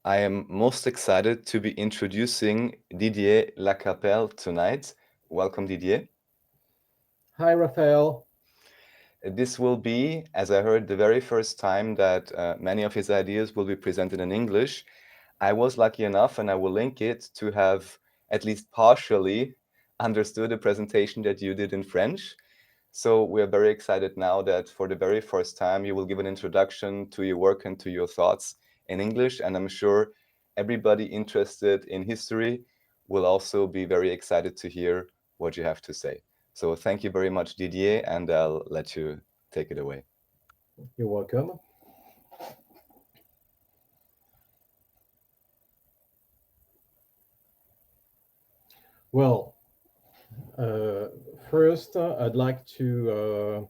I am most excited to be introducing Didier Lacapelle tonight. Welcome, Didier. Hi, Raphael. This will be, as I heard, the very first time that many of his ideas will be presented in English. I was lucky enough, and I will link it, to have at least partially understood the presentation that you did in French. So we're very excited now that for the very first time you will give an introduction to your work and to your thoughts in English. And I'm sure everybody interested in history will also be very excited to hear what you have to say. So thank you very much, Didier, and I'll let you take it away. You're welcome. Well, uh, first, I'd like to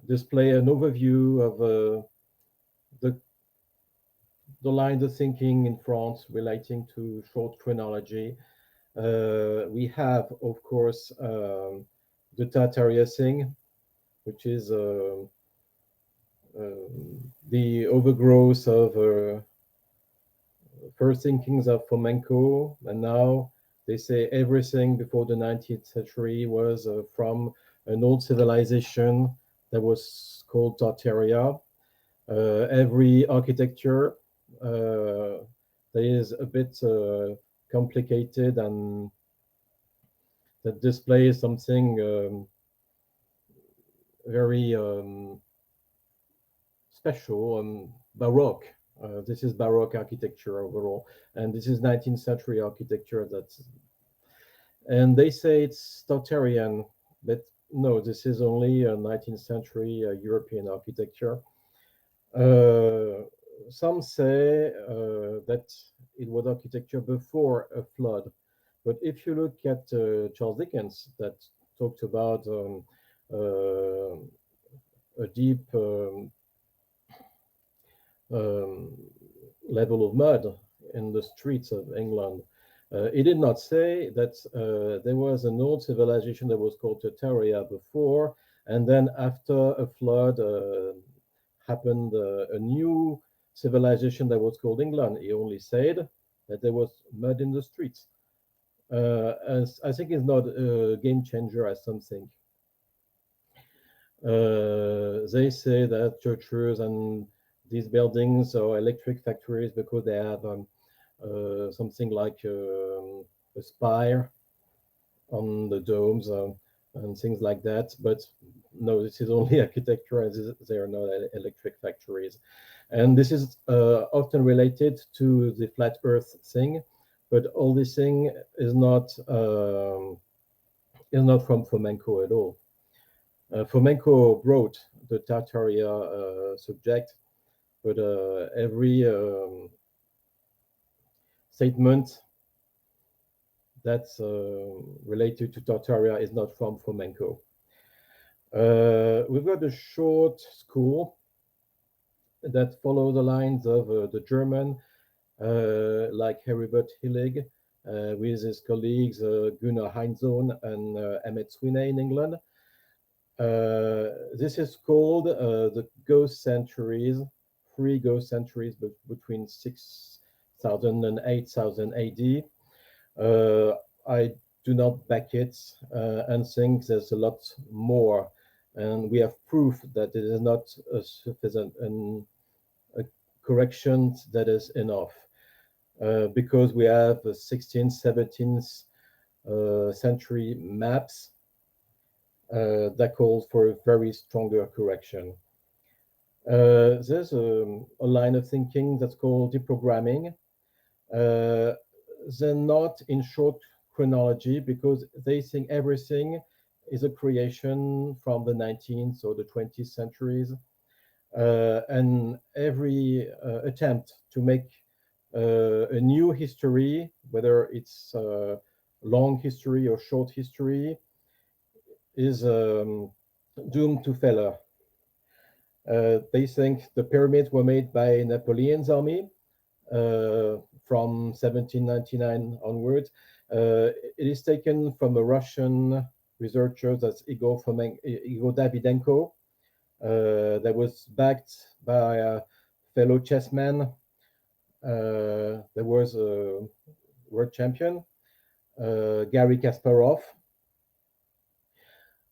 display an overview of the the lines of thinking in France relating to short chronology. We have, of course, the Tartaria thing, which is the overgrowth of first thinkings of Fomenko, and now they say everything before the 19th century was from an old civilization that was called Tartaria. Every architecture that is a bit complicated and that displays something very special and Baroque. This is Baroque architecture overall, and this is 19th century architecture. And they say it's Tartarian, but no, this is only a 19th century European architecture. Some say that it was architecture before a flood, but if you look at Charles Dickens, that talked about a deep um, level of mud in the streets of England. He did not say that there was an old civilization that was called Tartaria before, and then after a flood happened a new civilization that was called England. He only said that there was mud in the streets. As I think it's not a game changer as some think. They say that churches and these buildings are electric factories because they have something like a spire on the domes and things like that. But no, this is only architecture, and they are not electric factories. And this is often related to the flat Earth thing, but all this thing is not from Fomenko at all. Fomenko wrote the Tartaria subject, but every statement that's related to Tartaria is not from Fomenko. We've got a short school that follow the lines of the German, like Heribert Hillig, with his colleagues Gunnar Heinsohn and Emmett Sweeney in England. This is called the ghost centuries, 3 ghost centuries between 6,000 and 8,000 AD. I do not back it and think there's a lot more. And we have proof that it is not a sufficient a correction that is enough. Because we have 16th, 17th century maps that calls for a very stronger correction. There's a line of thinking that's called deprogramming. They're not in short chronology because they think everything is a creation from the 19th or the 20th centuries. And every attempt to make a new history, whether it's long history or short history, is doomed to failure. They think the pyramids were made by Napoleon's army from 1799 onwards. It is taken from a Russian researcher, that's Igor Davydenko, that was backed by a fellow chessman there was a world champion, Gary Kasparov,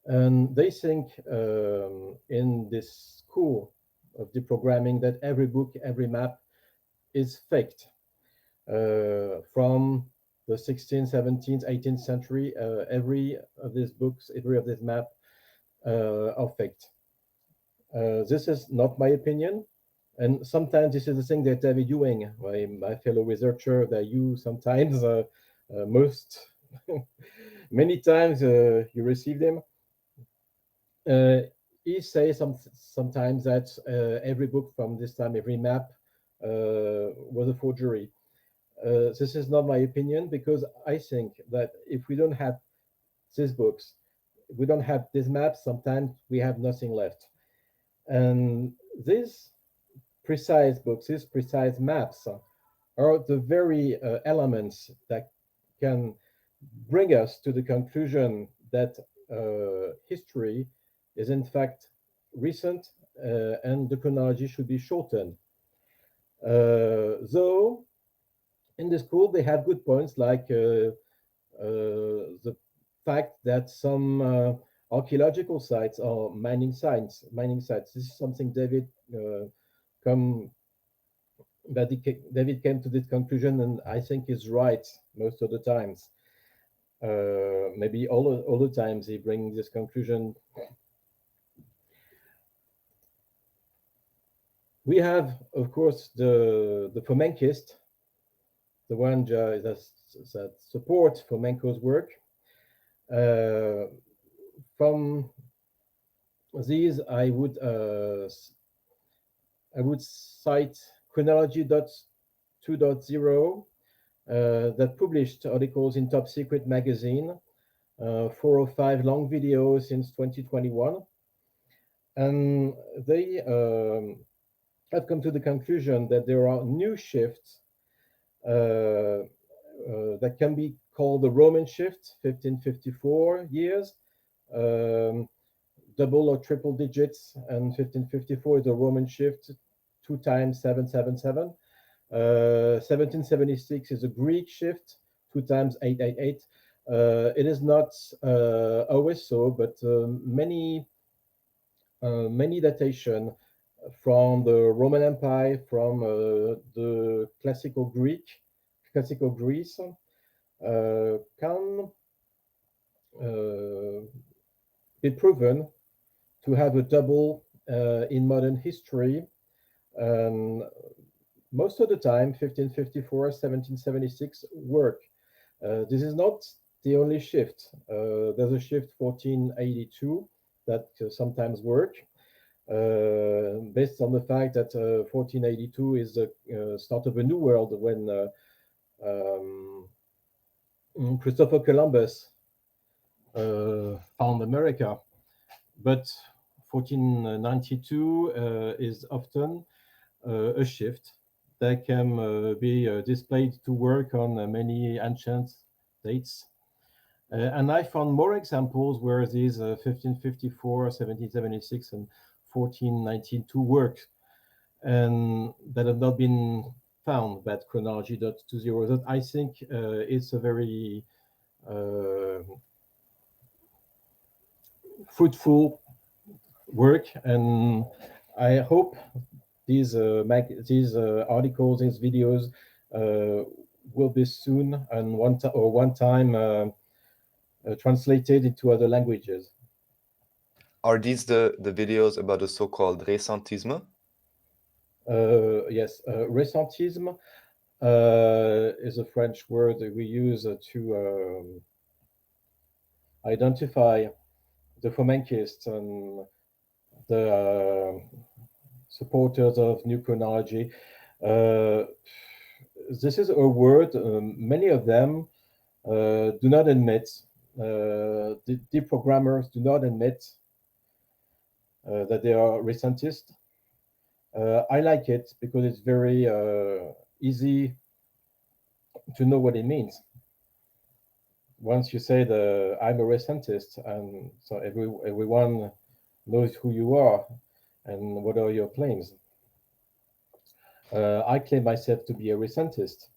and they think in this school of deprogramming that every book, every map is faked from the 16th, 17th, 18th century. Every of these books, every of these map are faked. This is not my opinion. And sometimes this is the thing that David Ewing, my fellow researcher, that you sometimes, many times you receive them. He says sometimes that every book from this time, every map was a forgery. This is not my opinion, because I think that if we don't have these books, we don't have these maps, sometimes we have nothing left. And these precise books, these precise maps are the very elements that can bring us to the conclusion that history is in fact recent and the chronology should be shortened. Though in the school they have good points, like the fact that some archaeological sites are mining sites. This is something David came to this conclusion, and I think is right most of the times. Maybe all the times he brings this conclusion. We have, of course, the Fomenkist, the one that supports Fomenko's work. From these, I would cite Chronology 2.0 that published articles in Top Secret magazine, 4 or 5 long videos since 2021, and they have come to the conclusion that there are new shifts that can be called the Roman shift, 1554 years, double or triple digits, and 1554 is the Roman shift, 2 times 777. 1776 is a Greek shift, 2 times 888. It is not always so, but many datation from the Roman Empire, from the classical Greece, can be proven to have a double in modern history. Most of the time, 1554, 1776 work. This is not the only shift. There's a shift 1482 that sometimes work, based on the fact that 1482 is the start of a new world, when Christopher Columbus found America. But 1492 is often a shift that can be displayed to work on many ancient dates. And I found more examples where these 1554, 1776, and 1492 work, and that have not been found by Chronology 2.0. That I think it's a very fruitful work, and I hope these articles, these videos will be soon and one time translated into other languages. Are these the videos about the so-called recentisme? Yes, recentisme is a French word that we use to identify the Fomenkists and the supporters of new chronology. This is a word many of them do not admit. The deprogrammers do not admit that they are recentist. I like it because it's very easy to know what it means. Once you say I'm a recentist, and so everyone knows who you are and what are your claims. I claim myself to be a recentist.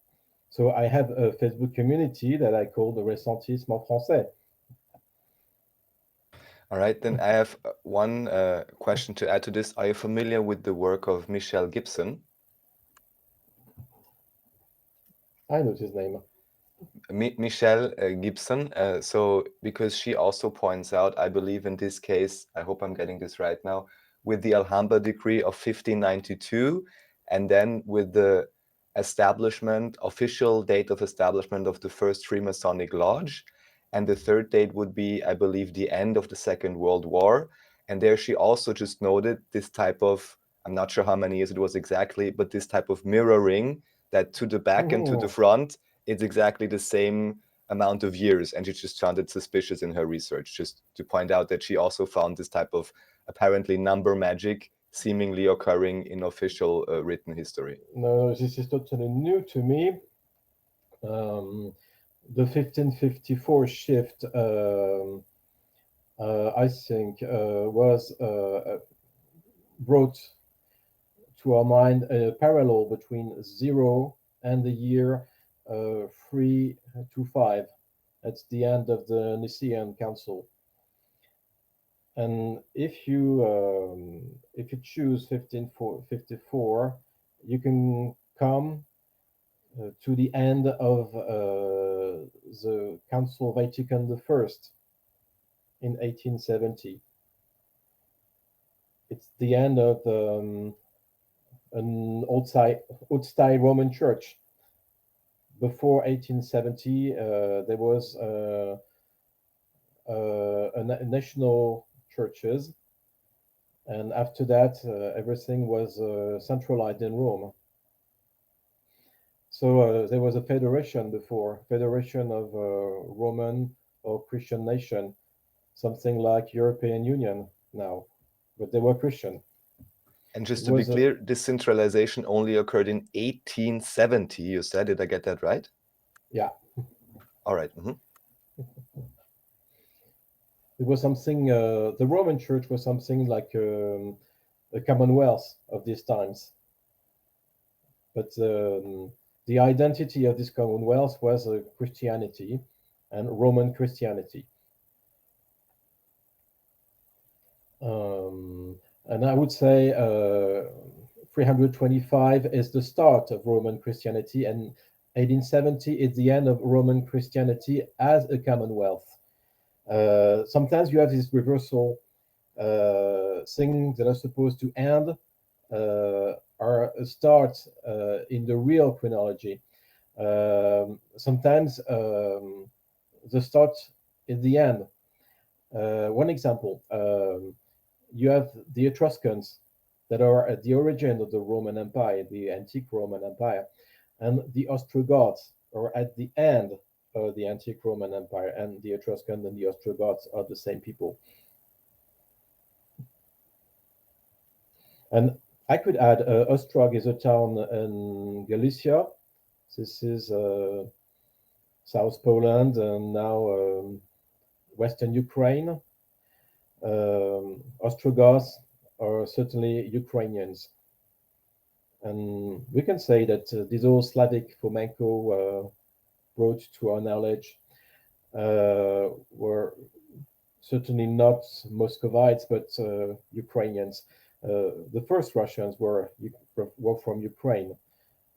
So I have a Facebook community that I call the Recentisme en Français. All right, then I have one question to add to this. Are you familiar with the work of Michel Gibson? I know his name. Michelle Gibson. So, because she also points out, I believe in this case, I hope I'm getting this right now, with the Alhambra decree of 1592, and then with the official date of establishment of the first Freemasonic Lodge. And the third date would be, I believe, the end of the Second World War. And there she also just noted this type of, I'm not sure how many years it was exactly, but this type of mirroring that to the back and to the front, it's exactly the same amount of years, and she just found it suspicious in her research, just to point out that she also found this type of apparently number magic seemingly occurring in official written history. No, this is totally new to me. The 1554 shift, I think, was brought to our mind a parallel between 0 and the year 325. That's the end of the Nicene Council. And if you choose 1554, you can come to the end of the Council Vatican I in 1870. It's the end of an old-style Roman Church. Before 1870, there was national churches, and after that, everything was centralized in Rome. So there was a federation before, federation of Roman or Christian nation, something like European Union now, but they were Christian. And just to be clear, this centralization only occurred in 1870, you said. Did I get that right? Yeah. All right. It was something, the Roman Church was something like a commonwealth of these times. But the identity of this commonwealth was Christianity and Roman Christianity. And I would say 325 is the start of Roman Christianity, and 1870 is the end of Roman Christianity as a commonwealth. Sometimes you have this reversal, things that are supposed to end are a start in the real chronology. Sometimes the start is the end. One example, you have the Etruscans that are at the origin of the Roman Empire, the antique Roman Empire, and the Ostrogoths are at the end of the antique Roman Empire, and the Etruscans and the Ostrogoths are the same people. And I could add Ostrog is a town in Galicia. This is South Poland and now Western Ukraine. Ostrogoths are certainly Ukrainians. And we can say that these old Slavic flamenco brought to our knowledge were certainly not Muscovites, but Ukrainians. The first Russians were from Ukraine,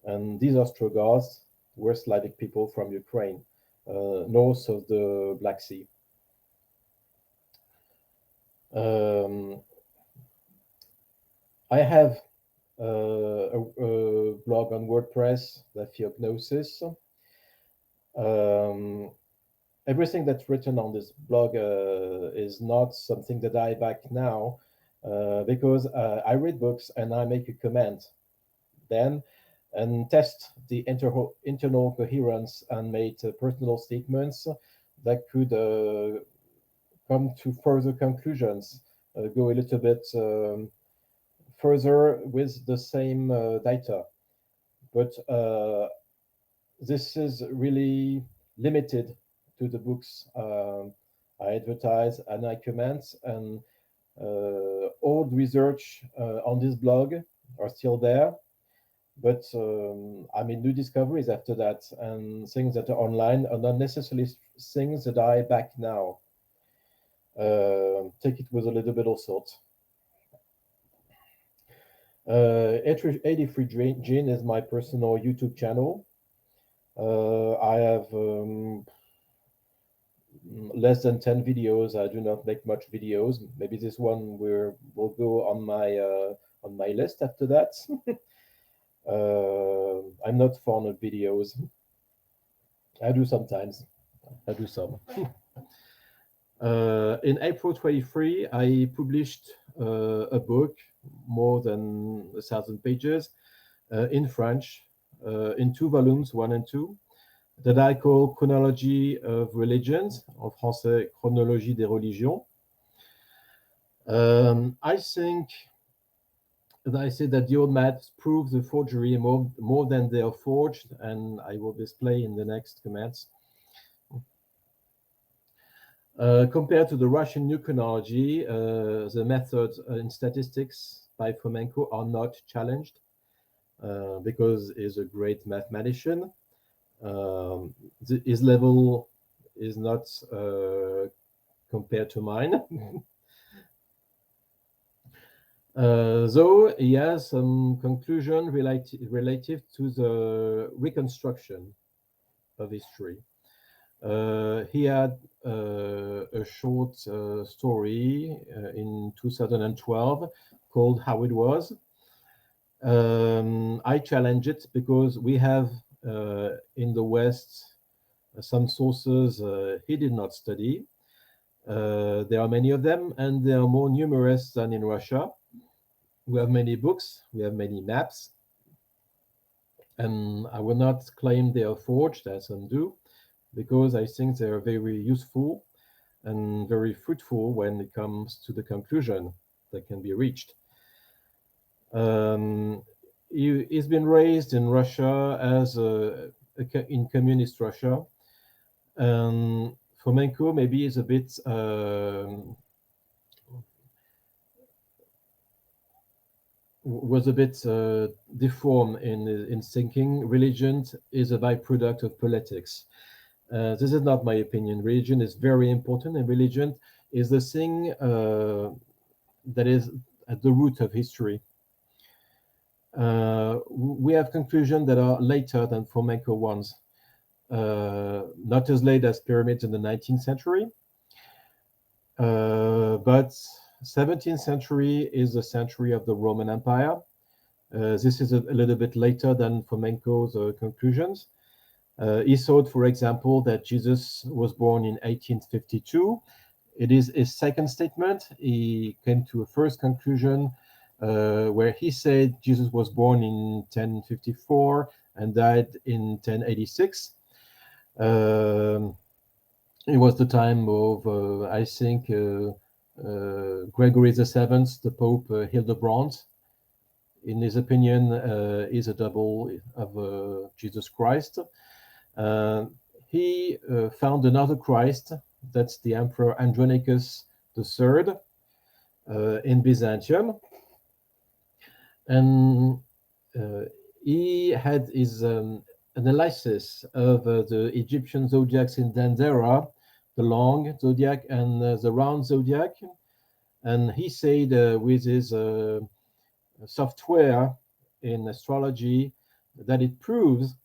and these Ostrogoths were Slavic people from Ukraine, north of the Black Sea. I have a blog on WordPress, the Theognosis. Everything that's written on this blog is not something that I back now, because I read books and I make a comment then and test the internal coherence and make personal statements that could come to further conclusions, go a little bit further with the same data. But this is really limited to the books I advertise and I comment, and old research on this blog are still there. But I mean, new discoveries after that, and things that are online are not necessarily things that I back now. Take it with a little bit of salt. 83 Gene is my personal YouTube channel. I have less than 10 videos. I do not make much videos. Maybe this one will go on my list after that. I'm not fond of videos. I do sometimes. I do some. In April 23, I published a book, more than 1,000 pages, in French, in 2 volumes, 1 and 2, that I call Chronology of Religions, en français, Chronologie des religions. I think that I say that the old maps prove the forgery more than they are forged, and I will display in the next comments. Compared to the Russian new chronology, the methods in statistics by Fomenko are not challenged because he's a great mathematician. His level is not compared to mine. Though he has some conclusion relative to the reconstruction of history. He had a short story in 2012 called How It Was. I challenge it because we have in the West some sources he did not study. There are many of them, and they are more numerous than in Russia. We have many books, we have many maps, and I will not claim they are forged, as some do, because I think they are very useful and very fruitful when it comes to the conclusion that can be reached. He's been raised in Russia as in communist Russia. Fomenko maybe is a bit was a bit deformed in thinking. Religion is a byproduct of politics. This is not my opinion. Religion is very important, and religion is the thing that is at the root of history. We have conclusions that are later than Fomenko ones, not as late as pyramids in the 19th century, but 17th century is the century of the Roman Empire. This is a little bit later than Fomenko's conclusions. He thought, for example, that Jesus was born in 1852. It is his second statement. He came to a first conclusion where he said Jesus was born in 1054 and died in 1086. It was the time of, I think, Gregory VII, the Pope Hildebrand. In his opinion, is a double of Jesus Christ. He found another Christ, that's the Emperor Andronicus III in Byzantium. And he had his analysis of the Egyptian zodiacs in Dendera, the long zodiac and the round zodiac. And he said with his software in astrology that it proves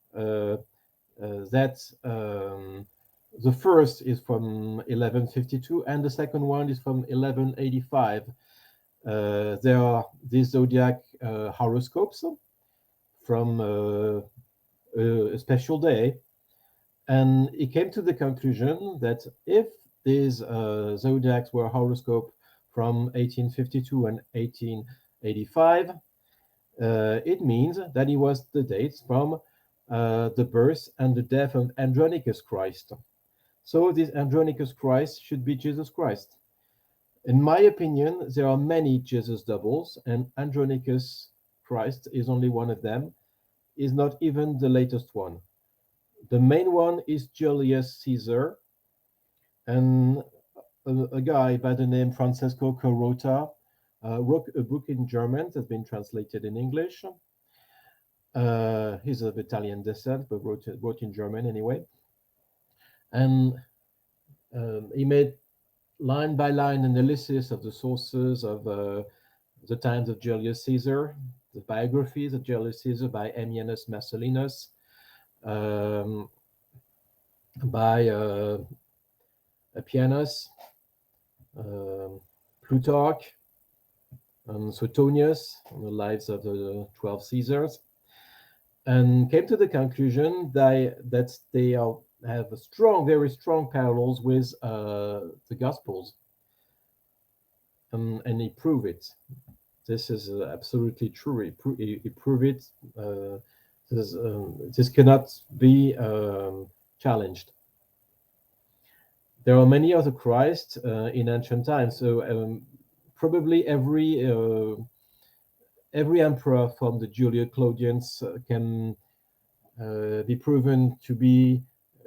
that the first is from 1152 and the second one is from 1185. There are these zodiac horoscopes from a special day, and he came to the conclusion that if these zodiacs were horoscope from 1852 and 1885, it means that it was the dates from the birth and the death of Andronicus Christ. So this Andronicus Christ should be Jesus Christ. In my opinion, there are many Jesus doubles, and Andronicus Christ is only one of them, is not even the latest one. The main one is Julius Caesar, and a guy by the name Francesco Carota wrote a book in German that's been translated in English. He's of Italian descent, but wrote in German anyway. And he made line by line analysis of the sources of the times of Julius Caesar, the biographies of Julius Caesar by Ammianus Marcellinus, by Appianus, Plutarch, and Suetonius on the lives of the 12 Caesars, and came to the conclusion that they have a very strong parallels with the Gospels, and he proved it. This is absolutely true. He proved it. This cannot be challenged. There are many other Christ in ancient times, so probably every emperor from the Julio-Claudians can be proven to be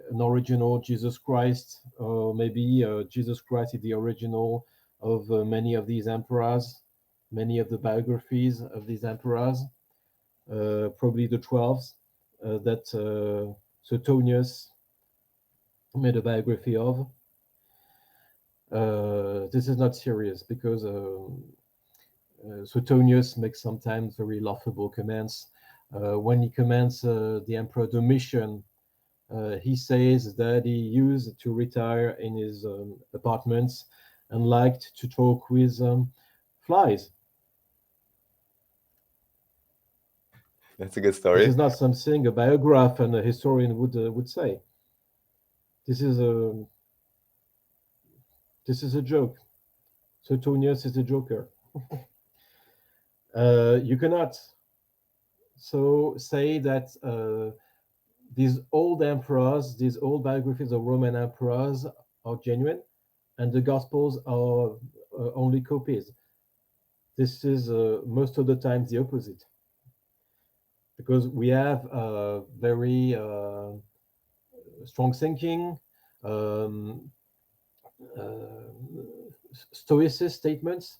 an original Jesus Christ, or maybe Jesus Christ is the original of many of these emperors, many of the biographies of these emperors, probably the 12s that Suetonius made a biography of. This is not serious because Suetonius makes sometimes very laughable comments. When he comments the Emperor Domitian, he says that he used to retire in his apartments and liked to talk with flies. That's a good This story. is not something a biographer and a historian would say. This is a joke. Suetonius is a joker. You cannot so say that these old emperors, these old biographies of Roman emperors are genuine, and the Gospels are only copies. This is most of the time the opposite, because we have very strong thinking, stoicist statements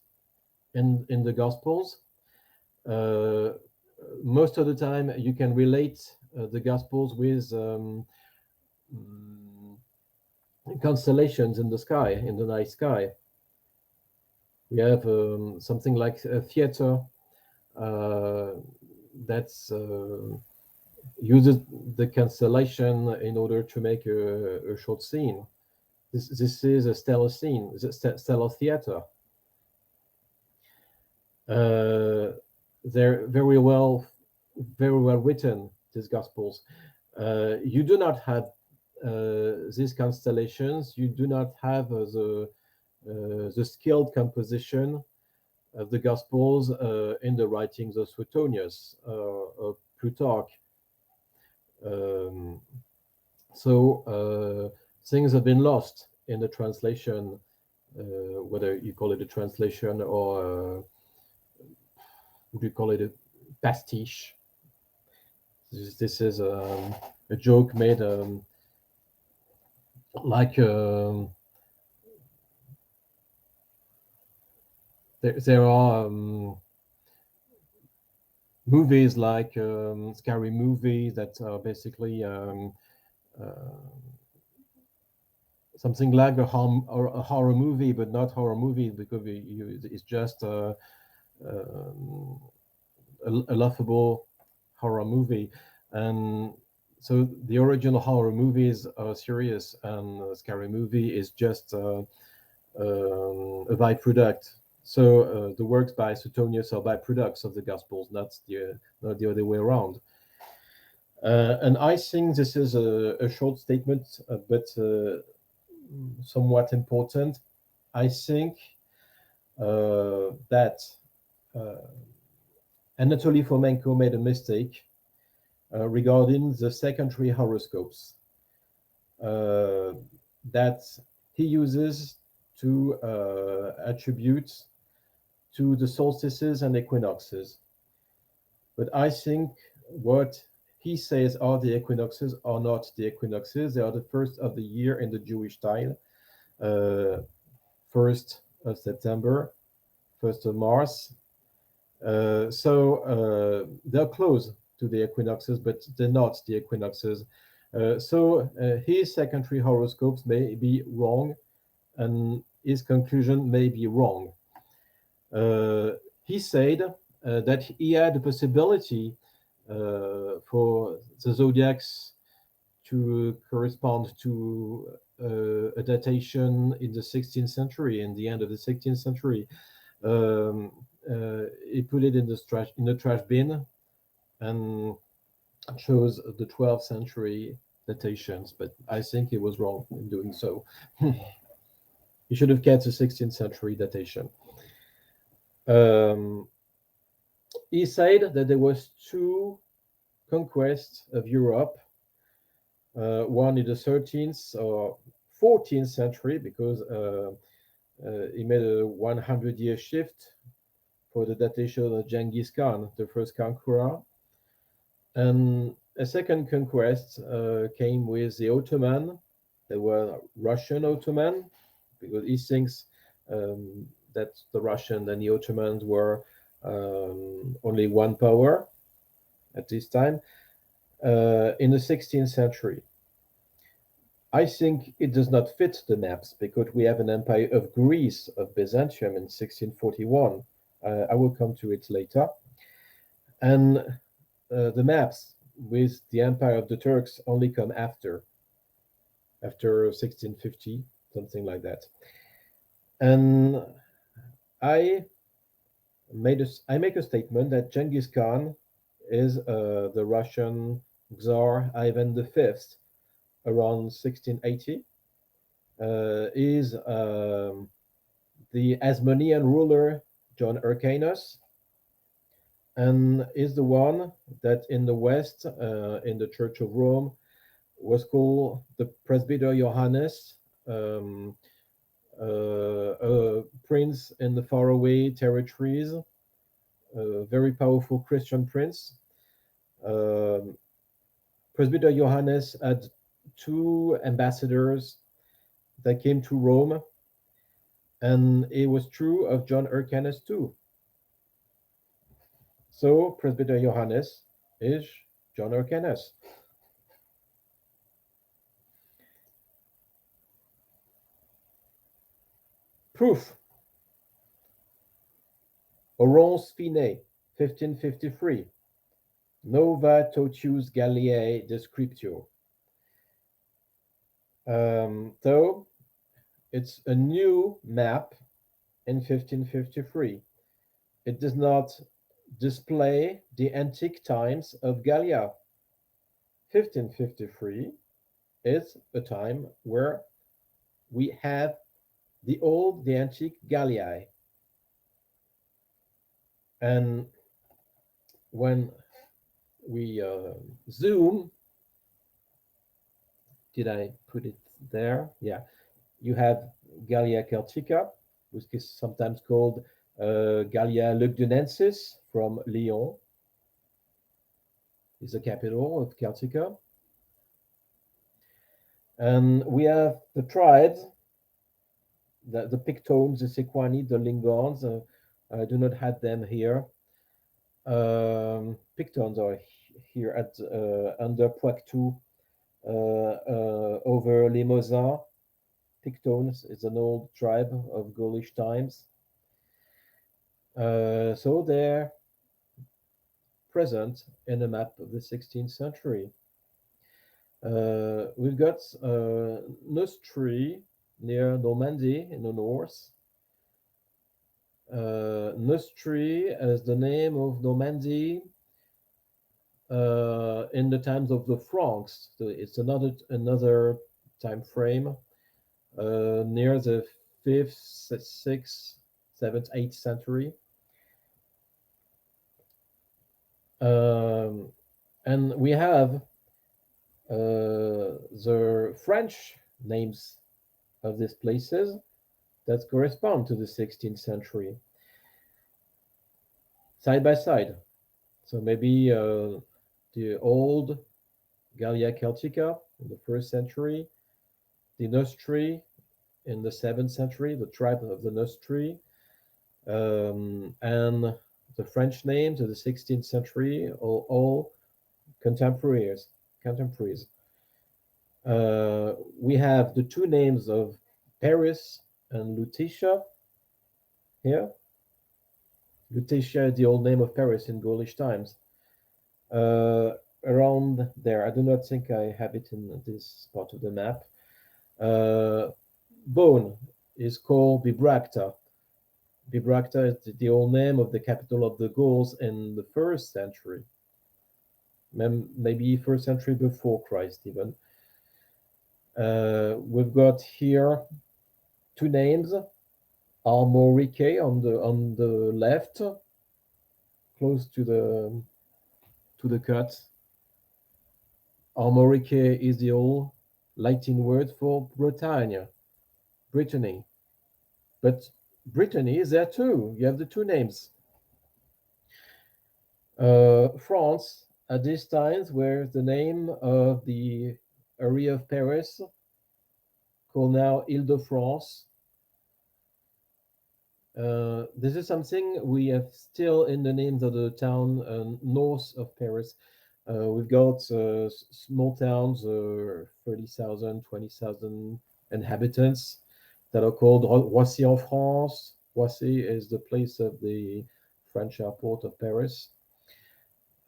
in the Gospels. Most of the time, you can relate the Gospels with constellations in the sky, in the night sky. We have something like a theater that's uses the constellation in order to make a short scene. This is a stellar scene, stellar theater. They're very well written, these Gospels. You do not have these constellations. You do not have the skilled composition of the Gospels in the writings of Suetonius or Plutarch. So things have been lost in the translation, whether you call it a translation or would you call it a pastiche. This is a joke made like there are movies like scary movies that are basically something like a horror movie, but not horror movie because it's just a laughable horror movie. And so the original horror movies are serious, and a scary movie is just a byproduct. So the works by Suetonius are byproducts of the Gospels, not the other way around. And I think this is a short statement, but somewhat important. I think that Anatoly Fomenko made a mistake regarding the secondary horoscopes that he uses to attribute to the solstices and equinoxes. But I think what he says are the equinoxes are not the equinoxes. They are the first of the year in the Jewish style. 1st of September, 1st of Mars. So they're close. to the equinoxes, but they're not the equinoxes. So his secondary horoscopes may be wrong, and his conclusion may be wrong. He said that he had the possibility for the zodiacs to correspond to a datation in the 16th century, in the end of the 16th century. He put it in the trash bin and chose the 12th century datations, but I think he was wrong in doing so. He should have kept the 16th century datation. He said that there was two conquests of Europe, one in the 13th or 14th century, because he made a 100-year shift for the datation of Genghis Khan, the first conqueror. And a second conquest came with the Ottoman. They were Russian Ottoman, because he thinks that the Russian and the Ottomans were only one power at this time, in the 16th century. I think it does not fit the maps, because we have an empire of Greece, of Byzantium in 1641. I will come to it later. And the maps with the empire of the Turks only come after 1650, something like that. And I make a statement that Genghis Khan is the Russian Tsar Ivan V around 1680. Is the Asmonean ruler John Hyrcanus, and is the one that in the West, in the Church of Rome, was called the Presbyter Johannes, a prince in the faraway territories, a very powerful Christian prince. Presbyter Johannes had two ambassadors that came to Rome, and it was true of John Hyrcanus too. So Presbyter Johannes is John Hyrcanus. Proof. Oronce Finet, 1553. Nova totius Galliae descriptio. So it's a new map in 1553. It does not display the antique times of Gallia. 1553 is a time where we have the antique Galliae. And when we zoom, did I put it there? Yeah, you have Gallia Celtica, which is sometimes called Gallia Lugdunensis from Lyon. Is the capital of Celtica. And we have the tribes, the Pictones, the Sequani, the Lingons. I do not have them here. Pictones are here at under Poitou, over Limousin. Pictones is an old tribe of Gaulish times. So they're present in a map of the 16th century. We've got Neustri near Normandy in the north. Neustri as the name of Normandy in the times of the Franks. So it's another time frame near the 5th, 6th, 7th, 8th century. And we have the French names of these places that correspond to the 16th century, side by side. So maybe the old Gallia Celtica in the 1st century, the Neustri in the 7th century, the tribe of the Neustri, and the French names of the 16th century, all contemporaries. Contemporaries. We have the two names of Paris and Lutetia here. Lutetia is the old name of Paris in Gaulish times. Around there, I do not think I have it in this part of the map. Beaune is called Bibracta. Bibracta is the old name of the capital of the Gauls in the first century, maybe first century before Christ even. We've got here two names, Armorique on the left, close to the cut. Armorique is the old Latin word for Bretagne, Brittany. But Brittany is there too. You have the two names. France at these times were the name of the area of Paris, called now Ile-de-France. This is something we have still in the names of the town north of Paris. We've got small towns, 30,000, 20,000 inhabitants that are called Roissy en France. Roissy is the place of the French airport of Paris.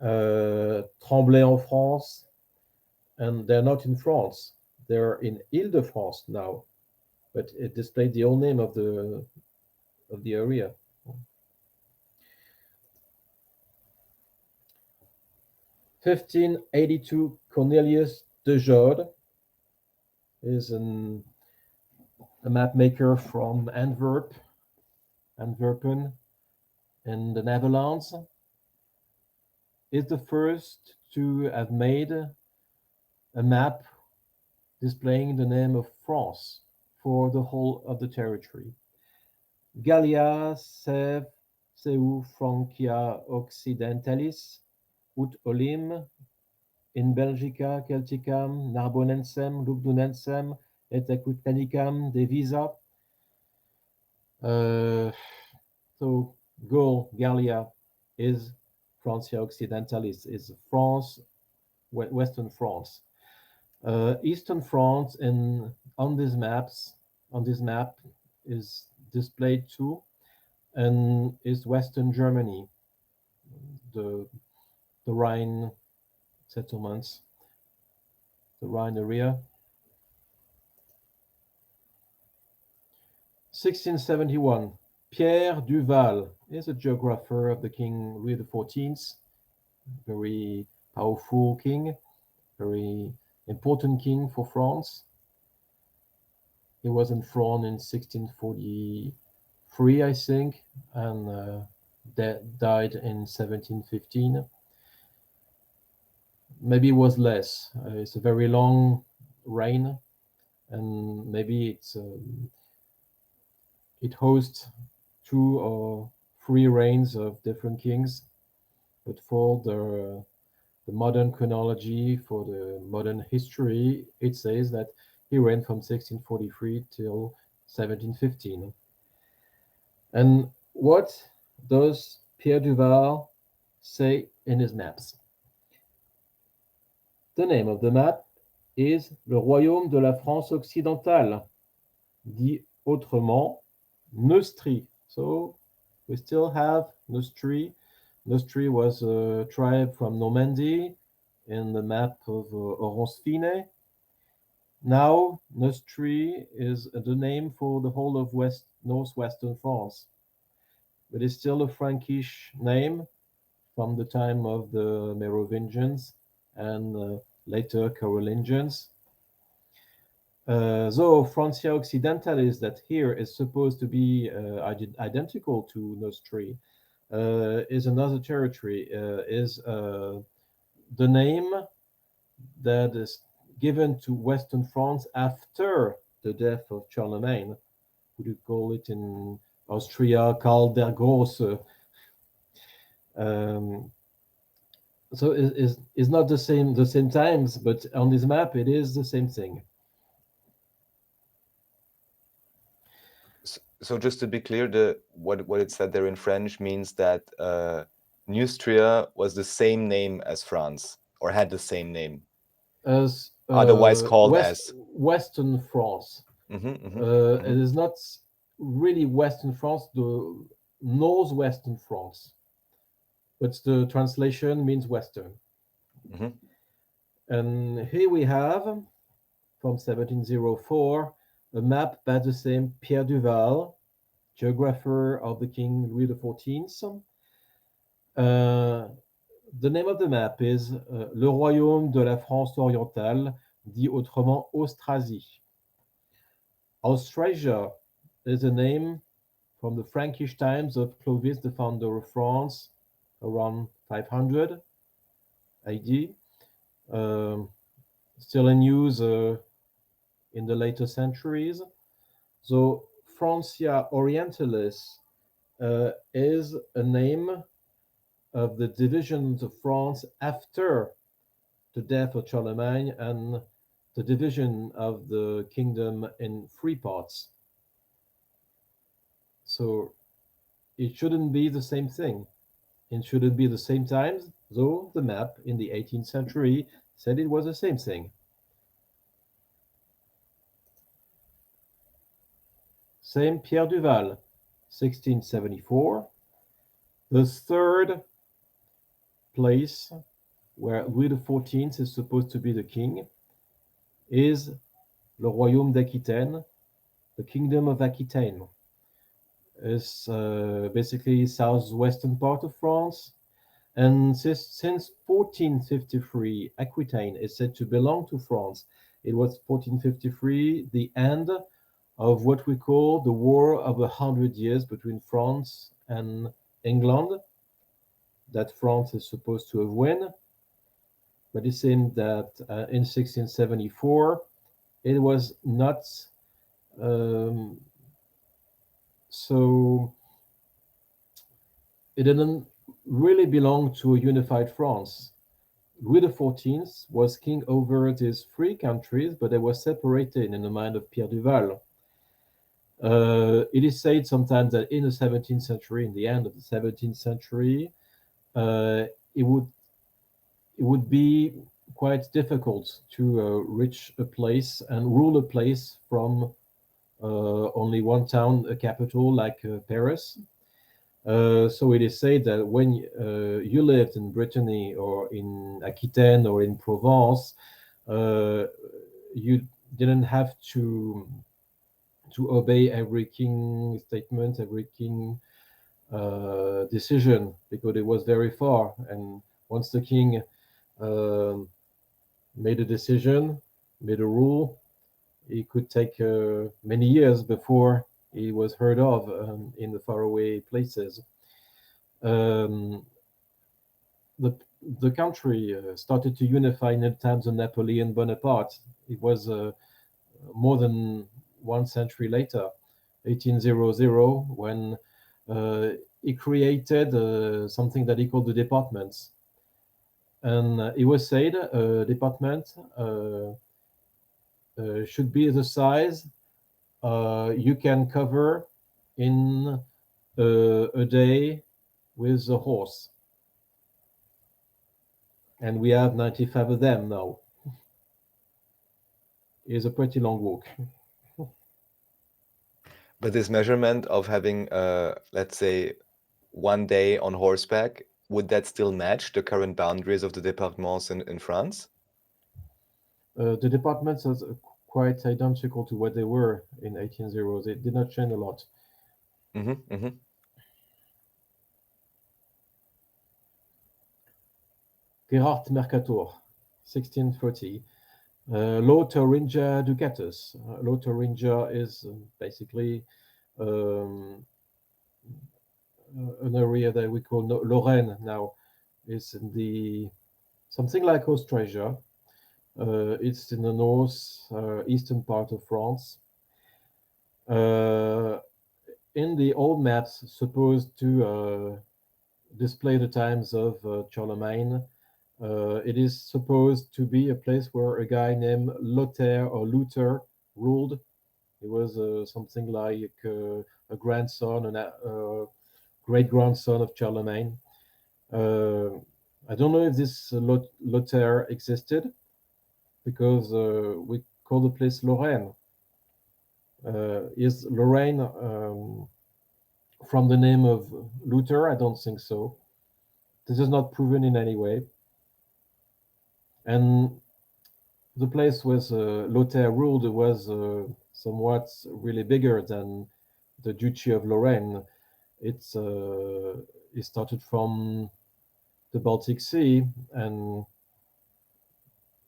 Tremblay en France, and they're not in France. They're in Ile-de-France now, but it displayed the old name of the area. (1582) Cornelius de Jode is a map maker from Antwerpen in the Netherlands. Is the first to have made a map displaying the name of France for the whole of the territory. Gallia seu Francia Occidentalis, ut olim, in Belgica Celticam, Narbonensem, Lugdunensem, et Aquitanicam divisa. So Gaul, Gallia is Francia Occidentalis, is France, Western France. Eastern France on this map is displayed too, and is Western Germany, the Rhine settlements, the Rhine area. 1671, Pierre Duval is a geographer of the King Louis XIV, very powerful king, very important king for France. He was enthroned in 1643, I think, and died in 1715. Maybe it was less. It's a very long reign, and maybe it hosts 2 or 3 reigns of different kings. But for the modern chronology, for the modern history, it says that he reigned from 1643 till 1715. And what does Pierre Duval say in his maps? The name of the map is Le Royaume de la France Occidentale, dit autrement Neustrie. So we still have Neustrie. Neustrie was a tribe from Normandy in the map of Oronce-Fine. Now Neustrie is the name for the whole of northwestern France, but it's still a Frankish name from the time of the Merovingians and later Carolingians. Though Francia Occidentalis, that here is supposed to be identical to Neustrie, is another territory, is the name that is given to Western France after the death of Charlemagne. Would you call it in Austria Karl der Große? So it's not the same times, but on this map it is the same thing. So just to be clear, what it said there in French means that Neustria was the same name as France. or had the same name? As Otherwise called as? Western France. It is not really Western France, the northwestern France, but the translation means Western. And here we have, from 1704, a map by the same Pierre Duval, geographer of the King Louis XIV. The name of the map is Le Royaume de la France Orientale, dit autrement Austrasie. Austrasia is a name from the Frankish times of Clovis, the founder of France, around 500 AD. Still in use in the later centuries. So Francia Orientalis is a name of the divisions of France after the death of Charlemagne and the division of the kingdom in three parts. So it shouldn't be the same thing. It shouldn't be the same times, though the map in the 18th century said it was the same thing. Same Pierre Duval, 1674. The third place where Louis XIV is supposed to be the king is Le Royaume d'Aquitaine, the Kingdom of Aquitaine. It's basically southwestern part of France. And since 1453, Aquitaine is said to belong to France. It was 1453, the end of what we call the War of 100 Years between France and England, that France is supposed to have won. But it seemed that in 1674, it was not so it didn't really belong to a unified France. Louis XIV was king over these three countries, but they were separated in the mind of Pierre Duval. It is said sometimes that in the 17th century, in the end of the 17th century, it would be quite difficult to reach a place and rule a place from only one town, a capital like Paris. So it is said that when you lived in Brittany or in Aquitaine or in Provence, you didn't have to obey every king statement, every king decision, because it was very far. And once the king made a decision, made a rule, it could take many years before it was heard of in the faraway places. The country started to unify in the times of Napoleon Bonaparte. It was more than 1 century later, 1800, when he created something that he called the departments. And it was said a department should be the size you can cover in a day with a horse. And we have 95 of them now. It's a pretty long walk. But this measurement of having, let's say, 1 day on horseback, would that still match the current boundaries of the départements in France? The departments are quite identical to what they were in 1800. They did not change a lot. Gerhard Mercator, 1630. Lotharingia Ducatus. Lotharingia is basically an area that we call Lorraine now. It's in the something like Austrasia. It's in the north eastern part of France. In the old maps supposed to display the times of Charlemagne, it is supposed to be a place where a guy named Lothair or Luther ruled. He was something like a grandson, a great grandson of Charlemagne. I don't know if this Lothair existed, because we call the place Lorraine. Is Lorraine from the name of Luther? I don't think so. This is not proven in any way. And the place was Lothair ruled was somewhat really bigger than the Duchy of Lorraine. It started from the Baltic Sea, and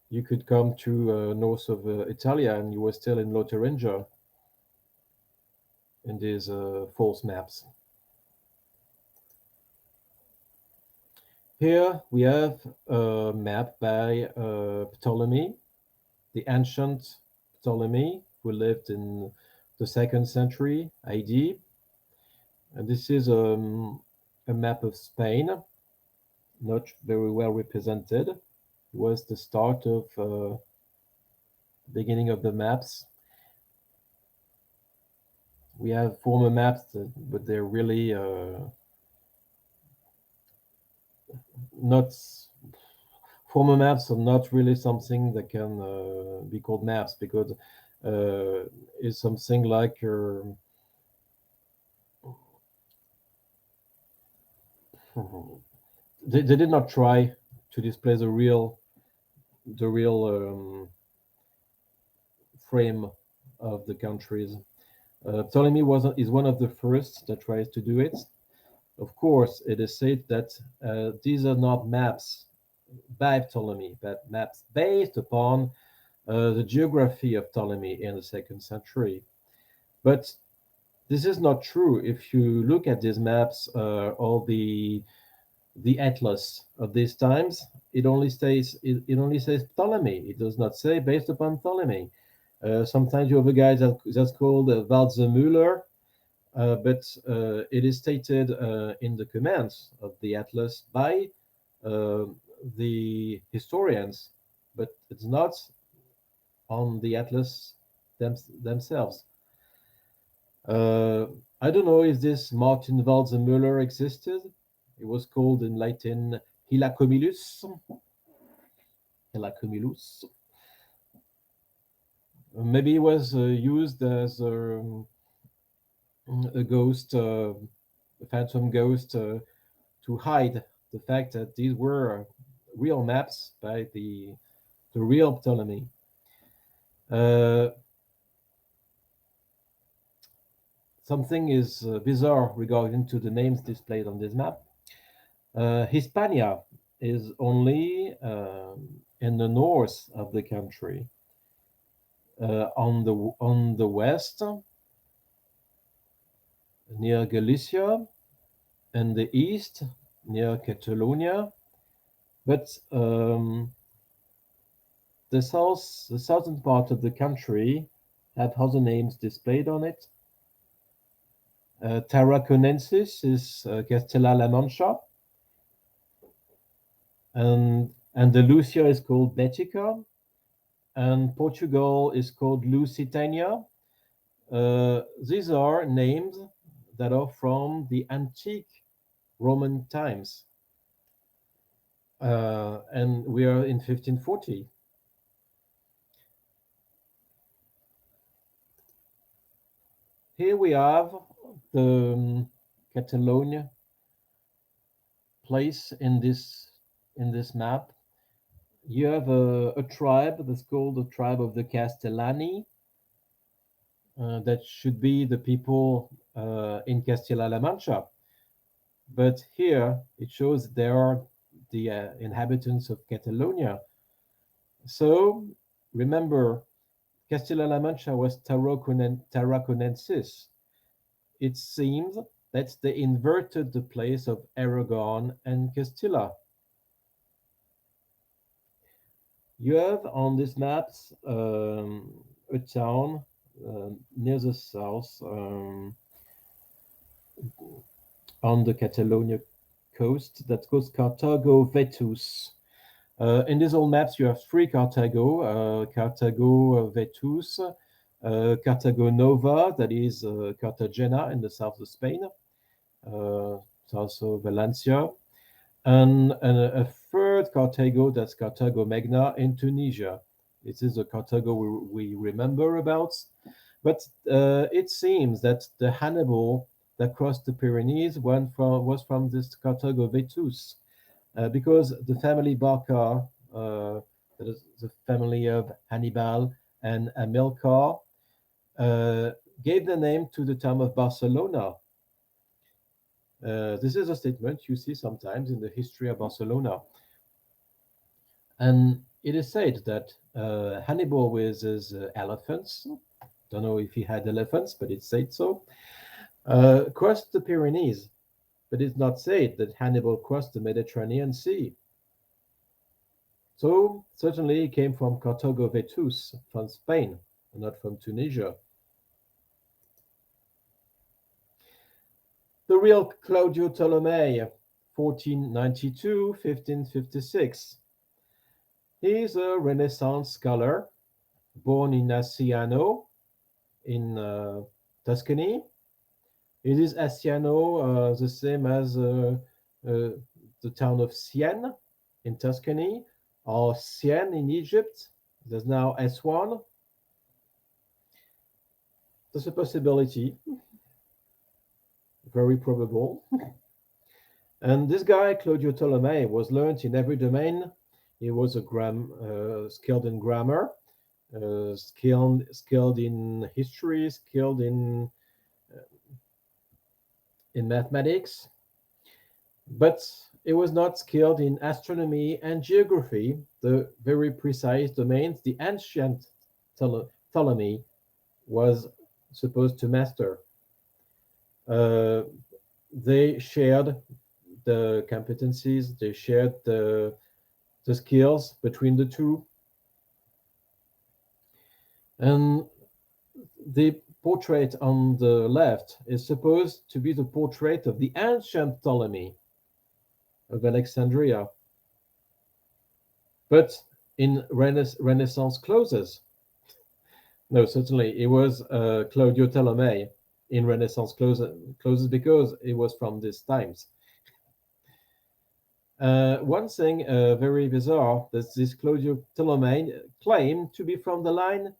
you could come to north of Italy, and you were still in Lotharingia in these false maps. Here we have a map by Ptolemy, the ancient Ptolemy, who lived in the 2nd century AD. And this is a map of Spain, not very well represented. It was the start of beginning of the maps. We have former maps, but they're really not. Former maps are not really something that can be called maps, because it's something like they did not try to display the real frame of the countries. Ptolemy is one of the first that tries to do it. Of course, it is said that these are not maps by Ptolemy, but maps based upon the geography of Ptolemy in the 2nd century. But this is not true. If you look at these maps, all the atlas of these times, it only says Ptolemy. It does not say based upon Ptolemy. Sometimes you have a guy that's called Waldseemüller, but it is stated in the comments of the atlas by the historians, but it's not on the atlas themselves. I don't know if this Martin Waldseemüller existed. It was called in Latin Hilacomilus. Maybe it was used as a ghost, a phantom ghost, to hide the fact that these were real maps by the real Ptolemy. Something is bizarre regarding to the names displayed on this map. Hispania is only in the north of the country. On the west, near Galicia, and the east, near Catalonia, but the southern part of the country have other names displayed on it. Tarraconensis is Castilla-La Mancha, and Andalusia is called Betica, and Portugal is called Lusitania. These are names that are from the antique Roman times, and we are in 1540. Here we have the Catalonia place in this map. You have a tribe that's called the tribe of the Castellani. That should be the people in Castilla-La Mancha. But here it shows they are the inhabitants of Catalonia. So remember, Castilla-La Mancha was Tarraconensis. It seems that they inverted the place of Aragon and Castilla. You have on these maps a town near the south on the Catalonia coast that goes Carthago Vetus. In these old maps, you have 3 Carthago, Carthago Vetus, Carthago Nova, that is Cartagena in the south of Spain, south of Valencia, and a third Carthago, that's Carthago Magna in Tunisia. This is the Carthago we remember about. But it seems that the Hannibal that crossed the Pyrenees was from this Carthago Vetus, because the family Barca, that is the family of Hannibal and Amilcar, gave the name to the town of Barcelona. This is a statement you see sometimes in the history of Barcelona. And it is said that Hannibal with his elephants, don't know if he had elephants, but it's said so, crossed the Pyrenees. But it's not said that Hannibal crossed the Mediterranean Sea. So certainly he came from Carthago Vetus, from Spain, not from Tunisia. The real Claudio Ptolemy, 1492-1556. He is a Renaissance scholar, born in Asciano, in Tuscany. It is Asciano, the same as the town of Sienne in Tuscany, or Sienne in Egypt. There's now S1. There's a possibility, very probable. And this guy, Claudio Ptolemy, was learned in every domain. He was a skilled in grammar, skilled in history, skilled in mathematics, but he was not skilled in astronomy and geography, the very precise domains the ancient Ptolemy was supposed to master. They shared the competencies, they shared the skills between the two. And the portrait on the left is supposed to be the portrait of the ancient Ptolemy of Alexandria, but in Renaissance clothes. No, certainly it was Claudio Ptolemy in Renaissance clothes because it was from these times. One thing very bizarre that this Claudio Ptolemy claimed to be from the line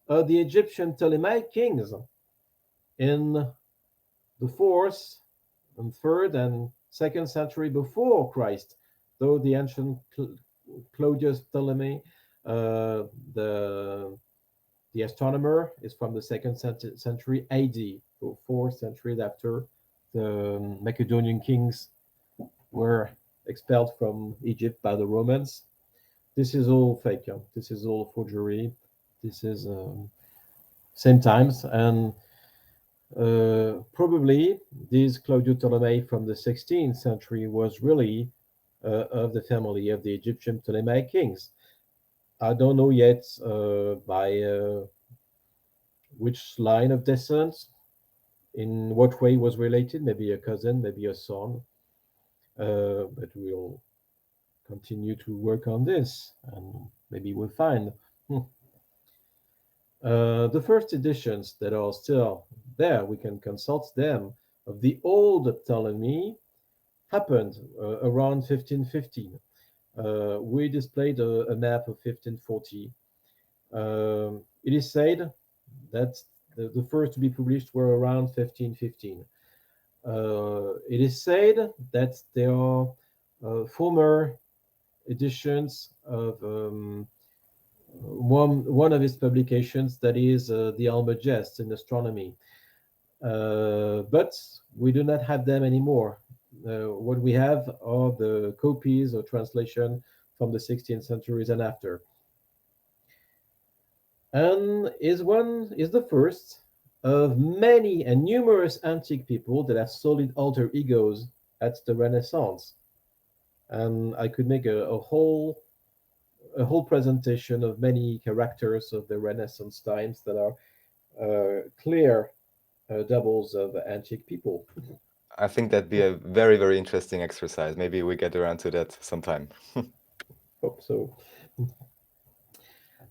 of the Egyptian Ptolemaic kings in the 4th and 3rd and 2nd century before Christ, though the ancient Claudius Ptolemy, the astronomer, is from the 2nd century AD, so 4 centuries after the Macedonian kings were expelled from Egypt by the Romans. This is all fake. This is all forgery. This is same times, and probably this Claudio Ptolemy from the 16th century was really of the family of the Egyptian Ptolemaic kings. I don't know yet by which line of descent, in what way was related, maybe a cousin, maybe a son, but we'll continue to work on this and maybe we'll find. The first editions that are still there, we can consult them, of the old Ptolemy happened around 1515. We displayed a map of 1540. It is said that the first to be published were around 1515. It is said that there are former editions of one of his publications, that is the Almagest in astronomy, but we do not have them anymore. What we have are the copies or translation from the 16th centuries and after. And is the first of many and numerous antique people that have solid alter egos at the Renaissance. And I could make a whole presentation of many characters of the Renaissance times that are clear doubles of antique people. I think that'd be a very, very interesting exercise. Maybe we get around to that sometime. Hope so.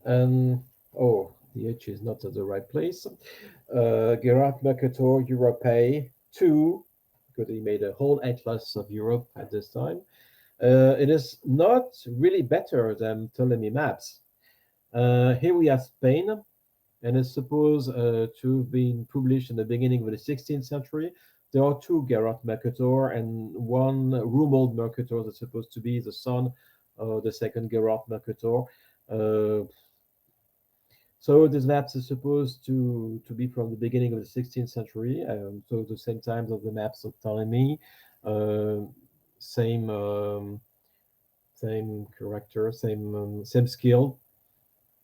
And the H is not at the right place. Gerard Mercator, Europe 2, because he made a whole atlas of Europe at this time. It is not really better than Ptolemy maps. Here we have Spain, and it's supposed to have been published in the beginning of the 16th century. There are two Gerard Mercator and one Romuald Mercator that's supposed to be the son of the second Gerard Mercator. So these maps are supposed to be from the beginning of the 16th century, so the same times of the maps of Ptolemy, uh, same same character, same skill,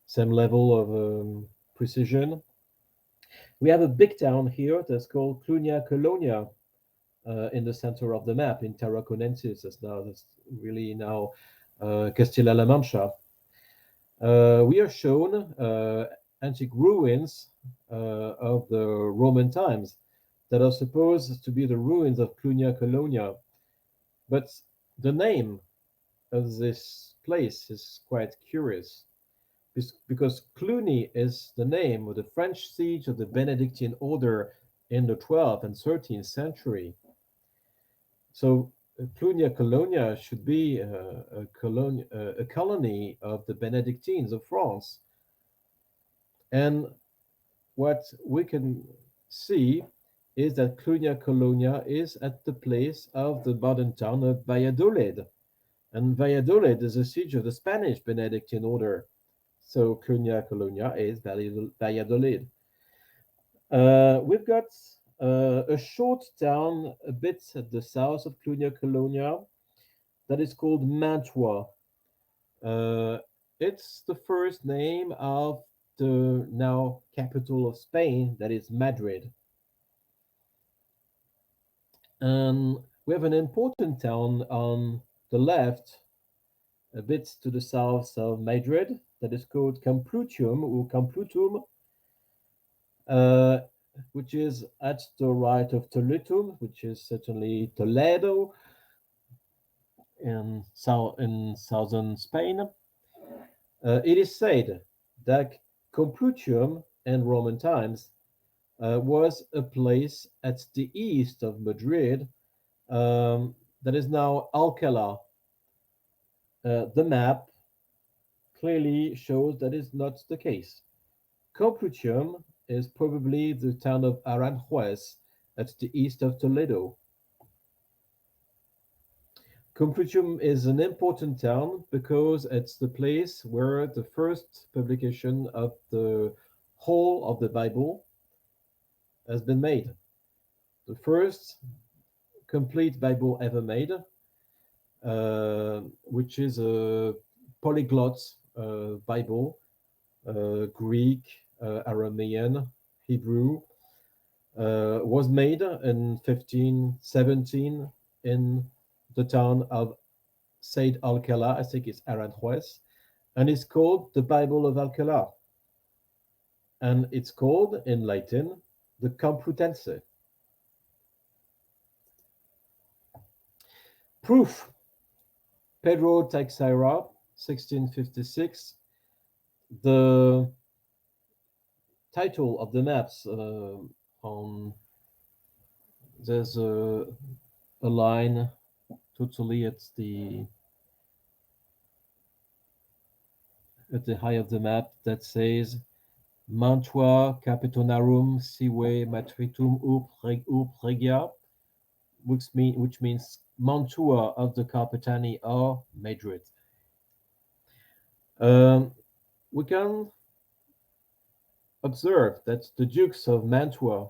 same level of precision. We have a big town here that's called Clunia Colonia in the center of the map in Tarraconensis. That's really now Castilla-La Mancha. We are shown antique ruins of the Roman times that are supposed to be the ruins of Clunia Colonia. But the name of this place is quite curious because Cluny is the name of the French siege of the Benedictine order in the 12th and 13th century. So Clunia Colonia should be a colony of the Benedictines of France. And what we can see is that Clunia Colonia is at the place of the modern town of Valladolid. And Valladolid is a siege of the Spanish Benedictine order. So Clunia Colonia is Valladolid. We've got a short town a bit at the south of Clunia Colonia that is called Mantua. Uh, it's the first name of the now capital of Spain, that is Madrid. And we have an important town on the left, a bit to the south of Madrid, that is called Camplutium or Camplutum, uh, which is at the right of Toledo, which is certainly Toledo in southern Spain. It is said that Complutium in Roman times was a place at the east of Madrid that is now Alcala. The map clearly shows that is not the case. Complutium is probably the town of Aranjuez at the east of Toledo. Complutium is an important town because it's the place where the first publication of the whole of the Bible has been made. The first complete Bible ever made, which is a polyglot Bible, Greek, Aramean, Hebrew, was made in 1517 in the town of Said Alcala, I think it's Aranjuez, and it's called the Bible of Alcala. And it's called in Latin the Complutense. Proof. Pedro Teixeira, 1656. The title of the maps on there's a line totally at the height of the map that says Mantua Capitonarum sive matritum urb regia, which means Mantua of the Capitani or Madrid. We can observe that the dukes of Mantua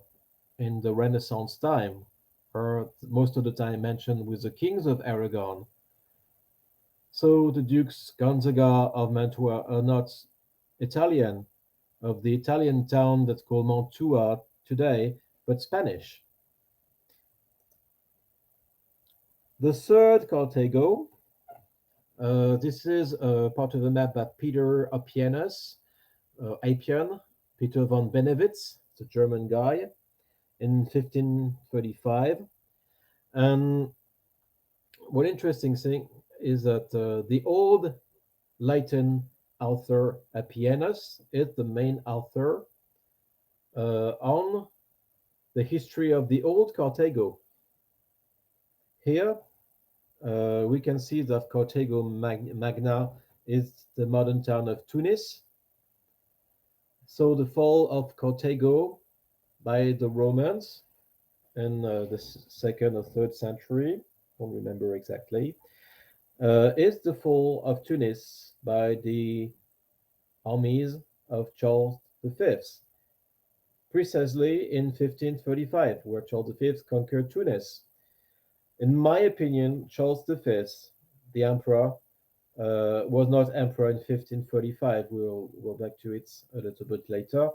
in the Renaissance time are most of the time mentioned with the kings of Aragon. So the dukes Gonzaga of Mantua are not Italian, of the Italian town that's called Mantua today, but Spanish. The third Carthago, this is part of the map by Peter Appianus, Appian, Peter von Benewitz, the German guy, in 1535. And one interesting thing is that the old Latin author Appianus is the main author on the history of the old Carthago. Here, we can see that Carthago Magna is the modern town of Tunis. So the fall of Carthago by the Romans in the second or third century, don't remember exactly, is the fall of Tunis by the armies of Charles V, precisely in 1535, where Charles V conquered Tunis. In my opinion, Charles V, the emperor, was not emperor in 1535. We'll go back to it a little bit later.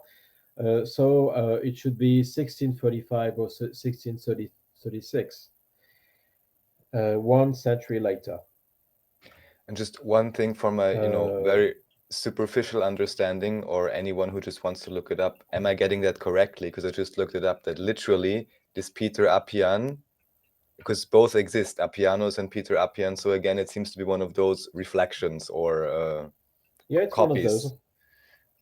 So it should be 1635 or 1636, 1 century later. And just one thing from a, very superficial understanding, or anyone who just wants to look it up, am I getting that correctly? Because I just looked it up, that literally this Peter Appian, because both exist, Appianos and Peter Appian. So again, it seems to be one of those reflections or yeah, it's copies. one of those.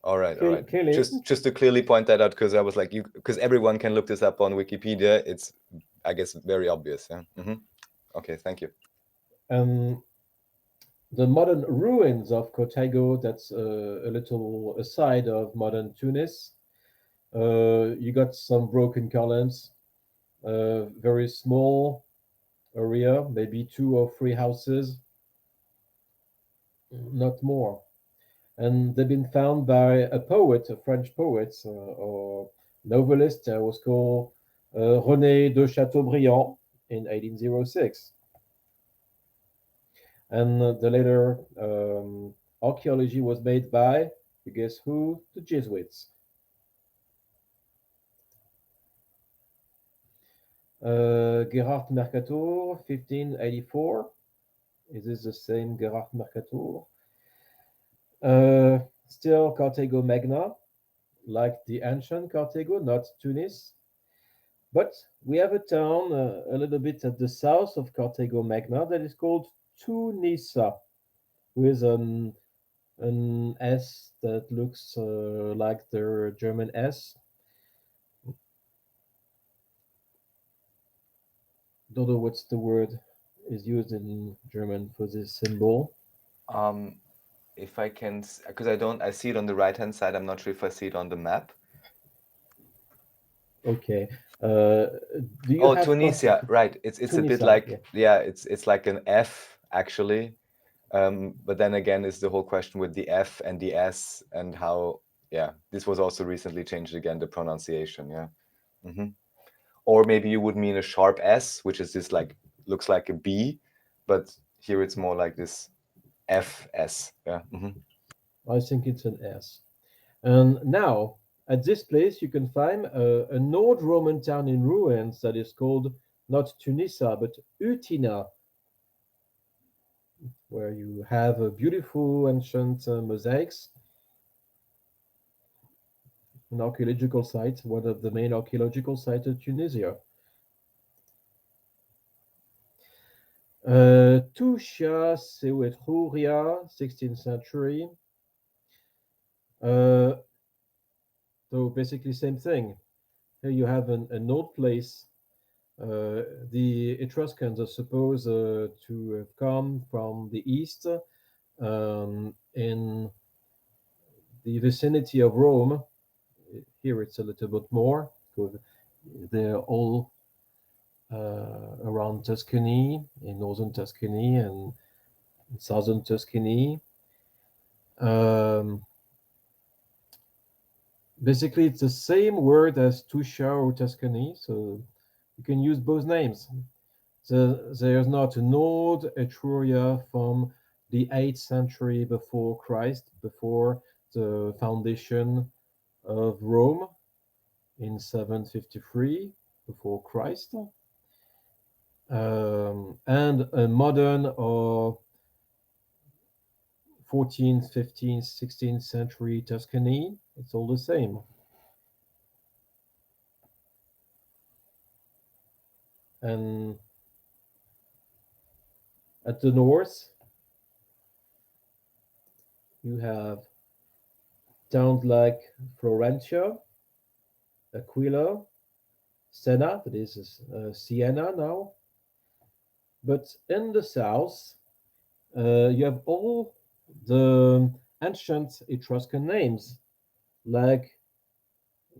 All right. Clearly. Just to clearly point that out, because I was like, because everyone can look this up on Wikipedia. It's, I guess, very obvious. Yeah. Okay, thank you. The modern ruins of Carthago, that's a little aside of modern Tunis. You got some broken columns, very small area, maybe 2 or 3 houses, not more. And they've been found by a poet, a French poet or novelist, was called René de Chateaubriand in 1806. And the later archaeology was made by, you guess who? The Jesuits. Gerhard Mercator, 1584. Is this the same Gerhard Mercator? Still Carthago Magna, like the ancient Carthago, not Tunis. But we have a town a little bit at the south of Carthago Magna that is called Tunisa, with an S that looks like the German S. Don't know what's the word is used in German for this symbol. If I can, because I see it on the right-hand side. I'm not sure if I see it on the map. Okay. Do you have Tunisia, right? It's Tunisia, a bit like it's like an F actually, but then again, it's the whole question with the F and the S and how this was also recently changed again, the pronunciation. Or maybe you would mean a sharp S, which is this like looks like a B, but here it's more like this FS. I think it's an S. And now, at this place, you can find an old Roman town in ruins that is called not Tunisia, but Utina, where you have a beautiful ancient mosaics. An archaeological site, one of the main archaeological sites of Tunisia. Tuscia Etruria, 16th century. So basically same thing. Here you have an old place. The Etruscans are supposed to have come from the east in the vicinity of Rome. Here it's a little bit more because they're all around Tuscany, in northern Tuscany and southern Tuscany. Basically, it's the same word as Tuscia or Tuscany, so you can use both names. There's not an old Etruria from the 8th century before Christ, before the foundation of Rome in 753 before Christ, and a modern or 14th, 15th, 16th century Tuscany. It's all the same. And at the north, you have towns like Florentia, Aquila, Siena, that is Siena now, But in the south, you have all the ancient Etruscan names, like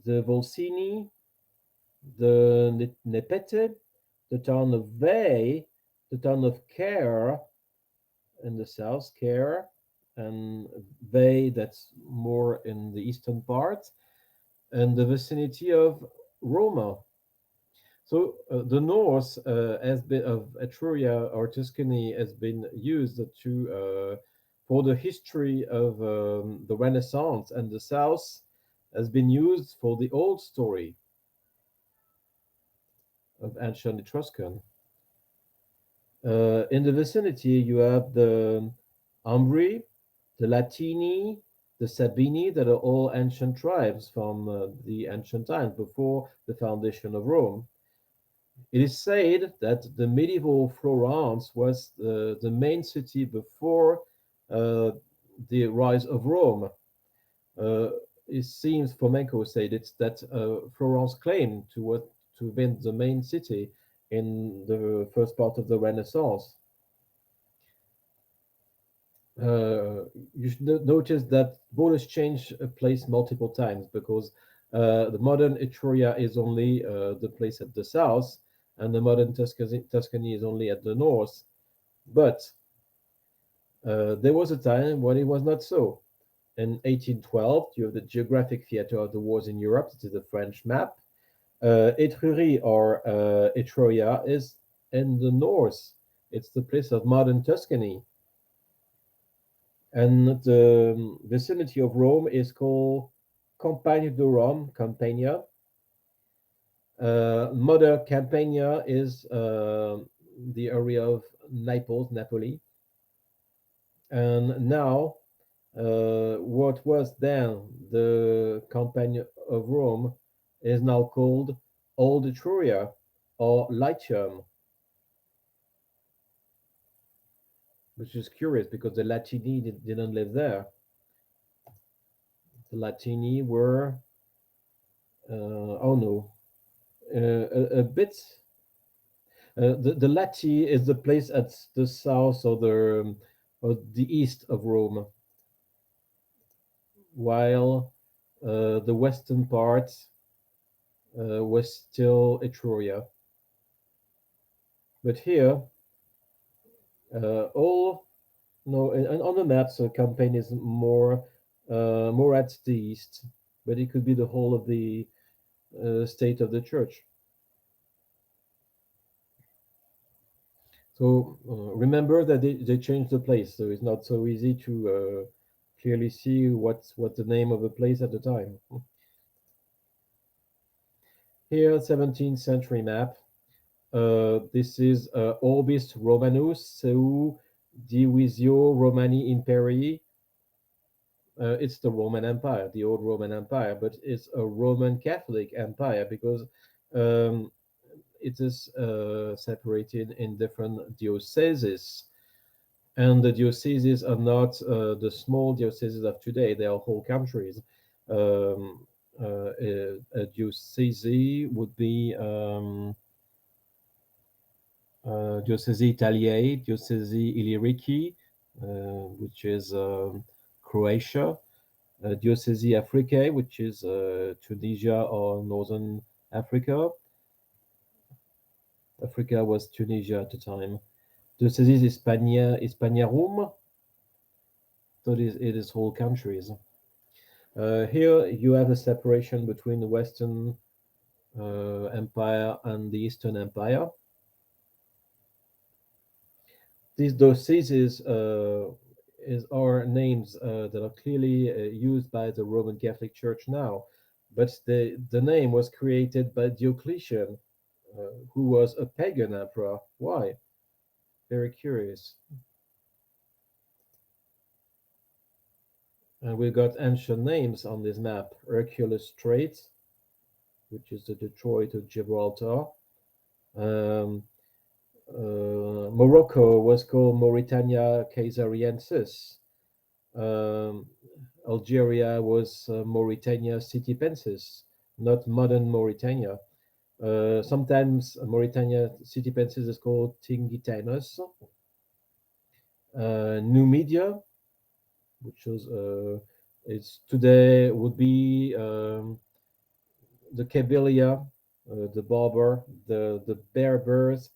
the Volsini, the Nepete, the town of Veii, the town of Caer in the south, Caer, and Veii, that's more in the eastern part, and the vicinity of Roma. So the north has been of Etruria or Tuscany has been used to for the history of the Renaissance, and the south has been used for the old story of ancient Etruscan. In the vicinity, you have the Umbri, the Latini, the Sabini, that are all ancient tribes from the ancient times before the foundation of Rome. It is said that the medieval Florence was the main city before uh, the rise of Rome. Uh, it seems Fomenko said it that Florence claimed to have been the main city in the first part of the Renaissance. You should notice that borders change place multiple times because the modern Etruria is only the place at the south, and the modern Tuscany is only at the north. But there was a time when it was not so. In 1812, you have the Geographic Theatre of the Wars in Europe. This is the French map. Etrurie or Etruria is in the north. It's the place of modern Tuscany. And the vicinity of Rome is called Campagna di Rome, Campania. Mother Campania is the area of Naples, Napoli. And now, what was then the Campagna of Rome is now called Old Etruria or Latium, which is curious because the Latini didn't live there. The Latini were, oh no, a bit. The Lati is the place at the south or the east of Rome, while the western part was still Etruria. But here, all no, and on the map, so campaign is more at the east, but it could be the whole of the state of the church. So remember that they changed the place, so it's not so easy to clearly see what's the name of a place at the time. Here, 17th century map. This is Orbis Romanus seu Divisio Romani Imperii. It's the Roman Empire, the old Roman Empire, but it's a Roman Catholic empire because um, it is separated in different dioceses. And the dioceses are not the small dioceses of today, they are whole countries. A diocese would be Diocesi Italiae, Diocesi Illyriki, which is Croatia, Diocesi Africae, which is Tunisia or Northern Africa. Africa was Tunisia at the time. Dioceses Hispaniarum, so it is whole countries. Here you have a separation between the Western Empire and the Eastern Empire. These dioceses are names that are clearly used by the Roman Catholic Church now, but the name was created by Diocletian, who was a pagan emperor. Why? Very curious. And we've got ancient names on this map. Hercules Strait, which is the Detroit of Gibraltar. Morocco was called Mauritania Caesariensis. Algeria was Mauritania Citipensis, not modern Mauritania. Sometimes Mauritania city pencils is called Tingitanus. Numidia, which is it's today would be the Kabylia, the Berber, the Berbers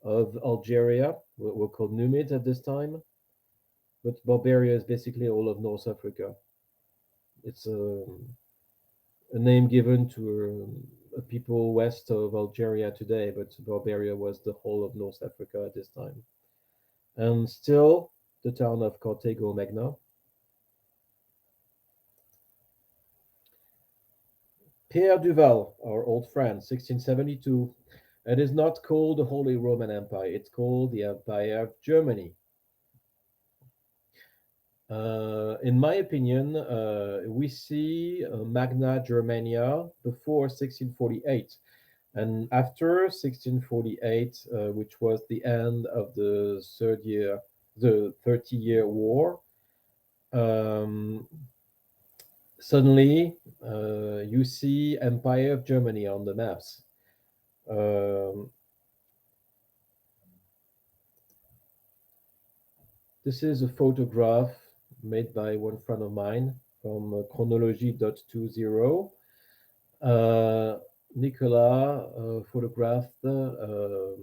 of Algeria were called Numids at this time, but Barbaria is basically all of North Africa. It's a name given to people west of Algeria today, but Barbaria was the whole of North Africa at this time. And still the town of Carthago Magna. Pierre Duval, our old friend, 1672. It is not called the Holy Roman Empire, it's called the Empire of Germany. In my opinion, we see Magna Germania before 1648. And after 1648, which was the end of the 30-year war, suddenly you see Empire of Germany on the maps. This is a photograph made by one friend of mine from Chronology.20. Nicolas photographed the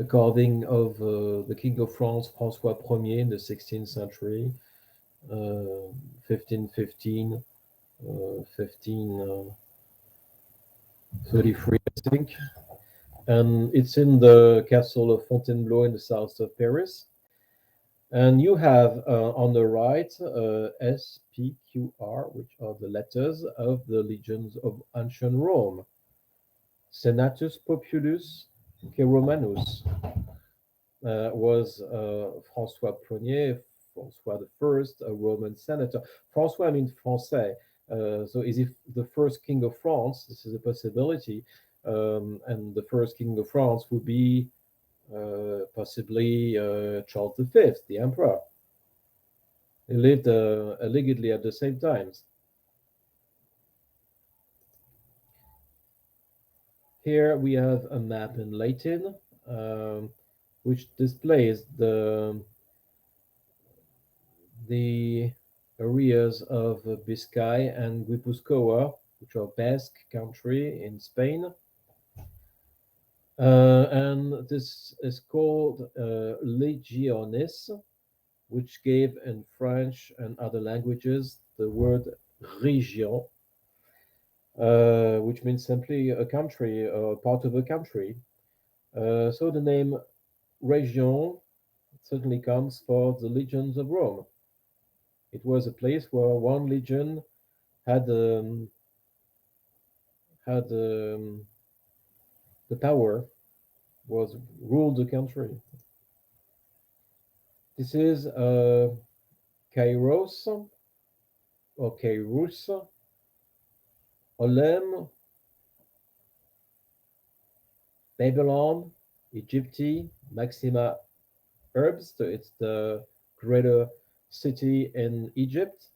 carving of the King of France, François Ier, in the 16th century, 1515, 1533, I think. And it's in the castle of Fontainebleau in the south of Paris. And you have on the right SPQR, which are the letters of the legions of ancient Rome. Senatus Populus Romanus was François Ier, François I, a Roman senator. François means Français. So is he the first king of France? This is a possibility. And the first king of France would be possibly Charles V, the emperor. He lived allegedly at the same times. Here we have a map in Latin, which displays the areas of Biscay and Guipuzcoa, which are Basque country in Spain. And this is called legiones, which gave in French and other languages the word région, which means simply a country or part of a country. So the name région certainly comes for the legions of Rome. It was a place where one legion had the power, was ruled the country. This is Kairos or Kairus, Olem, Babylon, Egypti, Maxima Herbs. So it's the greater city in Egypt.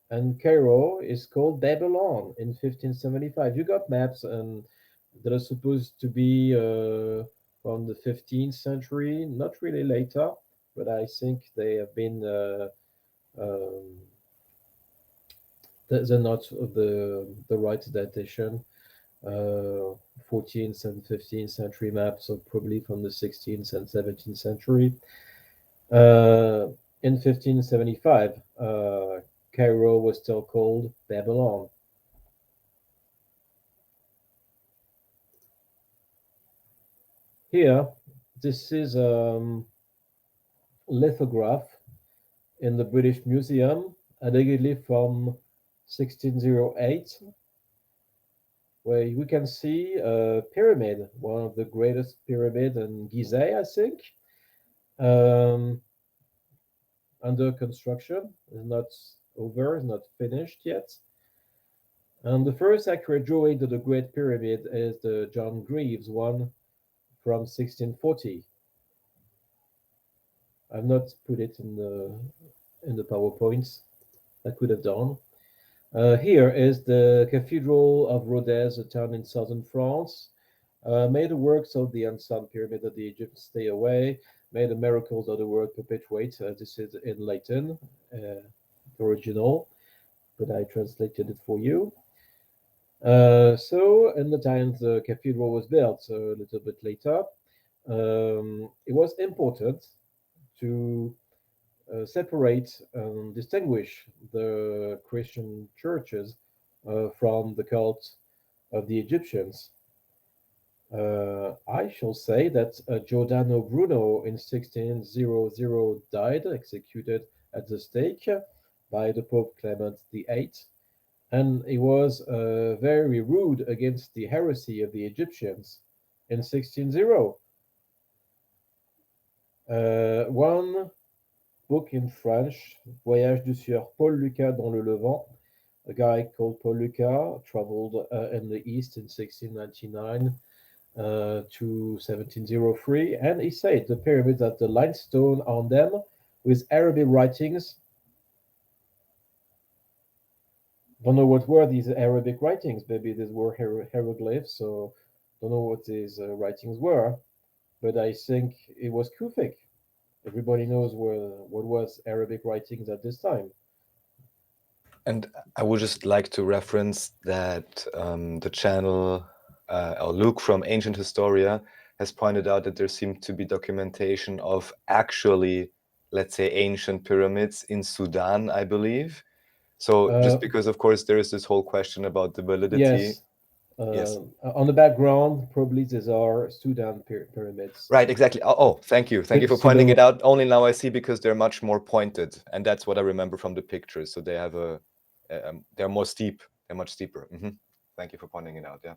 And Cairo is called Babylon in 1575. You got maps and that are supposed to be from the 15th century, not really later, but I think they have been they're not the right datation. 14th and 15th century maps are probably from the 16th and 17th century. In 1575, Cairo was still called Babylon. Here, this is a lithograph in the British Museum, allegedly from 1608, where we can see a pyramid, one of the greatest pyramids in Gizeh, I think, under construction. It's not over, it's not finished yet. And the first accurate drawing of the Great Pyramid is the John Greaves one from 1640. I've not put it in the PowerPoints. I could have done. Here is the Cathedral of Rodez, a town in southern France. May the works of the unsung pyramid of the Egyptians stay away. May the miracles of the world perpetuate. This is in Latin, the original, but I translated it for you. So, in the times the cathedral was built, so a little bit later, it was important to separate and distinguish the Christian churches from the cult of the Egyptians. I shall say that Giordano Bruno in 1600 died, executed at the stake by the Pope Clement VIII, and he was very rude against the heresy of the Egyptians in 1600. One book in French, Voyage du Sieur Paul Lucas dans le Levant. A guy called Paul Lucas traveled in the East in 1699 to 1703, and he said the pyramids had the limestone on them with Arabic writings. Don't know what were these Arabic writings. Maybe these were hieroglyphs, so don't know what these writings were. But I think it was Kufic. Everybody knows what was Arabic writings at this time. And I would just like to reference that the channel or Luke from Ancient Historia has pointed out that there seemed to be documentation of actually, let's say, ancient pyramids in Sudan, I believe. So just because, of course, there is this whole question about the validity. Yes. Yes. On the background, probably these are Sudan pyramids. Right, exactly. Oh, thank you. Thank you for pointing it out. Only now I see, because they're much more pointed, and that's what I remember from the pictures. So they have they're more steep. They're much steeper. Thank you for pointing it out. Yeah.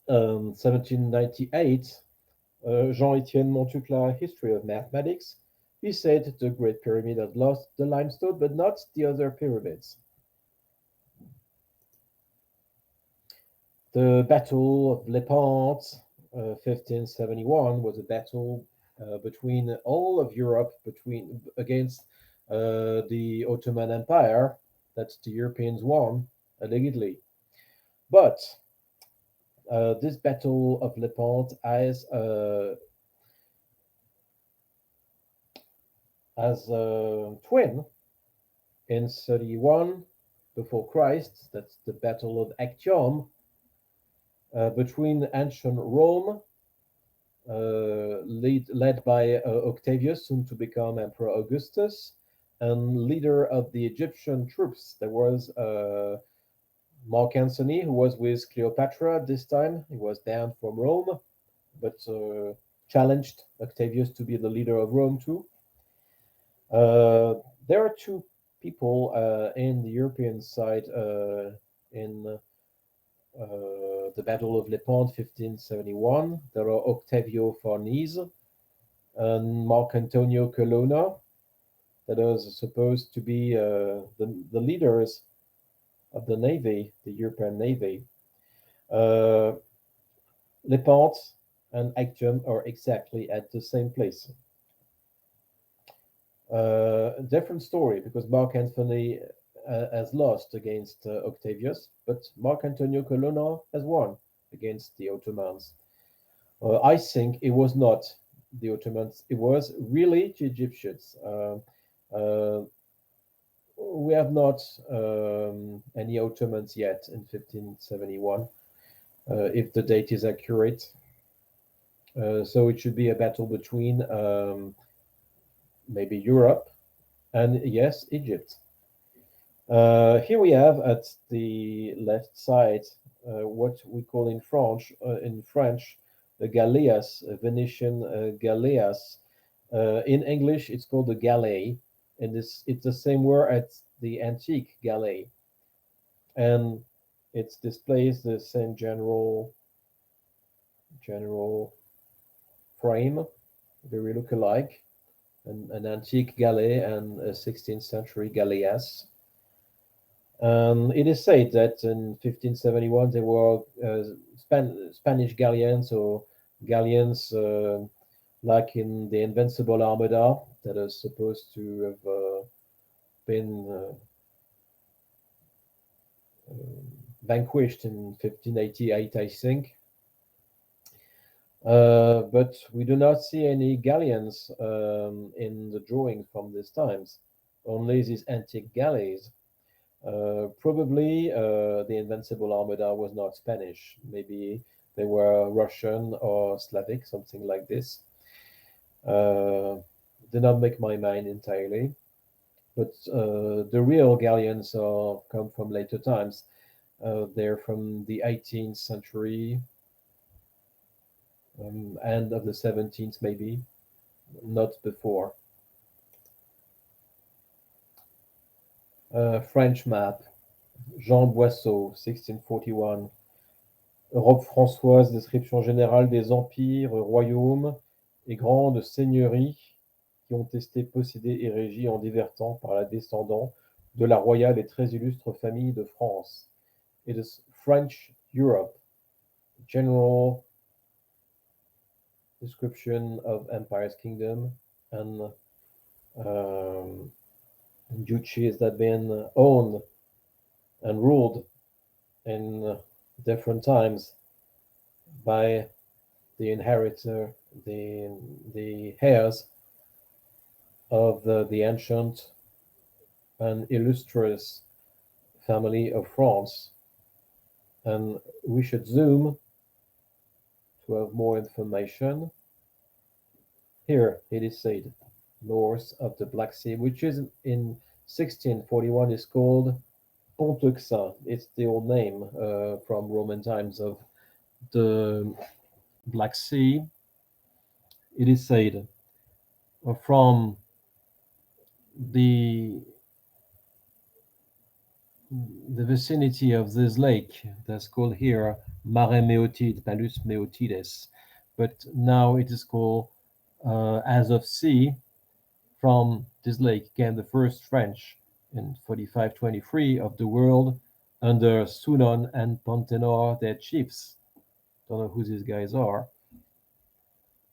1798, Jean-Étienne Montucla, History of Mathematics, he said the Great Pyramid had lost the limestone, but not the other pyramids. The Battle of Lepanto, 1571, was a battle between all of Europe against the Ottoman Empire that the Europeans won allegedly. But this Battle of Lepanto as a twin in 31 before Christ. That's the Battle of Actium between ancient Rome, led by Octavius, soon to become Emperor Augustus, and leader of the Egyptian troops. There was Mark Antony, who was with Cleopatra at this time. He was banned from Rome, but challenged Octavius to be the leader of Rome too. There are two people in the European side in the Battle of Lepanto, 1571. There are Octavio Farnese and Marc Antonio Colonna, that are supposed to be the leaders of the navy, the European navy. Lepanto and Actium are exactly at the same place. Different story, because Mark Antony has lost against Octavius, but Marc Antonio Colonna has won against the Ottomans. I think it was not the Ottomans, it was really the Egyptians. We have not any Ottomans yet in 1571, if the date is accurate. So it should be a battle between maybe Europe and, yes, Egypt. Here we have at the left side what we call in French the galeas, Venetian galeas. In English, it's called the galley, and it's the same word as the antique galley, and it displays the same general frame, very look alike, an antique galley and a 16th century galleass. It is said that in 1571 there were Spanish galleons, or galleons like in the Invincible Armada, that are supposed to have been vanquished in 1588, I think. But we do not see any galleons in the drawing from these times, only these antique galleys. Probably the Invincible Armada was not Spanish. Maybe they were Russian or Slavic, something like this. Did not make my mind entirely. But the real galleons come from later times. They're from the 18th century, end of the 17th, maybe, not before. French map, Jean Boisseau, 1641. Europe françoise, description générale des empires, royaumes et grandes seigneuries qui ont été possédées et régies en divers temps par la descendant de la royale et très illustre famille de France. It is French Europe, general description of empire's kingdom and duchies that have been owned and ruled in different times by the inheritor, the heirs of the ancient and illustrious family of France. And we should zoom to have more information. Here it is said, north of the Black Sea, which is in 1641 is called Pont-Euxin. It's the old name from Roman times of the Black Sea. It is said from the vicinity of this lake that's called here Mare Meotide, Palus Meotides, but now it is called Azov Sea. From this lake came the first French in 4523 of the world under Sunon and Pontenor, their chiefs. Don't know who these guys are.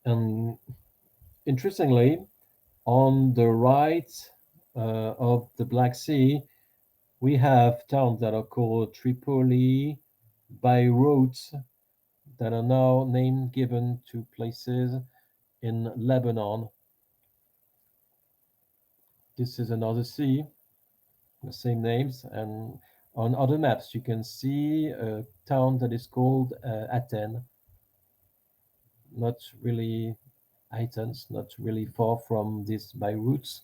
And interestingly, on the right of the Black Sea, we have towns that are called Tripoli, Beirut, that are now named given to places in Lebanon. This is another sea, the same names, and on other maps you can see a town that is called Athens. Not really Athens, not really far from these Beirut.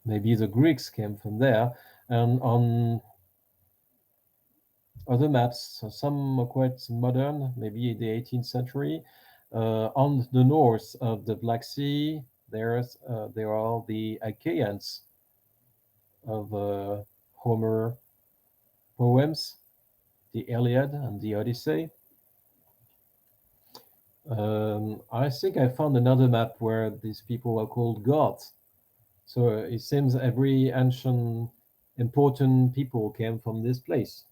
Maybe the Greeks came from there. And on other maps, so some are quite modern, maybe the 18th century. On the north of the Black Sea, there are the Achaeans of Homer poems, the Iliad and the Odyssey. I think I found another map where these people are called gods. So it seems every ancient important people came from this place.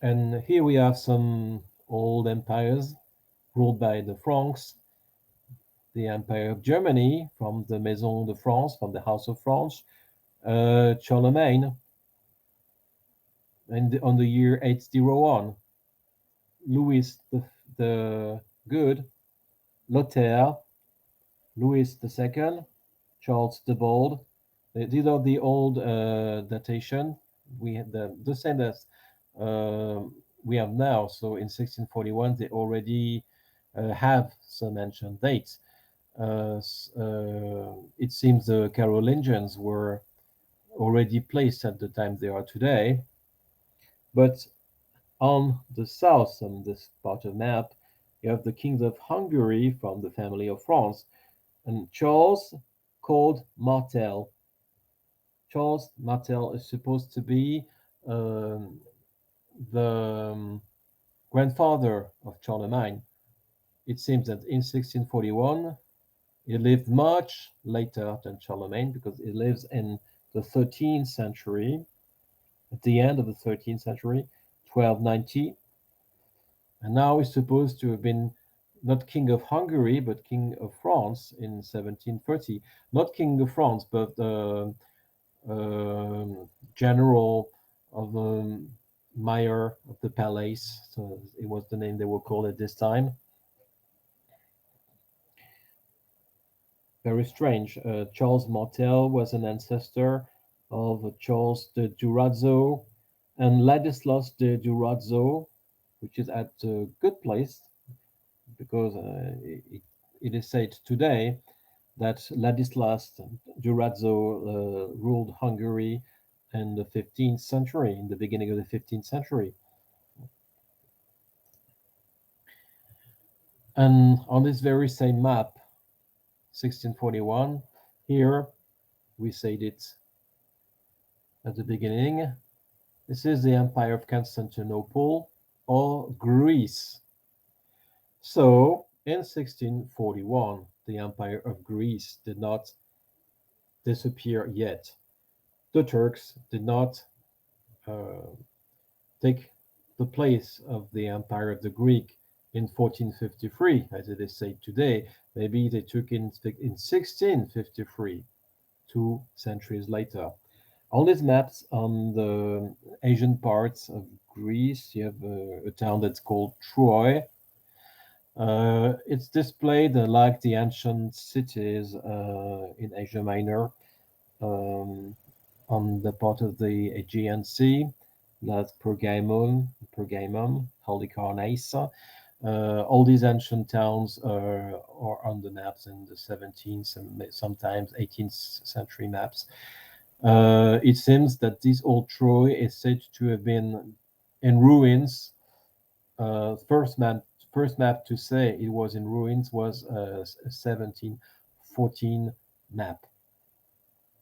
And here we have some old empires ruled by the Franks, the Empire of Germany from the Maison de France, from the House of France, Charlemagne, and on the year 801, Louis the Good, Lothair, Louis II, Charles the Bold. These are the old datation. We had the same as we have now. So in 1641, they already have some ancient dates. It seems the Carolingians were already placed at the time they are today. But on the south, on this part of the map, you have the kings of Hungary from the family of France, and Charles called Martel. Charles Martel is supposed to be the grandfather of Charlemagne. It seems that in 1641, he lived much later than Charlemagne because he lives in the 13th century, at the end of the 13th century, 1290. And now he's supposed to have been not King of Hungary, but King of France in 1730. Not King of France, but general of the mayor of the palace. So it was the name they were called at this time. Very strange. Charles Martel was an ancestor of Charles de Durazzo and Ladislas de Durazzo, which is at a good place because it is said today that Ladislas Durazzo ruled Hungary in the 15th century, in the beginning of the 15th century. And on this very same map, 1641, here we said it at the beginning. This is the Empire of Constantinople or Greece. So in 1641, the Empire of Greece did not disappear yet. The Turks did not take the place of the Empire of the Greek in 1453, as it is said today. Maybe they took in 1653, 2 centuries later. On these maps on the Asian parts of Greece, you have a town that's called Troy. It's displayed like the ancient cities in Asia Minor on the part of the Aegean Sea, like Pergamum, Halicarnasse. All these ancient towns are on the maps in the 17th and sometimes 18th century maps. It seems that this old Troy is said to have been in ruins. First map to say it was in ruins was a 1714 map.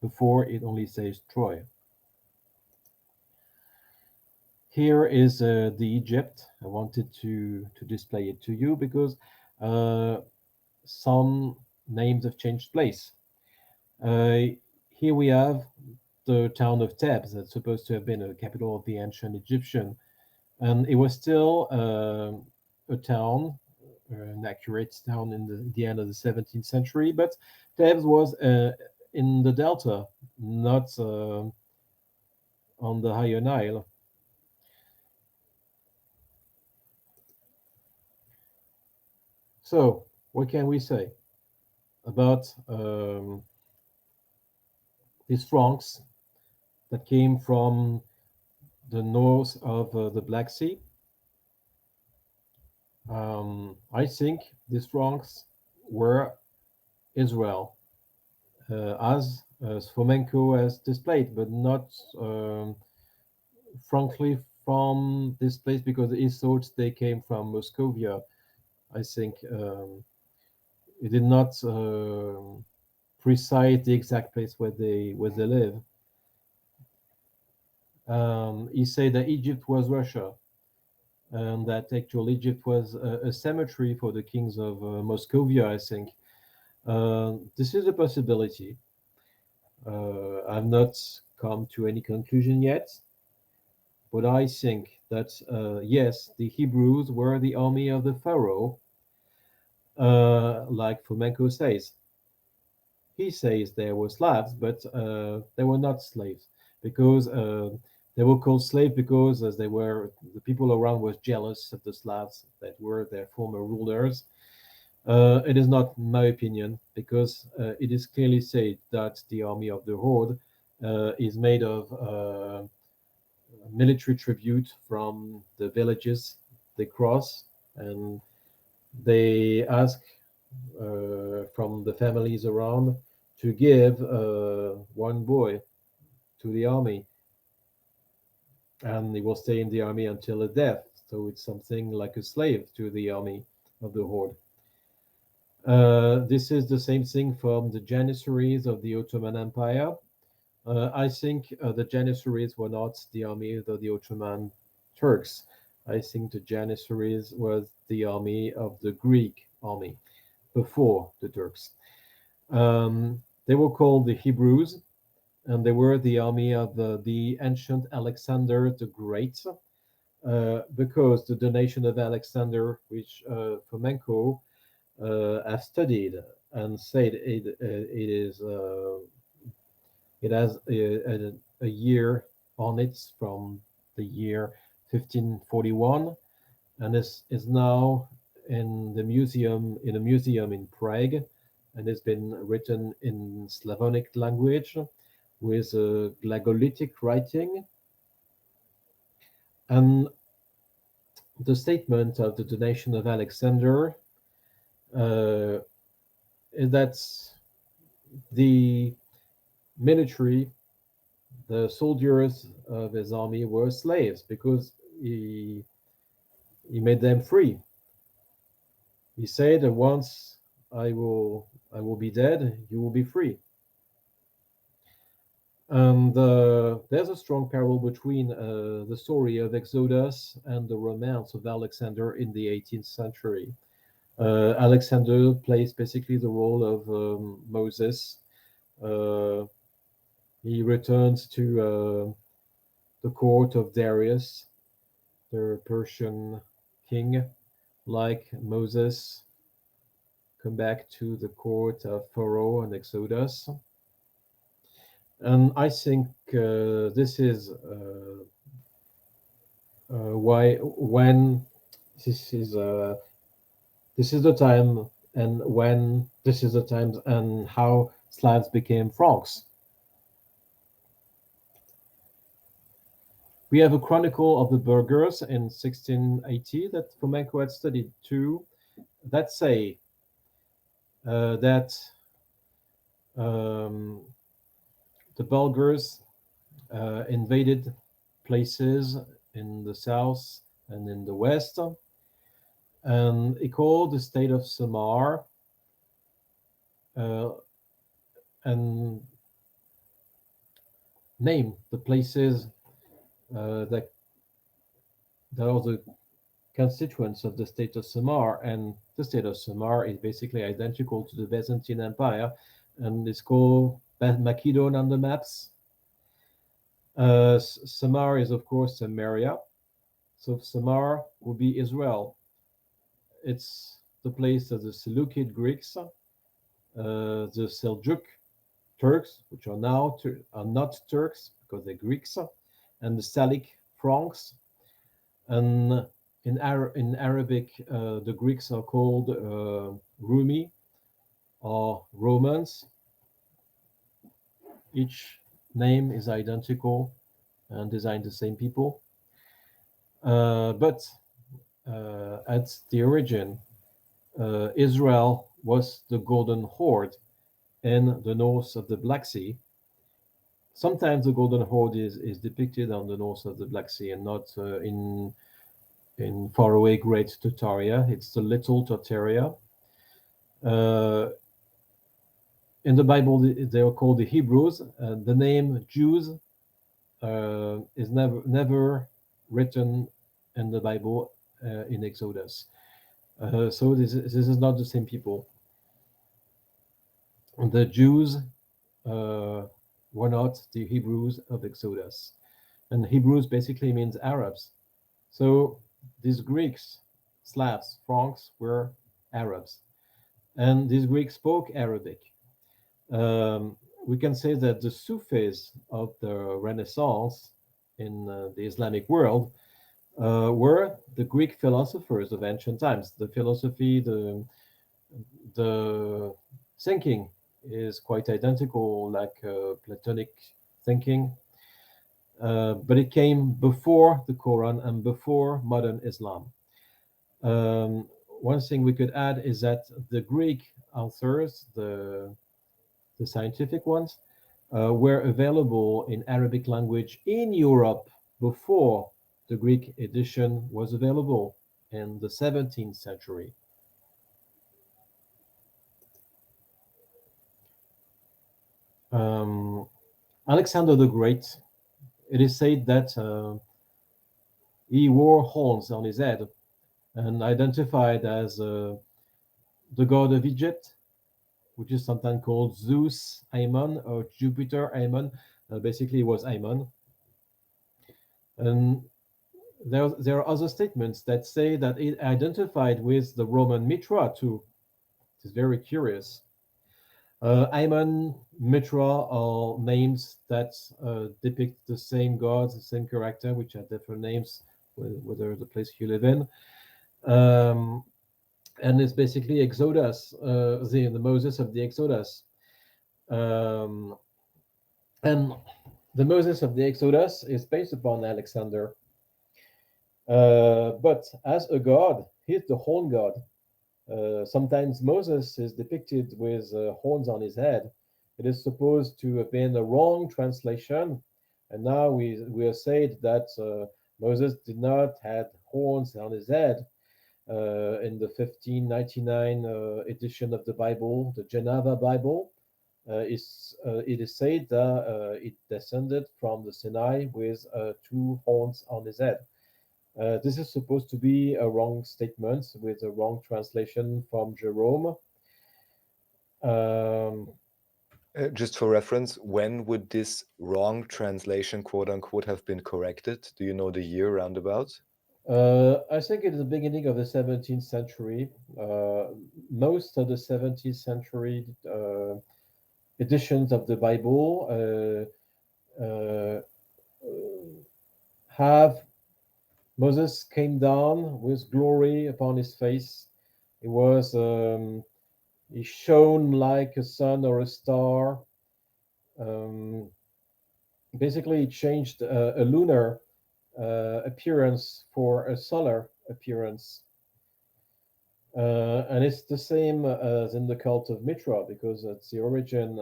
Before it only says Troy. Here is the Egypt. I wanted to display it to you because some names have changed place. Here we have the town of Thebes, that's supposed to have been a capital of the ancient Egyptian. And it was still a town, an accurate town in the end of the 17th century, but Thebes was in the Delta, not on the higher Nile. So, what can we say about these Franks that came from the north of the Black Sea? I think these Franks were Israel, as Fomenko has displayed, but not frankly from this place because he thought they came from Moscovia. I think it did not precise the exact place where they live. He said that Egypt was Russia, and that actual Egypt was a cemetery for the kings of Moscovia, I think. This is a possibility. I've not come to any conclusion yet, but I think that, yes, the Hebrews were the army of the Pharaoh, like Fomenko says. He says there were Slavs, but they were not slaves because they were called slaves because as they were, the people around was jealous of the Slavs that were their former rulers. It is not my opinion because it is clearly said that the army of the Horde is made of military tribute from the villages they cross, and they ask from the families around to give one boy to the army, and he will stay in the army until his death. So it's something like a slave to the army of the Horde. This is the same thing from the Janissaries of the Ottoman Empire. I think the Janissaries were not the army of the Ottoman Turks. I think the Janissaries was the army of the Greek army before the Turks. They were called the Hebrews, and they were the army of the ancient Alexander the Great, because the donation of Alexander, which Fomenko have studied and said it has a year on it from the year 1541, and is now in a museum in Prague, and it's been written in Slavonic language with glagolitic writing. And the statement of the donation of Alexander uh, is that the military, the soldiers of his army were slaves because he made them free. He said, "Once I will be dead, you will be free." And there's a strong parallel between the story of Exodus and the romance of Alexander in the 18th century. Alexander plays basically the role of Moses. Uh, he returns to the court of Darius, the Persian king, like Moses, come back to the court of Pharaoh and Exodus. And I think this is why when this is uh, this is the time and when this is the time and how Slavs became Franks. We have a chronicle of the burghers in 1680 that Fomenko had studied too, that say that um, the Bulgars invaded places in the south and in the west, and he called the state of Samar and named the places that are the constituents of the state of Samar, and the state of Samar is basically identical to the Byzantine Empire, and it's called Macedon on the maps. Samar is, of course, Samaria, so Samar will be Israel. It's the place of the Seleucid Greeks, the Seljuk Turks, which are now are not Turks because they're Greeks, and the Salic Franks. And in Arabic, the Greeks are called Rumi or Romans. Each name is identical and designed the same people. But at the origin, Israel was the Golden Horde in the north of the Black Sea. Sometimes the Golden Horde is depicted on the north of the Black Sea and not in faraway Great Tartaria. It's the Little Tartaria. In the Bible, they are called the Hebrews. The name Jews is never written in the Bible in Exodus. So this is not the same people. The Jews were not the Hebrews of Exodus. And Hebrews basically means Arabs. So these Greeks, Slavs, Franks were Arabs. And these Greeks spoke Arabic. We can say that the Sufis of the Renaissance in the Islamic world were the Greek philosophers of ancient times. The philosophy, the thinking is quite identical, like Platonic thinking, but it came before the Quran and before modern Islam. One thing we could add is that the Greek authors, the scientific ones, were available in Arabic language in Europe before the Greek edition was available in the 17th century. Alexander the Great, it is said that he wore horns on his head and identified as the god of Egypt, which is sometimes called Zeus Ammon or Jupiter Ammon. Basically, it was Ammon. And there are other statements that say that it identified with the Roman Mitra too. It is very curious. Aemon, Mitra are names that depict the same gods, the same character, which are different names, whether the place you live in. And it's basically Exodus, the Moses of the Exodus. Um, and the Moses of the Exodus is based upon Alexander. But as a god, he's the horn god. Sometimes Moses is depicted with horns on his head. It is supposed to have been a wrong translation, and now we are said that Moses did not have horns on his head. In the 1599 edition of the Bible, the Geneva Bible, it is said that it descended from the Sinai with two horns on his head. This is supposed to be a wrong statement with a wrong translation from Jerome. Just for reference, when would this wrong translation, quote unquote, have been corrected? Do you know the year roundabout? I think it's the beginning of the 17th century. Most of the 17th century editions of the Bible have Moses came down with glory upon his face. It was he shone like a sun or a star. Basically, it changed a lunar appearance for a solar appearance. And it's the same as in the cult of Mitra, because at the origin,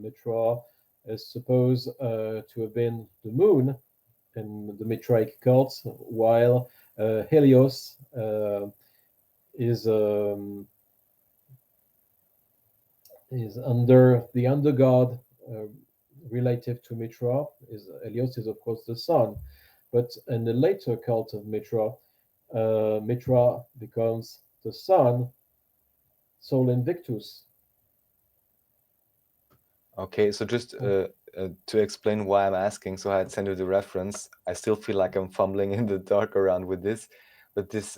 Mitra is supposed to have been the moon in the Mitraic cult, while Helios is under the undergod relative to Mitra. Helios is of course the sun, but in the later cult of Mitra, Mitra becomes the sun, Sol Invictus. Okay, so just to explain why I'm asking, so I had sent you the reference. I still feel like I'm fumbling in the dark around with this, but this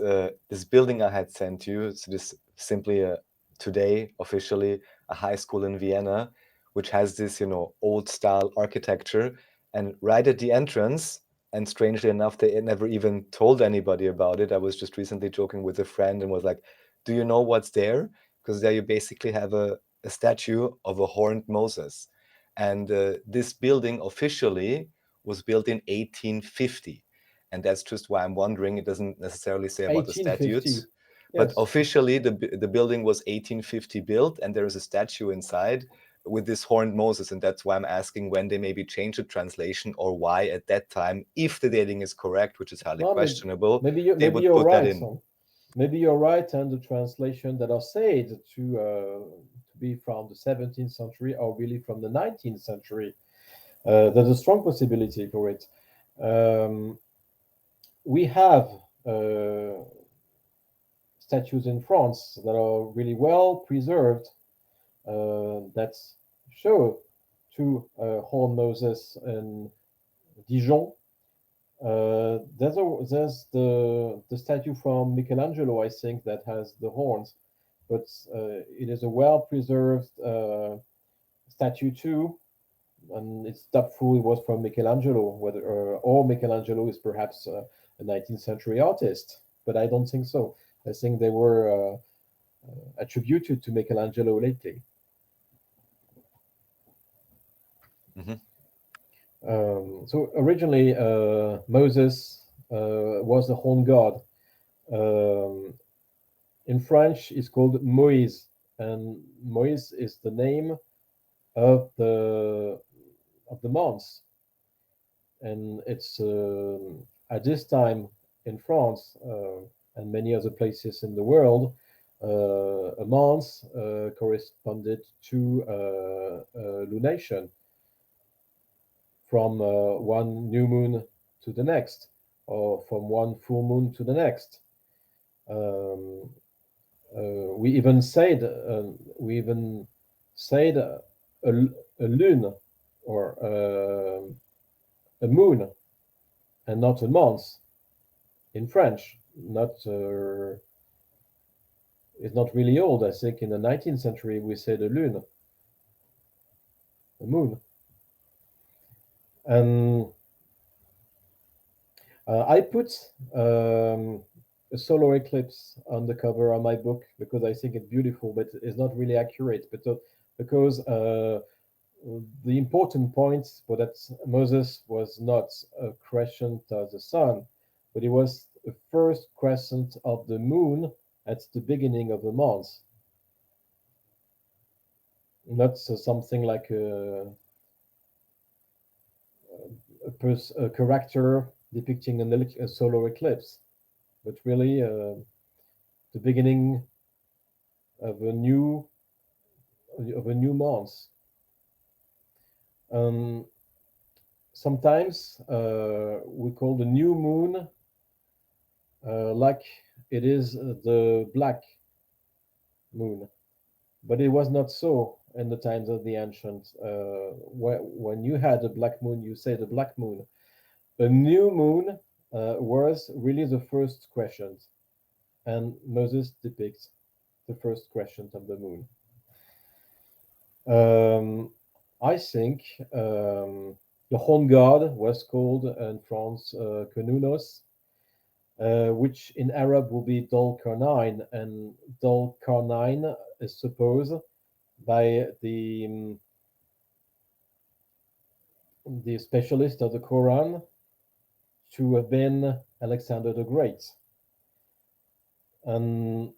building I had sent you, so this simply today officially a high school in Vienna, which has this old style architecture, and right at the entrance, and strangely enough, they never even told anybody about it. I was just recently joking with a friend and was like, "Do you know what's there?" Because there you basically have a statue of a horned Moses. And this building officially was built in 1850. And that's just why I'm wondering, it doesn't necessarily say about the 1850. statutes, but Yes. officially the building was 1850 built, and there is a statue inside with this horned Moses. And that's why I'm asking when they maybe changed the translation, or why at that time, if the dating is correct, which is highly Well, questionable, maybe they maybe would you're put that right. in. So maybe you're right, and the translation that are said to be from the 17th century are really from the 19th century. There's a strong possibility for it. We have statues in France that are really well preserved that show two horned Moses in Dijon. There's the statue from Michelangelo, I think, that has the horns, but it is a well preserved statue too, and it's doubtful it was from Michelangelo, whether or Michelangelo is perhaps a 19th century artist, but I don't think so. I think they were attributed to Michelangelo lately. Mhm. So originally, Moses was the horn god. In French, it's called Moïse, and Moïse is the name of the month, and it's at this time in France and many other places in the world, a month corresponded to lunation from one new moon to the next, or from one full moon to the next. Um, we even said a lune, or a moon, and not a month in French. Not is not really old. I think in the 19th century we say the lune, the moon. And I put a solar eclipse on the cover of my book because I think it's beautiful, but it's not really accurate. But because the important point was that Moses was not a crescent of the sun, but it was the first crescent of the moon at the beginning of the month. Not something like a character depicting a solar eclipse, but really the beginning of a new month. Sometimes we call the new moon like it is the black moon, but it was not so in the times of the ancients. When you had a black moon, you say the black moon. A new moon was really the first crescent, and Moses depicts the first crescent of the moon. I think the horn god was called in France Kenounos, which in Arab will be Dol Karnain, and Dol Karnain is supposed by the specialist of the Quran to have been Alexander the Great. And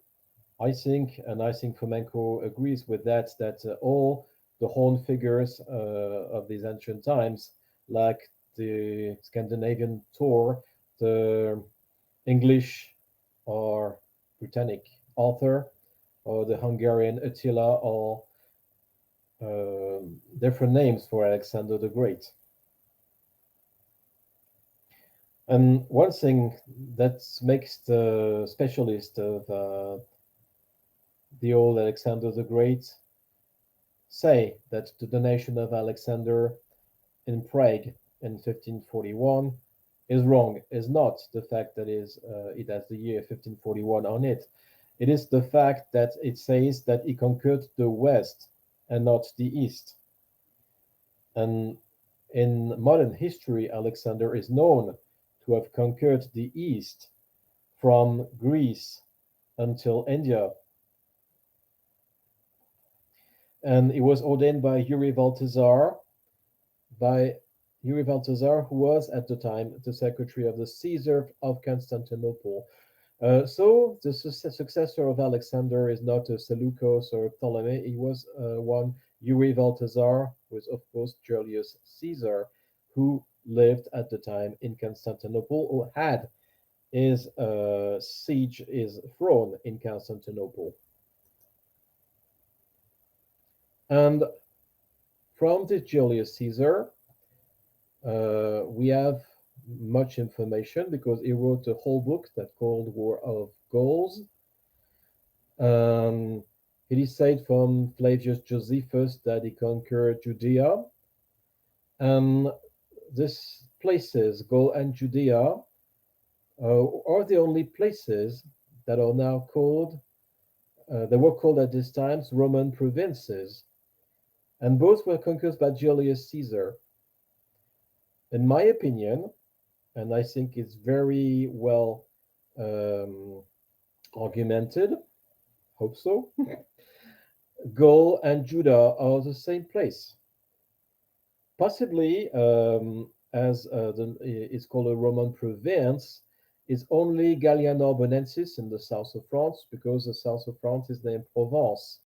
I think Fomenko agrees with that all the horn figures of these ancient times, like the Scandinavian Thor, the English or Britannic Arthur, or the Hungarian Attila, or different names for Alexander the Great. And one thing that makes the specialist of the old Alexander the Great say that the donation of Alexander in Prague in 1541 is wrong, is not the fact that it has the year 1541 on it. It is the fact that it says that he conquered the West and not the East. And in modern history, Alexander is known to have conquered the East from Greece until India. And he was ordained by Yuri Baltazar, who was at the time the secretary of the Caesar of Constantinople. So the successor of Alexander is not a Seleucus or Ptolemy. He was one Yuri Baltazar, who is of course Julius Caesar, who lived at the time in Constantinople, who had his siege, his throne in Constantinople. And from this Julius Caesar, we have much information because he wrote a whole book that called War of Gauls. It is said from Flavius Josephus that he conquered Judea. And these places, Gaul and Judea, are the only places that are now called, they were called at this time Roman provinces. And both were conquered by Julius Caesar. In my opinion, and I think it's very well argumented, hope so, Gaul and Judah are the same place. Possibly, as it's called a Roman province, is only Gallia Narbonensis in the south of France, because the south of France is named Provence.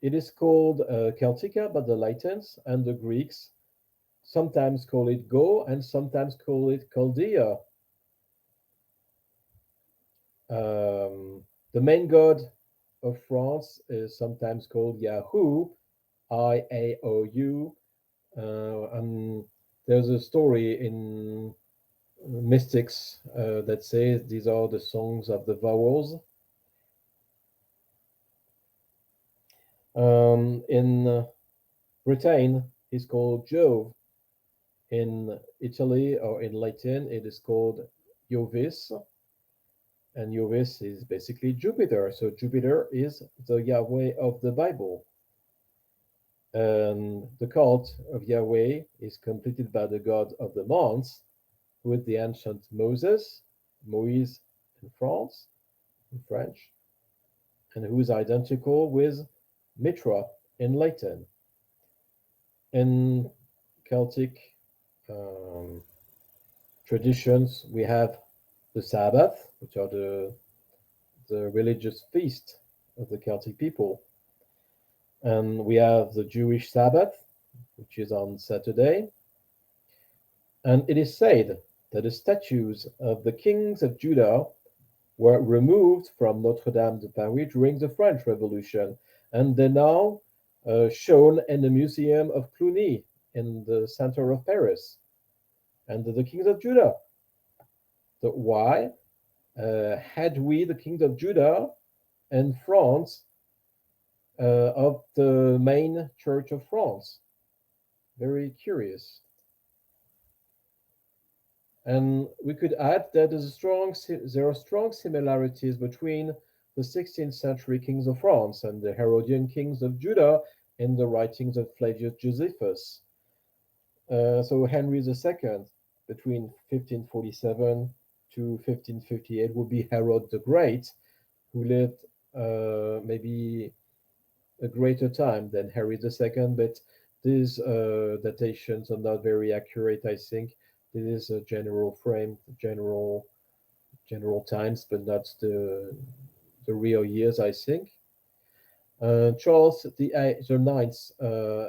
It is called Celtica by the Latins, and the Greeks sometimes call it Go and sometimes call it Chaldea. The main god of France is sometimes called Yahoo, IAOU. And there's a story in mystics that says these are the songs of the vowels. In Britain, it's called Jove. In Italy or in Latin, it is called Jovis. and Jovis is basically Jupiter. So Jupiter is the Yahweh of the Bible. And the cult of Yahweh is completed by the god of the months, with the ancient Moses, Moïse in France, in French, and who is identical with Mitra in Latin. In Celtic um, traditions, we have the Sabbath, which are the religious feast of the Celtic people. And we have the Jewish Sabbath, which is on Saturday. And it is said that the statues of the kings of Judah were removed from Notre-Dame de Paris during the French Revolution, and they're now shown in the Museum of Cluny in the center of Paris. And the kings of Judah. So why had we the kings of Judah and France of the main church of France? Very curious. And we could add that there are strong similarities between the 16th century kings of France and the Herodian kings of Judah in the writings of Flavius Josephus. So Henry II, between 1547 to 1558, would be Herod the Great, who lived maybe a greater time than Henry II, but these datations are not very accurate, I think. This is a general frame, general times, but not the real years, I think. Charles the Ninth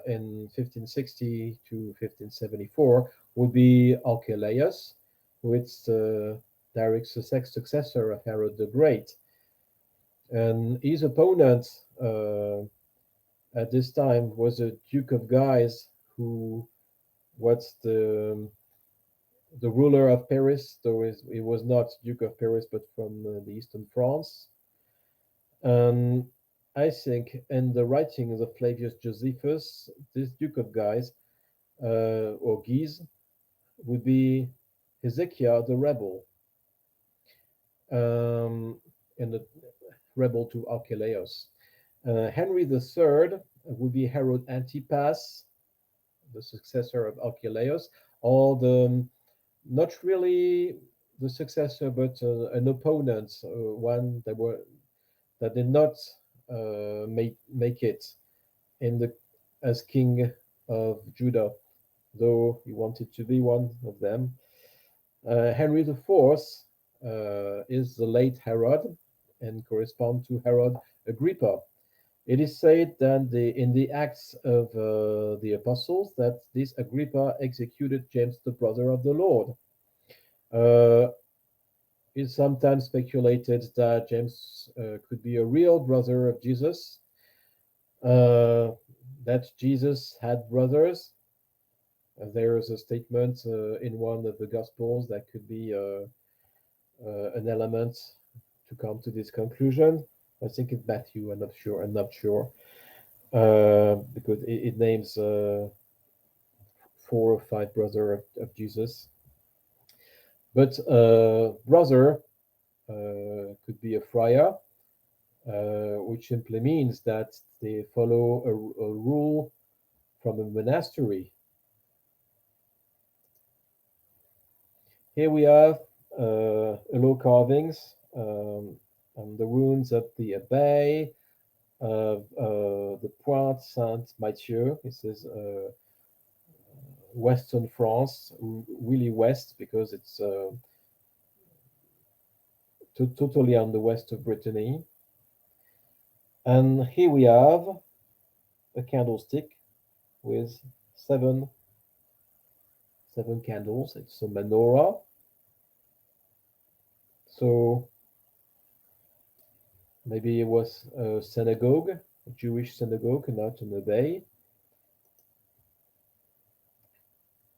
in 1560 to 1574 would be Archelaus, who is the direct successor of Herod the Great. And his opponent at this time was the Duke of Guise, who was the ruler of Paris, though he was not Duke of Paris, but from the eastern France. I think in the writings of Flavius Josephus, this Duke of Guise, or Guise, would be Hezekiah the rebel, and the rebel to Archelaus. Henry III would be Herod Antipas, the successor of Archelaus, or not really the successor, but an opponent, one that did not make it in the as king of Judah, though he wanted to be one of them. Henry IV is the late Herod and correspond to Herod Agrippa. It is said that in the Acts of the Apostles that this Agrippa executed James, the brother of the Lord. It's sometimes speculated that James could be a real brother of Jesus, that Jesus had brothers. There is a statement in one of the Gospels that could be an element to come to this conclusion. I think it's Matthew. I'm not sure. Because it names 4 or 5 brothers of Jesus. But brother could be a friar, which simply means that they follow a rule from a monastery. Here we have low carvings on the ruins of the Abbey of the Pointe Saint-Mathieu. This is Western France, really west, because it's totally on the west of Brittany. And here we have a candlestick with seven candles. It's a menorah. So maybe it was a synagogue, a Jewish synagogue, not an abbey.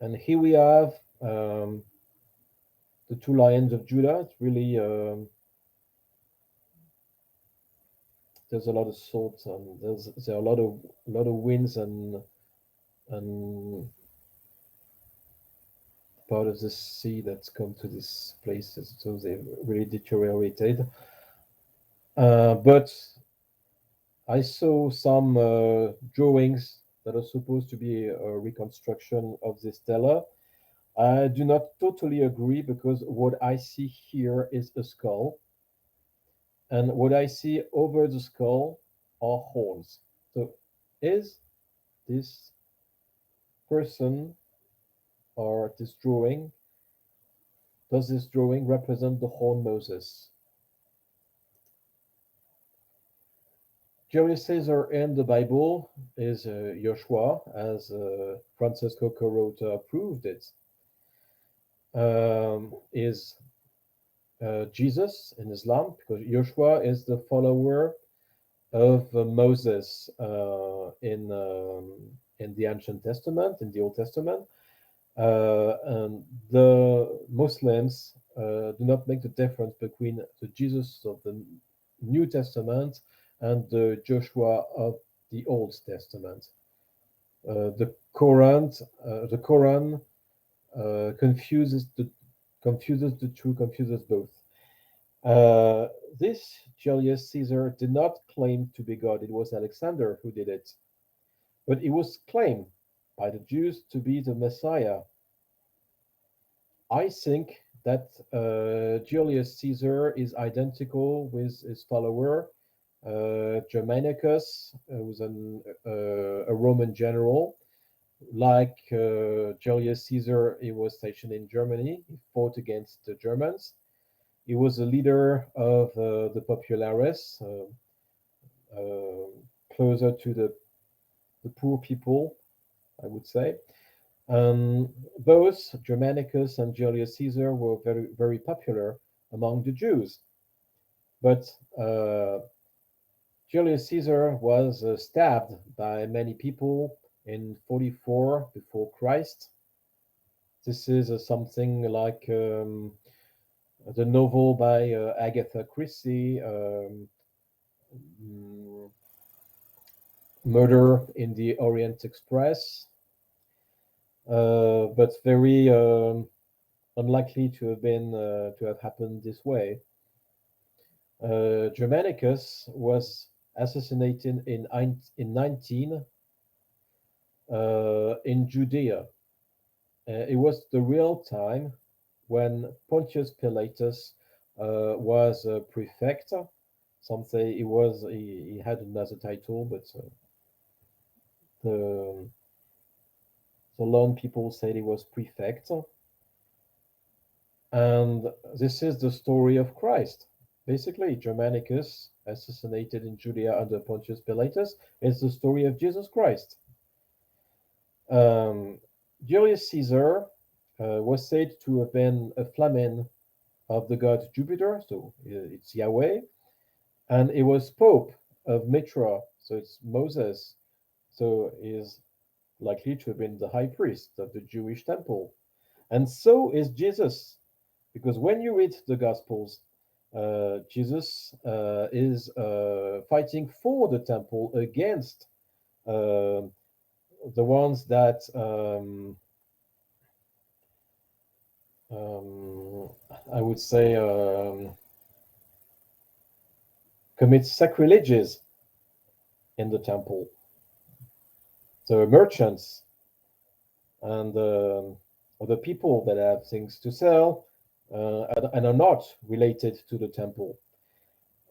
And here we have the 2 lions of Judah. It's really there's a lot of salt, and there are a lot of winds and part of the sea that's come to this place, so they really deteriorated. But I saw some drawings that are supposed to be a reconstruction of this stela. I do not totally agree because what I see here is a skull, and what I see over the skull are horns. So, is this person or this drawing, does this drawing represent the horn Moses? Julius Caesar in the Bible is Joshua, as Francesco Carota proved it. Is Jesus in Islam, because Joshua is the follower of Moses in the Ancient Testament, in the Old Testament. And the Muslims do not make the difference between the Jesus of the New Testament and the Joshua of the Old Testament. The Quran confuses the two, confuses both. This Julius Caesar did not claim to be God. It was Alexander who did it, but it was claimed by the Jews to be the Messiah. I think that Julius Caesar is identical with his follower Germanicus, who was a Roman general. Like Julius Caesar, he was stationed in Germany. He fought against the Germans. He was a leader of the populares, closer to the poor people, I would say. Both Germanicus and Julius Caesar were very, very popular among the Jews. But Julius Caesar was stabbed by many people in 44 before Christ. This is something like the novel by Agatha Christie, Murder in the Orient Express, but very unlikely to have happened this way. Germanicus was assassinated in 19 in Judea. It was the real time when Pontius Pilatus was a prefect. Some say he had another title, but the lone people said he was prefect. And this is the story of Christ. Basically, Germanicus, assassinated in Judea under Pontius Pilatus, is the story of Jesus Christ. Julius Caesar was said to have been a flamen of the god Jupiter, so it's Yahweh, and he was Pope of Mitra, so it's Moses, so he is likely to have been the high priest of the Jewish temple. And so is Jesus, because when you read the Gospels, Jesus is fighting for the temple against the ones that I would say commit sacrileges in the temple. So merchants and other people that have things to sell and are not related to the temple.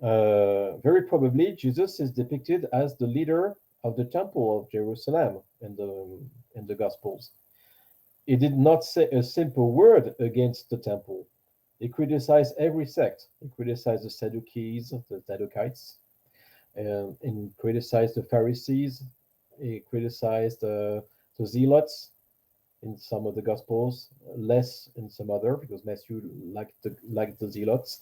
Very probably, Jesus is depicted as the leader of the temple of Jerusalem in the Gospels. He did not say a simple word against the temple. He criticized every sect. He criticized the Sadducees, the Sadducites, and he criticized the Pharisees. He criticized the Zealots in some of the Gospels, less in some other, because Matthew liked the Zealots.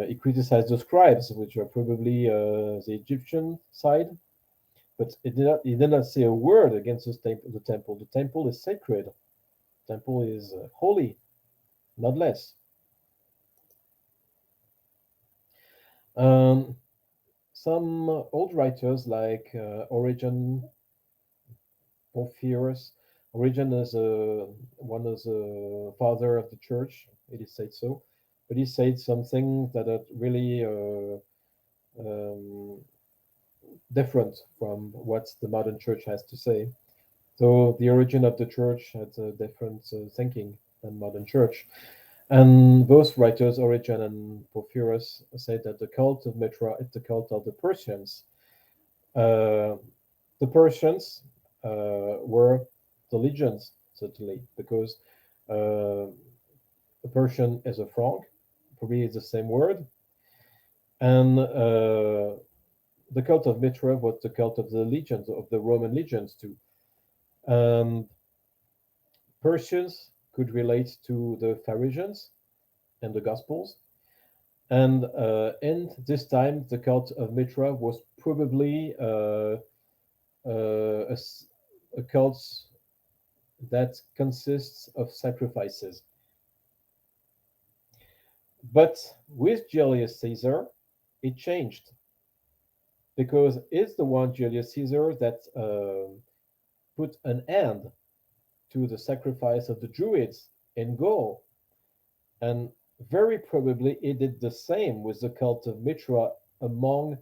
He criticized the scribes, which are probably the Egyptian side, but he did not say a word against the temple. The temple is sacred. The temple is holy, not less. Some old writers like Origen, Porphyrius. Origen is one of the father of the church. It is said so, but he said something that are really um, different from what the modern church has to say. So the origin of the church had a different thinking than modern church. And both writers, Origen and Porphyrius, say that the cult of Mitra is the cult of the Persians. Uh, the Persians were the legions, certainly, because uh, the Persian is a Franc, probably it's the same word, and the cult of Mitra was the cult of the legions, of the Roman legions too. Um, Persians could relate to the Pharisees and the Gospels, and in this time, the cult of Mitra was probably a, a cult that consists of sacrifices. But with Julius Caesar, it changed because it's the one Julius Caesar that put an end to the sacrifice of the Druids in Gaul. And very probably he did the same with the cult of Mitra among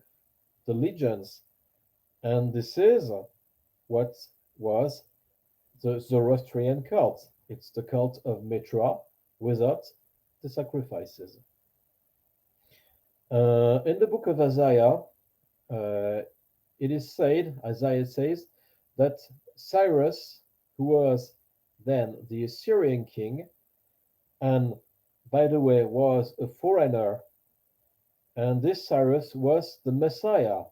the legions. And this is what was the Zoroastrian cult. It's the cult of Mitra without the sacrifices. In the book of Isaiah, uh, it is said, Isaiah says, that Cyrus, who was then the Assyrian king, and by the way, was a foreigner, and this Cyrus was the Messiah.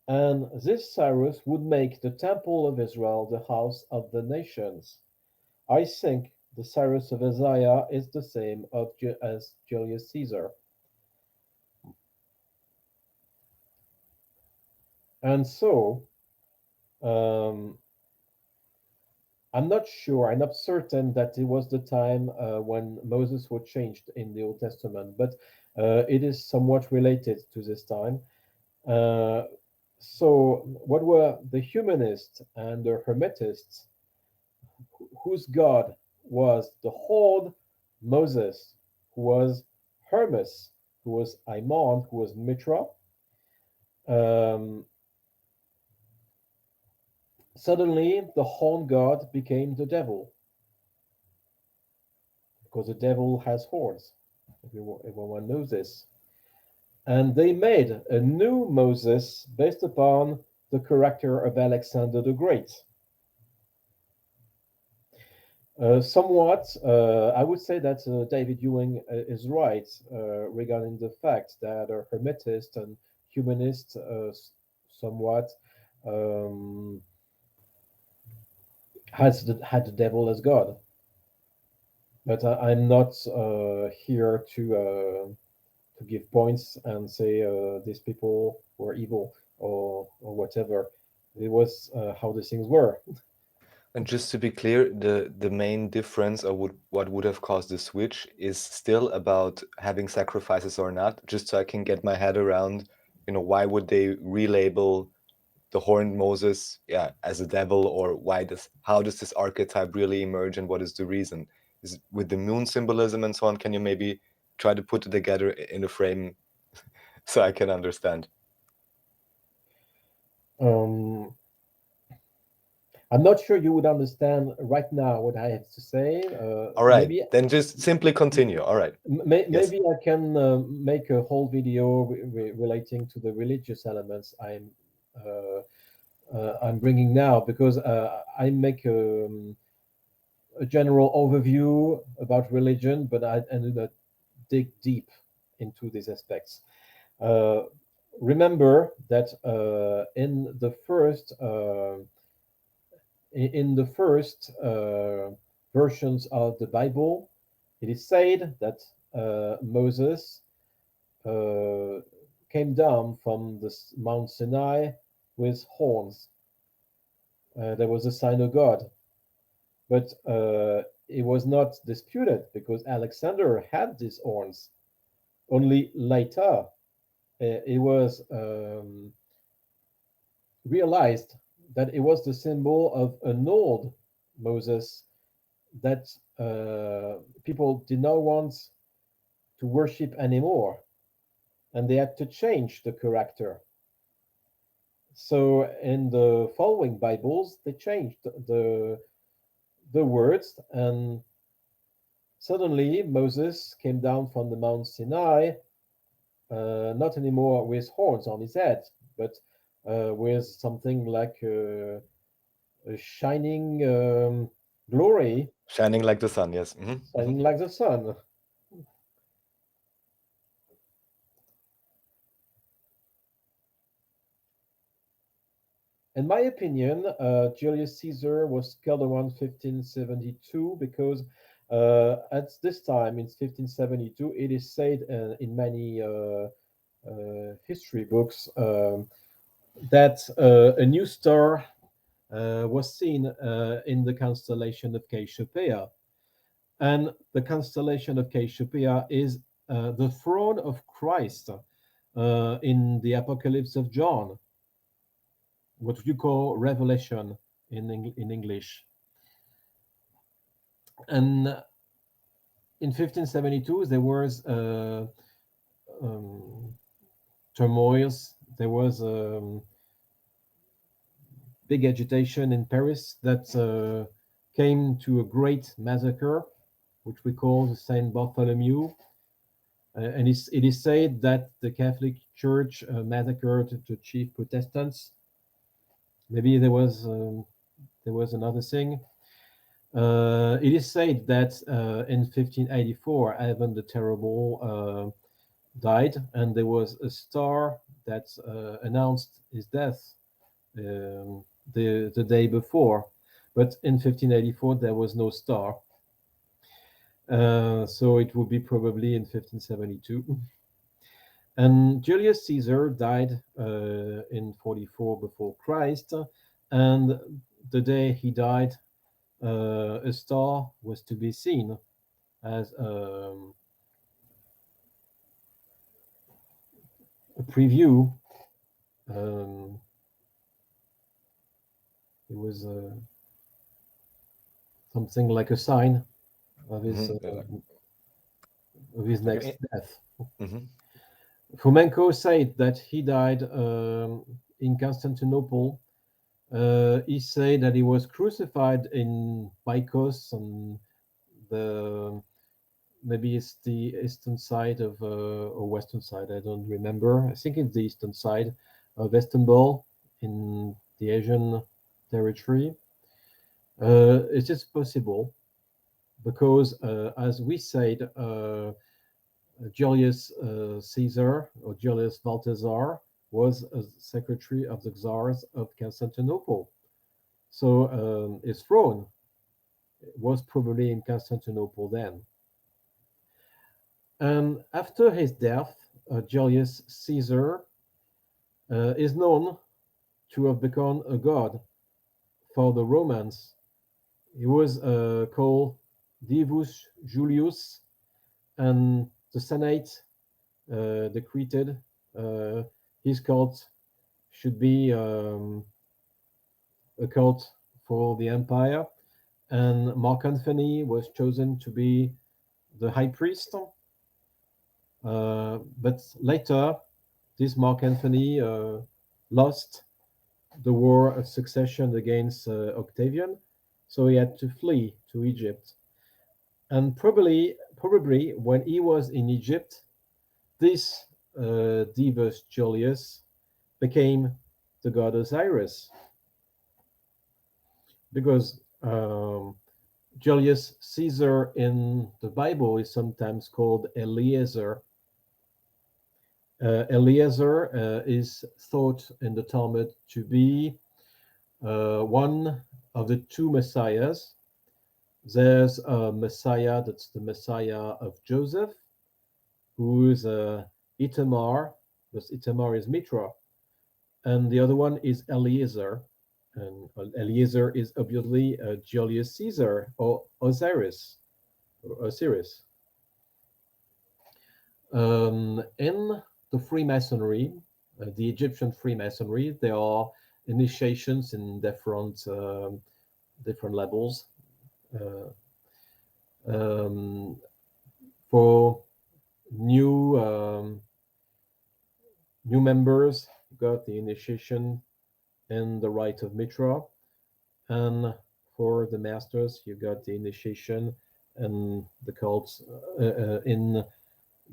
And this Cyrus would make the temple of Israel the house of the nations. I think the Cyrus of Isaiah is the same as Julius Caesar. And so, um, I'm not sure, I'm not certain that it was the time when Moses was changed in the Old Testament, but it is somewhat related to this time. Uh, so, what were the humanists and the Hermetists, whose god was the old Moses, who was Hermes, who was Aimon, who was Mitra? Um, Suddenly, the horn god became the devil, because the devil has horns. Everyone knows this. And they made a new Moses based upon the character of Alexander the Great. Somewhat, I would say that David Ewing is right regarding the fact that Hermetists and humanists somewhat um, had the devil as God. But I'm not here to give points and say these people were evil or whatever. It was how the things were. And just to be clear, the main difference or what would have caused the switch is still about having sacrifices or not, just so I can get my head around, why would they relabel the horned Moses, as a devil, or how does this archetype really emerge, and what is the reason? Is it with the moon symbolism and so on? Can you maybe try to put it together in a frame so I can understand? Um, I'm not sure you would understand right now what I have to say. All right, Maybe then just simply continue. All right. Yes. maybe I can make a whole video relating to the religious elements I'm bringing now, because I make a general overview about religion, but I do not dig deep into these aspects. Uh, Remember that in the first versions of the Bible, it is said that Moses uh, came down from the Mount Sinai with horns. There was a sign of God, but it was not disputed because Alexander had these horns. Only later it was realized that it was the symbol of an old Moses that people did not want to worship anymore, and they had to change the character. So in the following Bibles, they changed the words, and suddenly Moses came down from the Mount Sinai, not anymore with horns on his head, but with something like a shining glory, Shining like the sun, yes. shining like the sun. In my opinion, Julius Caesar was killed around 1572 because at this time, in 1572, it is said in many history books that a new star was seen in the constellation of Cassiopeia. And the constellation of Cassiopeia is the throne of Christ in the Apocalypse of John, what you call Revelation in English. And in 1572, there was turmoils. There was big agitation in Paris that came to a great massacre, which we call the Saint Bartholomew. And it is said that the Catholic Church massacred the chief Protestants. Maybe there was another thing. It is said that in 1584, Ivan the Terrible died, and there was a star that announced his death the day before. But in 1584, there was no star. So it would be probably in 1572. And Julius Caesar died in 44 before Christ, and the day he died, a star was to be seen as a preview. It was something like a sign of his next death. Fomenko said that he died in Constantinople. He said that he was crucified in Picos, and maybe it's the eastern side of or western side. I don't remember. I think it's the eastern side of Istanbul in the Asian territory. It is possible because, as we said, Julius Caesar or Julius Balthazar was a secretary of the Czars of Constantinople. So his throne was probably in Constantinople then. And after his death, Julius Caesar is known to have become a god for the Romans. He was called Divus Julius, and the Senate decreed his cult should be a cult for the empire, and Mark Anthony was chosen to be the high priest. But later, this Mark Anthony lost the war of succession against Octavian, so he had to flee to Egypt. And probably when he was in Egypt, this Divus Julius became the god Osiris, because Julius Caesar in the Bible is sometimes called Eliezer. Eliezer is thought in the Talmud to be one of the two messiahs. There's a messiah that's the messiah of Joseph, who is Itamar, because Itamar is Mitra, and the other one is Eliezer, and Eliezer is obviously Julius Caesar or Osiris. In the Freemasonry, the Egyptian Freemasonry, there are initiations in different levels. Uh, for new new members, got the initiation in the rite of Mitra, and for the masters, you got the initiation and the cults in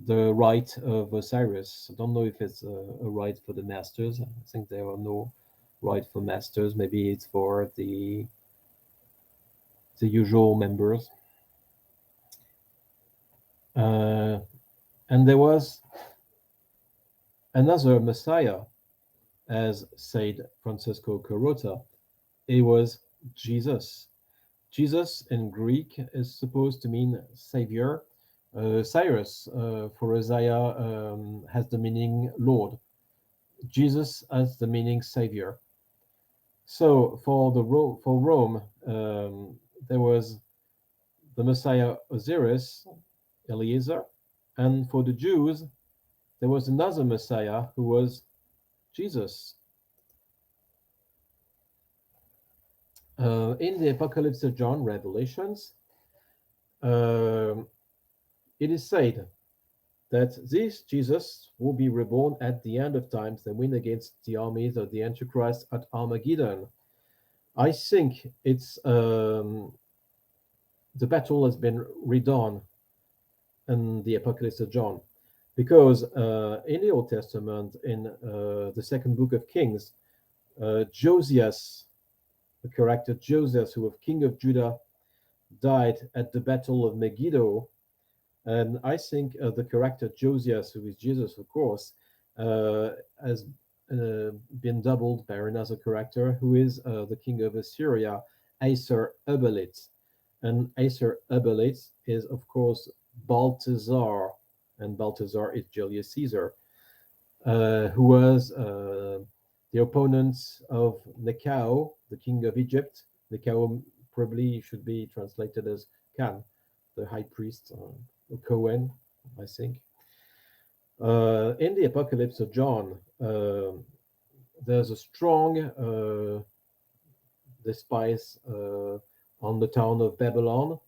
the rite of Osiris. I don't know if it's a rite for the masters. I think there are no rite for masters. Maybe it's for the usual members. Uh, and there was another Messiah, as said Francesco Carota. It was Jesus. Jesus in Greek is supposed to mean savior. Cyrus for Isaiah has the meaning Lord. Jesus has the meaning savior. So for Rome, there was the Messiah Osiris, Eliezer, and for the Jews, there was another Messiah who was Jesus. In the Apocalypse of John, Revelations, uh, it is said that this Jesus will be reborn at the end of times and win against the armies of the Antichrist at Armageddon. I think it's the battle has been redone in the Apocalypse of John, because in the Old Testament, in the second book of Kings, Josias, the character Josias, who was king of Judah, died at the Battle of Megiddo. And I think the character Josias, who is Jesus, of course, has been doubled by another character who is the king of Assyria, Acer Ubalit. And Acer Ubalit is, of course, Balthazar, and Balthazar is Julius Caesar, who was the opponent of Nekao, the king of Egypt. Nekao probably should be translated as Khan, the high priest, Cohen, I think. In the Apocalypse of John, there's a strong despise on the town of Babylon,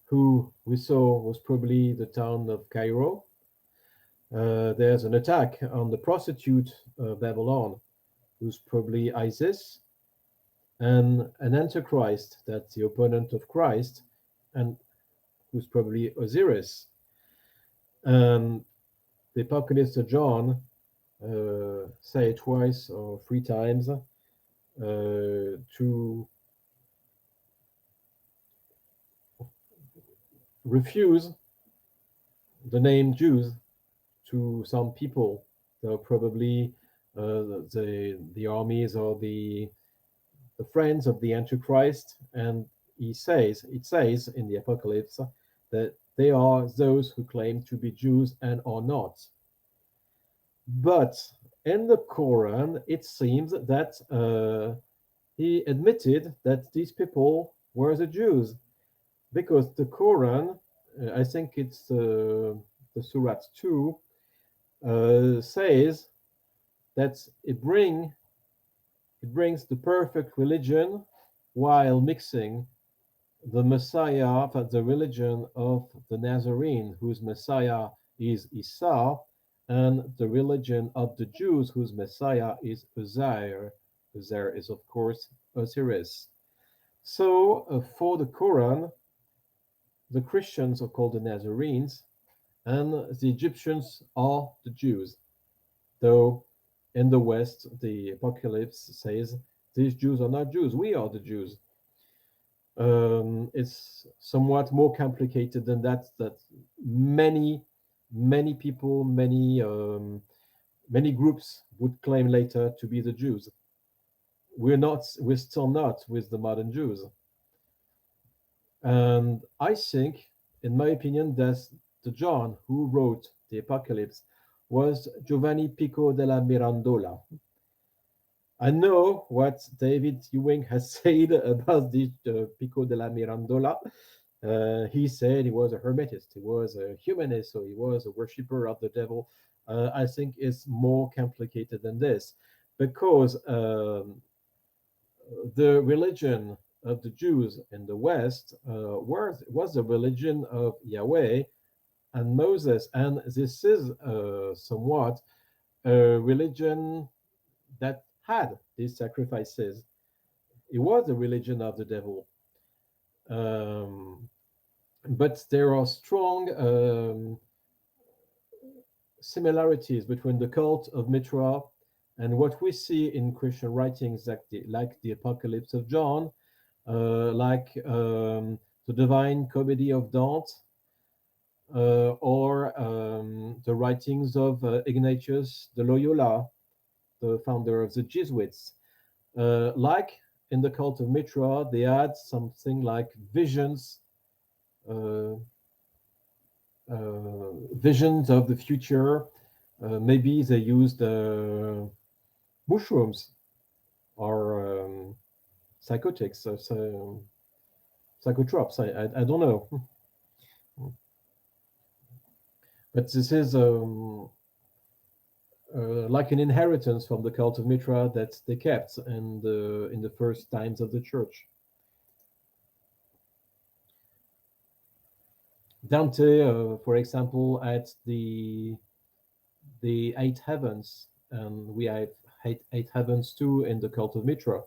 who we saw was probably the town of Cairo. There's an attack on the prostitute Babylon, who's probably Isis, and an Antichrist, that's the opponent of Christ, and who's probably Osiris. The Apocalypse of John say twice or three times to refuse the name Jews to some people. So probably the armies or the friends of the Antichrist, and it says in the Apocalypse that they are those who claim to be Jews and are not. But in the Quran, it seems that he admitted that these people were the Jews, because the Quran, I think it's the Surah 2, says that it brings the perfect religion while mixing the Messiah, the religion of the Nazarene, whose Messiah is Isa, and the religion of the Jews, whose Messiah is Uzair. Uzair is, of course, Osiris. So, for the Quran, the Christians are called the Nazarenes, and the Egyptians are the Jews. Though in the West, the Apocalypse says these Jews are not Jews, we are the Jews. It's somewhat more complicated than that. That many people, many groups would claim later to be the Jews. We're still not with the modern Jews. And I think, in my opinion, that the John who wrote the Apocalypse was Giovanni Pico della Mirandola. I know what David Ewing has said about the Pico della Mirandola, He said he was a hermetist, he was a humanist, so he was a worshipper of the devil. I think it's more complicated than this, because the religion of the Jews in the West was the religion of Yahweh and Moses, and this is somewhat a religion that had these sacrifices. It was the religion of the devil. But there are strong similarities between the cult of Mitra and what we see in Christian writings, like the Apocalypse of John, like the Divine Comedy of Dante, or the writings of Ignatius de Loyola, the founder of the Jesuits. Like in the cult of Mitra, they had something like visions, uh, visions of the future. Maybe they used mushrooms or psychotics, so psychotrops. I don't know, but this is like an inheritance from the cult of Mitra that they kept in the first times of the church. Dante, for example, at the eight heavens, and we have eight heavens too in the cult of Mitra,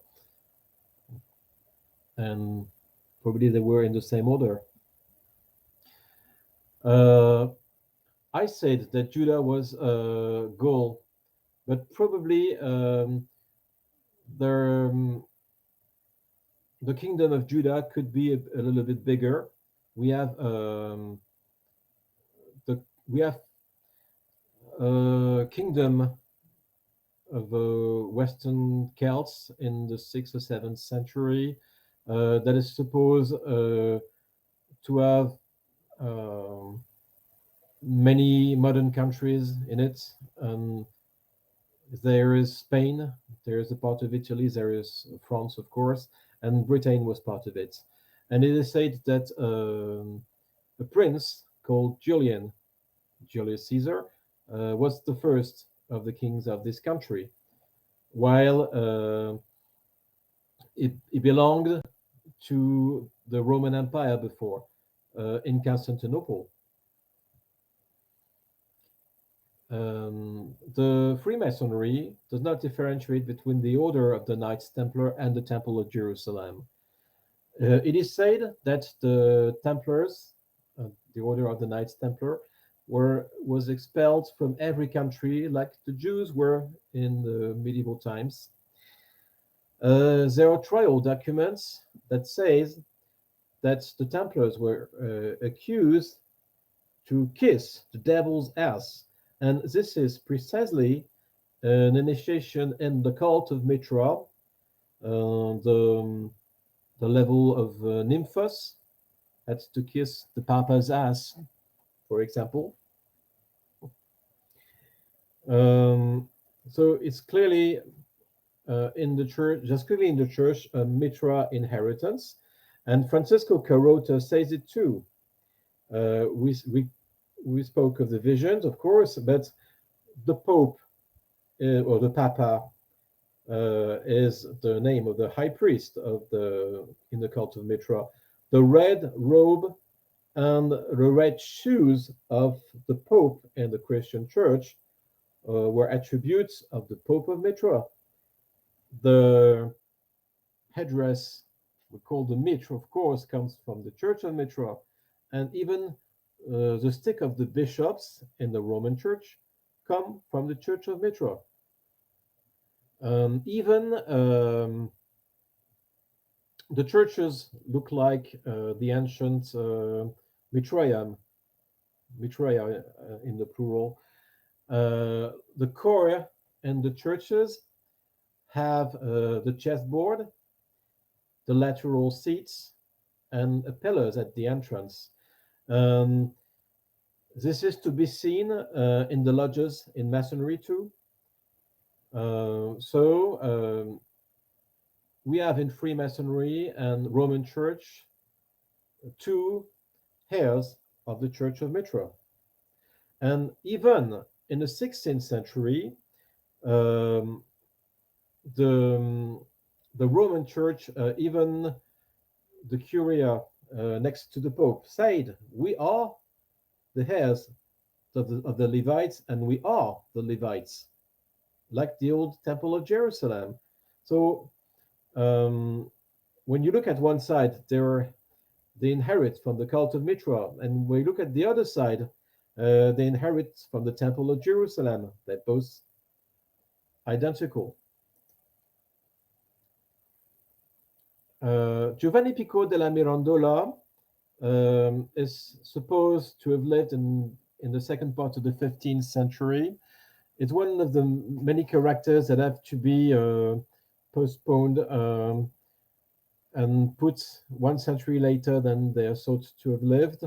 and probably they were in the same order. I said that Judah was Gaul, but probably the the kingdom of Judah could be a little bit bigger. We have we have kingdom of Western Celts in the 6th or 7th century that is supposed to have many modern countries in it. There is Spain, there is a part of Italy, there is France, of course, and Britain was part of it. And it is said that a prince called Julius Caesar, was the first of the kings of this country, while it belonged to the Roman Empire before, in Constantinople. The Freemasonry does not differentiate between the Order of the Knights Templar and the Temple of Jerusalem. It is said that the Templars, the Order of the Knights Templar, was expelled from every country, like the Jews were in the medieval times. There are trial documents that says that the Templars were accused to kiss the devil's ass, and this is precisely an initiation in the cult of Mitra, the level of Nymphos had to kiss the Papa's ass, for example. So it's clearly in the church, just clearly in the church, a Mitra inheritance, and Francisco Carota says it too. We spoke of the visions, of course, but the Pope or the Papa is the name of the high priest in the cult of Mitra. The red robe and the red shoes of the Pope in the Christian Church were attributes of the Pope of Mitra. The headdress we call the Mitra, of course, comes from the Church of Mitra, and even the stick of the bishops in the Roman Church come from the Church of Mitra. Even the churches look like the ancient Mitraia in the plural. The choir and the churches have the chessboard, the lateral seats, and pillars at the entrance. This is to be seen in the lodges in Masonry too. We have in Freemasonry and Roman Church two heirs of the Church of Mitra. And even in the 16th century, um, the, the Roman Church, even the Curia next to the Pope, said, we are the heirs of the Levites, and we are the Levites, like the old Temple of Jerusalem. So when you look at one side, they inherit from the cult of Mitra, and when you look at the other side, they inherit from the Temple of Jerusalem. They're both identical. Giovanni Pico della Mirandola is supposed to have lived in the second part of the 15th century. It's one of the many characters that have to be postponed and put 1 century later than they are thought to have lived.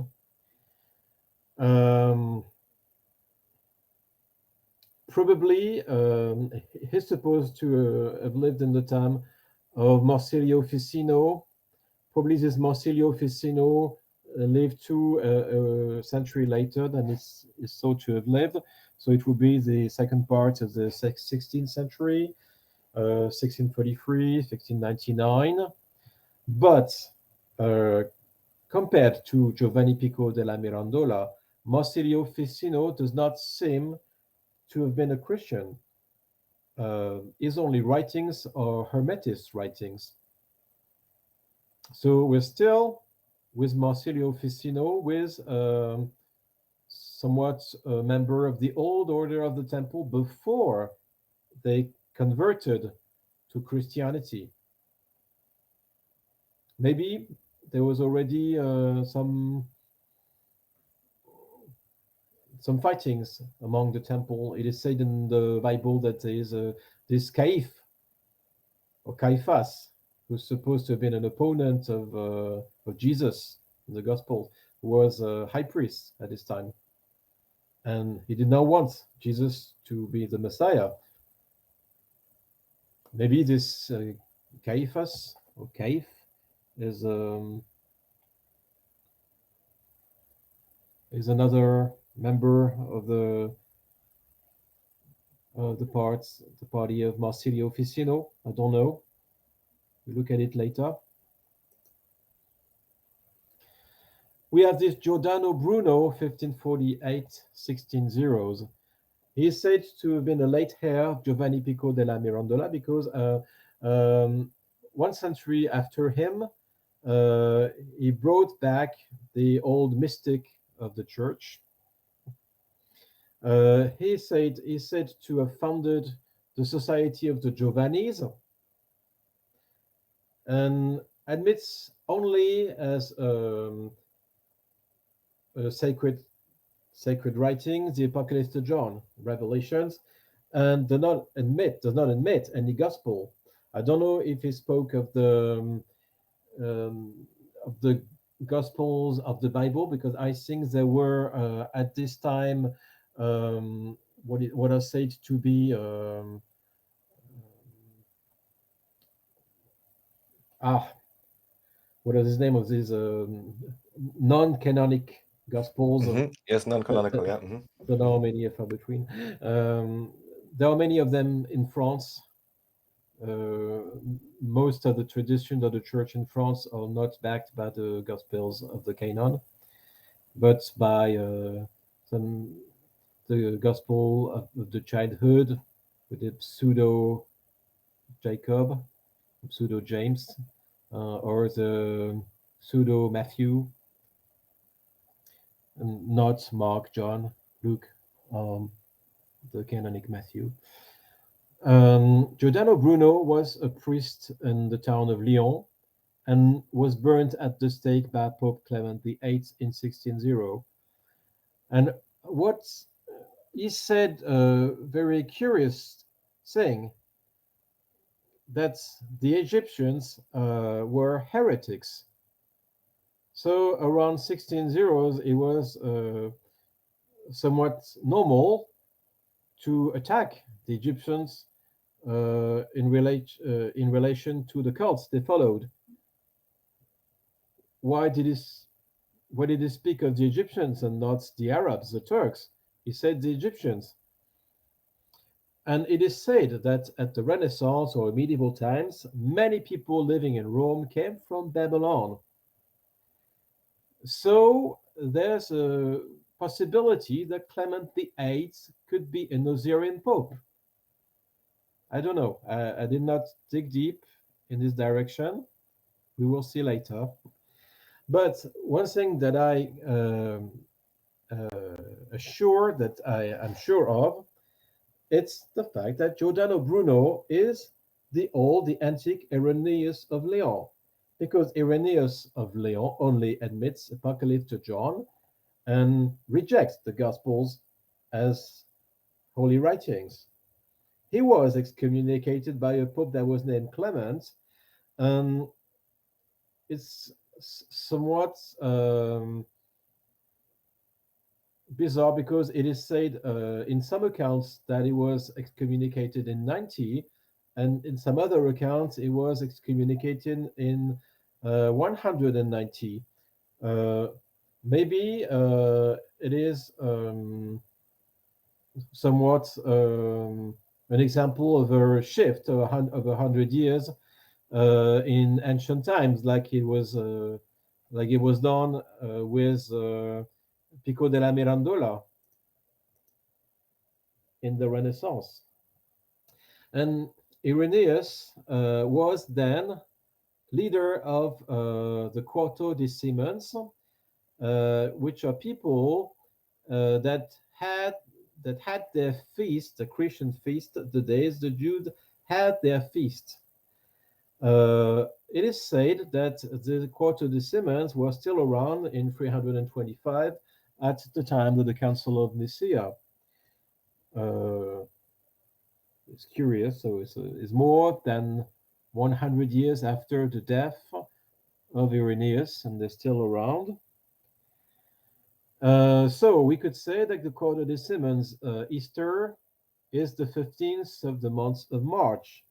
Probably he's supposed to have lived in the time of Marsilio Ficino. Probably this Marsilio Ficino lived 2 centuries later than is thought to have lived. So it would be the second part of the 16th century, 1633, 1699. But compared to Giovanni Pico della Mirandola, Marsilio Ficino does not seem to have been a Christian. His only writings are Hermetist writings. So we're still with Marsilio Ficino, with somewhat a member of the old order of the temple before they converted to Christianity. Maybe there was already some fightings among the temple. It is said in the Bible that there is this Caiph, or Caiaphas, who's supposed to have been an opponent of Jesus in the Gospel, who was a high priest at this time. And he did not want Jesus to be the Messiah. Maybe this Caiaphas, or Caiph, is another member of the party of Marsilio Ficino. I don't know. We look at it later. We have this Giordano Bruno, 1548-1600. He is said to have been a late heir of Giovanni Pico della Mirandola because 1 century after him, he brought back the old mystic of the church. He said to have founded the Society of the Giovannis, and admits only as sacred writings the Apocalypse of John, Revelations, and does not admit any gospel. I don't know if he spoke of the Gospels of the Bible, because I think there were at this time what are said to be what is the name of these non-canonic Gospels? Yes, non-canonical. Yeah. There are many far between. There are many of them in France. Most of the traditions of the church in France are not backed by the Gospels of the canon, but by the Gospel of the childhood, with the pseudo Jacob, pseudo James, or the pseudo Matthew, and not Mark, John, Luke, the canonic Matthew. Giordano Bruno was a priest in the town of Lyon and was burnt at the stake by Pope Clement VIII in 1600. And what he said, a very curious thing, that the Egyptians were heretics. So around 1600s, it was somewhat normal to attack the Egyptians in relation to the cults they followed. why did he why did he speak of the Egyptians and not the Arabs, the Turks? He said the Egyptians. And it is said that at the Renaissance or medieval times, many people living in Rome came from Babylon. So there's a possibility that Clement VIII could be an Osirian pope. I don't know. I did not dig deep in this direction. We will see later. But one thing that I'm sure of, it's the fact that Giordano Bruno is the antique Irenaeus of Lyon, because Irenaeus of Lyon only admits Apocalypse to John and rejects the Gospels as holy writings. He was excommunicated by a pope that was named Clement, and it's somewhat bizarre because it is said in some accounts that he was excommunicated in 90, and in some other accounts he was excommunicated in 190. Maybe it is somewhat an example of a shift of 100 years in ancient times, like it was done with Pico della Mirandola in the Renaissance. And Irenaeus was then leader of the Quarto di Siemens, which are people that had their feast, the Christian feast, the days the Jews had their feast. It is said that the Quarto di Siemens was still around in 325 at the time of the Council of Nicaea. It's curious, so it's more than 100 years after the death of Irenaeus, and they're still around. So we could say that the Quarto di Siemens Easter is the 15th of the month of March.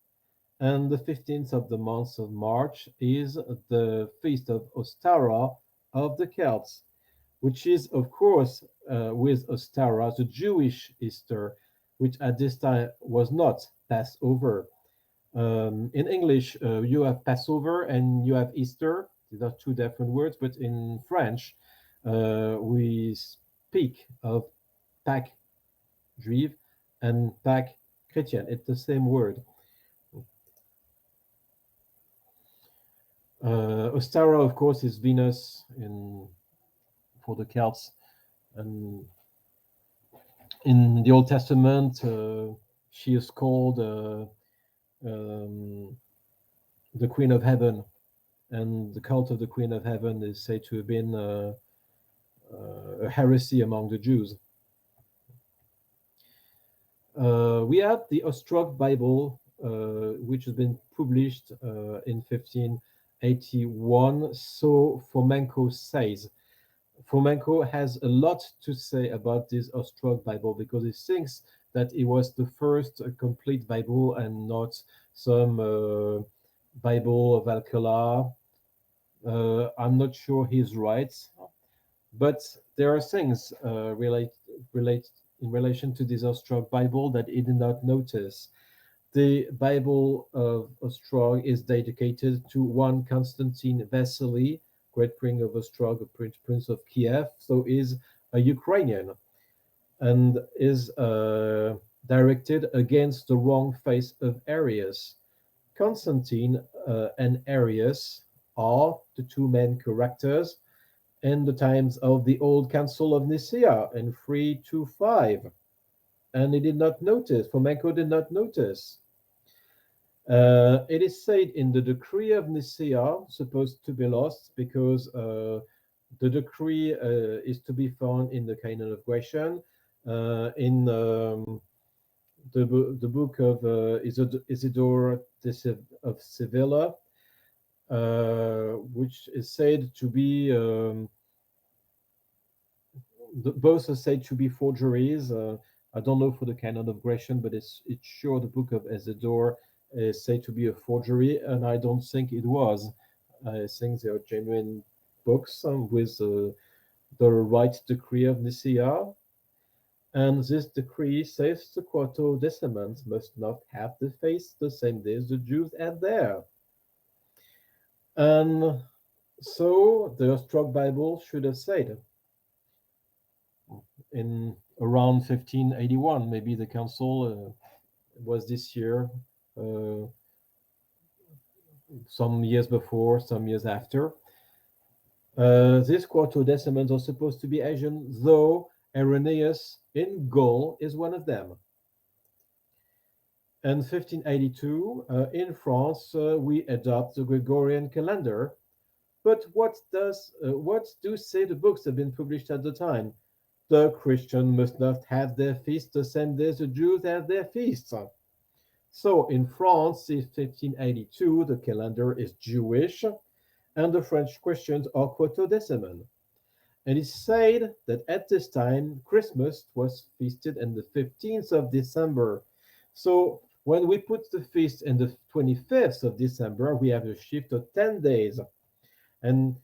And the 15th of the month of March is the feast of Ostara of the Celts, which is, of course, with Ostara, the Jewish Easter, which at this time was not Passover. In English, you have Passover and you have Easter. These are two different words, but in French, we speak of Pâques Juive and Pâques Chrétien. It's the same word. Ostara, of course, is Venus for the Celts, and in the Old Testament, she is called the Queen of Heaven, and the cult of the Queen of Heaven is said to have been a heresy among the Jews. We have the Ostrock Bible, which has been published in 1581. So Fomenko says. Fomenko has a lot to say about this Ostrock Bible because he thinks that it was the first complete Bible and not some Bible of Alcala. I'm not sure he's right, but there are things relate in relation to this Ostrock Bible that he did not notice. The Bible of Ostrock is dedicated to one Constantine Vasily, Great Prince of Ostrock, Prince of Kiev, so is a Ukrainian, and is directed against the wrong face of Arius. Constantine and Arius are the two main characters in the times of the Old Council of Nicaea in 325. And he did not notice, Fomenko did not notice. It is said in the decree of Nicaea, supposed to be lost because the decree is to be found in the Canon of Gratian, in the book of Isidore of Sevilla, which is said to be, both are said to be forgeries. I don't know for the Canon of Gratian, but it's sure the book of Isidore is said to be a forgery, and I don't think it was. I think they are genuine books with the Right Decree of Nicaea. And this decree says the Quarto-Decimans must not have the feast the same day as the Jews had there. And so the Strong Bible should have said in around 1581, maybe the council was this year, some years before, some years after. These Quarto-Decimans are supposed to be Asian, though Irenaeus in Gaul is one of them. In 1582, in France, we adopt the Gregorian calendar. But what do say the books that have been published at the time? The Christian must not have their feast the same day the Jews have their feasts. So in France, in 1582, the calendar is Jewish, and the French Christians are Quarto-Deciman. And it's said that at this time, Christmas was feasted on the 15th of December. So when we put the feast in the 25th of December, we have a shift of 10 days. And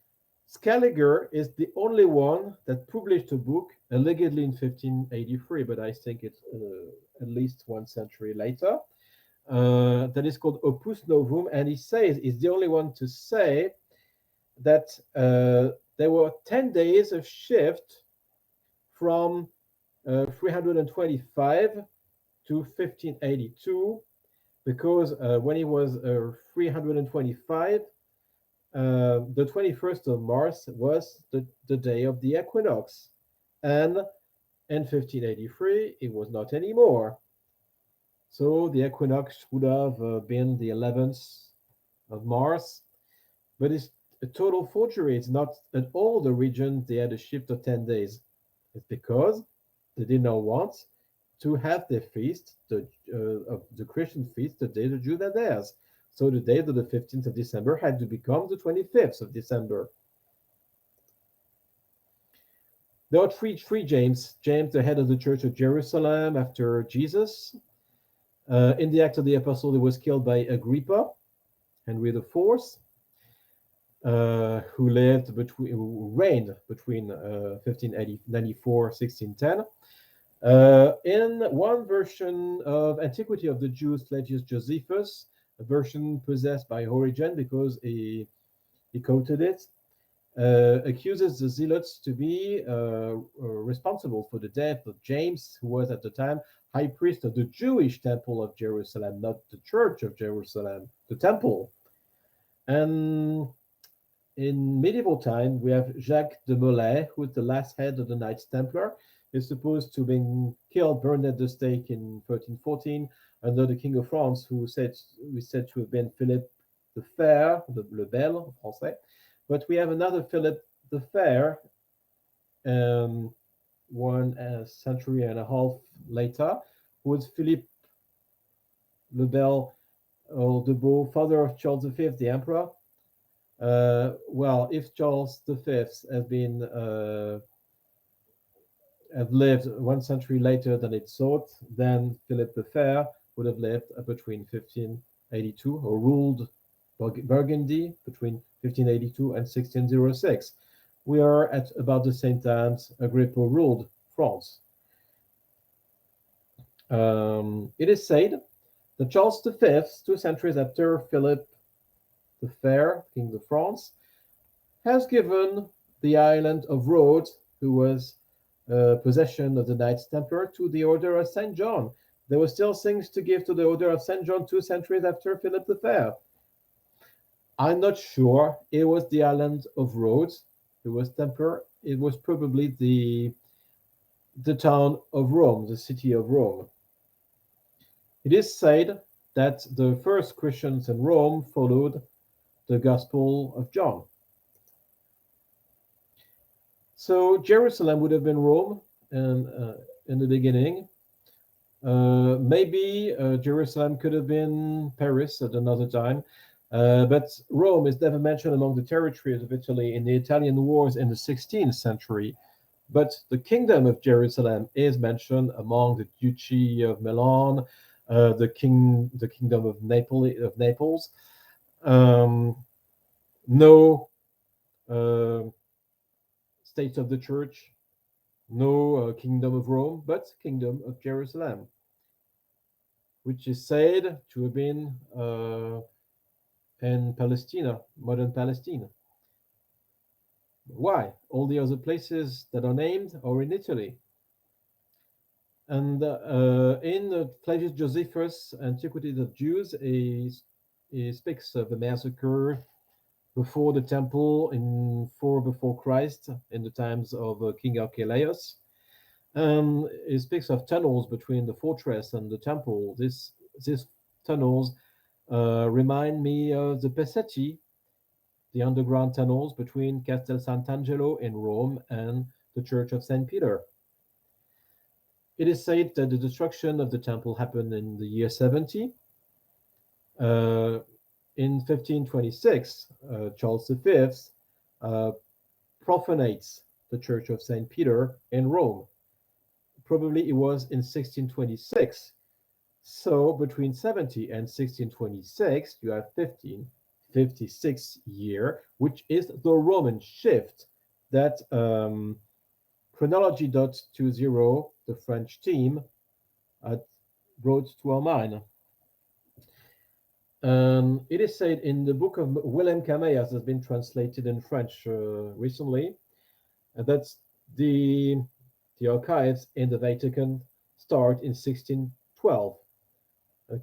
Scaliger is the only one that published a book allegedly in 1583, but I think it's at least 1 century later, that is called Opus Novum. And he says he's the only one to say that there were 10 days of shift from 325 to 1582, because when it was 325, the 21st of March was the day of the equinox. And in 1583, it was not anymore. So the equinox would have been the 11th of March, but it's a total forgery. It's not at all the region they had a shift of 10 days. It's because they did not want to have their feast, the Christian feast, the day the Jews had theirs. So the date of the 15th of December had to become the 25th of December. There are three James. James, the head of the Church of Jerusalem after Jesus. In the Acts of the Apostle, he was killed by Agrippa, Henry IV, who reigned between 1594 1610. In one version of Antiquity of the Jews, Flavius Josephus, a version possessed by Origen because he quoted it, accuses the Zealots to be responsible for the death of James, who was at the time high priest of the Jewish temple of Jerusalem, not the church of Jerusalem, the temple. And in medieval time, we have Jacques de Molay, who is the last head of the Knights Templar. He's supposed to have been killed, burned at the stake in 1314 under the King of France, who is said to have been Philip the Fair, le Bel en français. But we have another Philip the Fair, 1 century and a half later, who was Philip le Bel or the Beau, father of Charles V, the emperor. Well, if Charles V have lived 1 century later than it's thought, then Philip the Fair would have lived between 1582 or ruled Burgundy between 1582 and 1606. We are at about the same time Agrippa ruled France. It is said that Charles V, 2 centuries after Philip the Fair, King of France, has given the island of Rhodes, who was possession of the Knights Templar, to the Order of St. John. There were still things to give to the Order of St. John 2 centuries after Philip the Fair. I'm not sure it was the island of Rhodes who was Templar. It was probably the town of Rome, the city of Rome. It is said that the first Christians in Rome followed the Gospel of John. So Jerusalem would have been Rome in the beginning. Maybe Jerusalem could have been Paris at another time. But Rome is never mentioned among the territories of Italy in the Italian wars in the 16th century. But the kingdom of Jerusalem is mentioned among the Duchy of Milan, the kingdom of Naples. No uh, State of the Church, no Kingdom of Rome, but Kingdom of Jerusalem, which is said to have been in Palestine, modern Palestine. Why? All the other places that are named are in Italy. And in Flavius Josephus' Antiquities of Jews, he speaks of a massacre before the temple in 4 before Christ, in the times of King Archelaus. He speaks of tunnels between the fortress and the temple. These tunnels remind me of the Pesetti, the underground tunnels between Castel Sant'Angelo in Rome and the Church of St. Peter. It is said that the destruction of the temple happened in the year 70. In 1526, Charles V profanates the Church of St. Peter in Rome. Probably it was in 1626. So between 70 and 1626, you have 1556 year, which is the Roman shift that Chronology.20, the French team, brought to our mind. It is said in the book of Willem Camellas, that's been translated in French recently, that the archives in the Vatican start in 1612.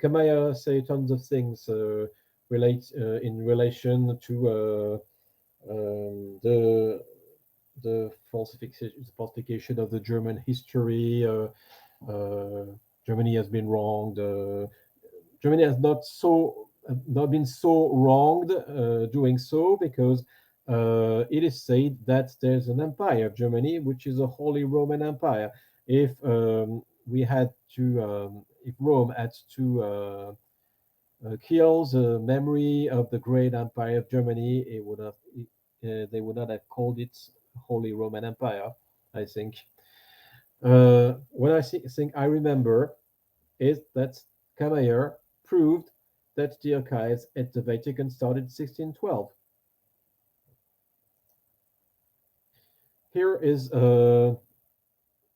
Camellas say tons of things in relation to the falsification of the German history. Germany has been wronged. Germany has not been so wronged doing so, because it is said that there's an empire, Germany, which is a Holy Roman Empire. If if Rome had to kill the memory of the great empire of Germany, they would not have called it Holy Roman Empire, I think. What I think I remember is that Camayer proved that the archives at the Vatican started in 1612. Here is a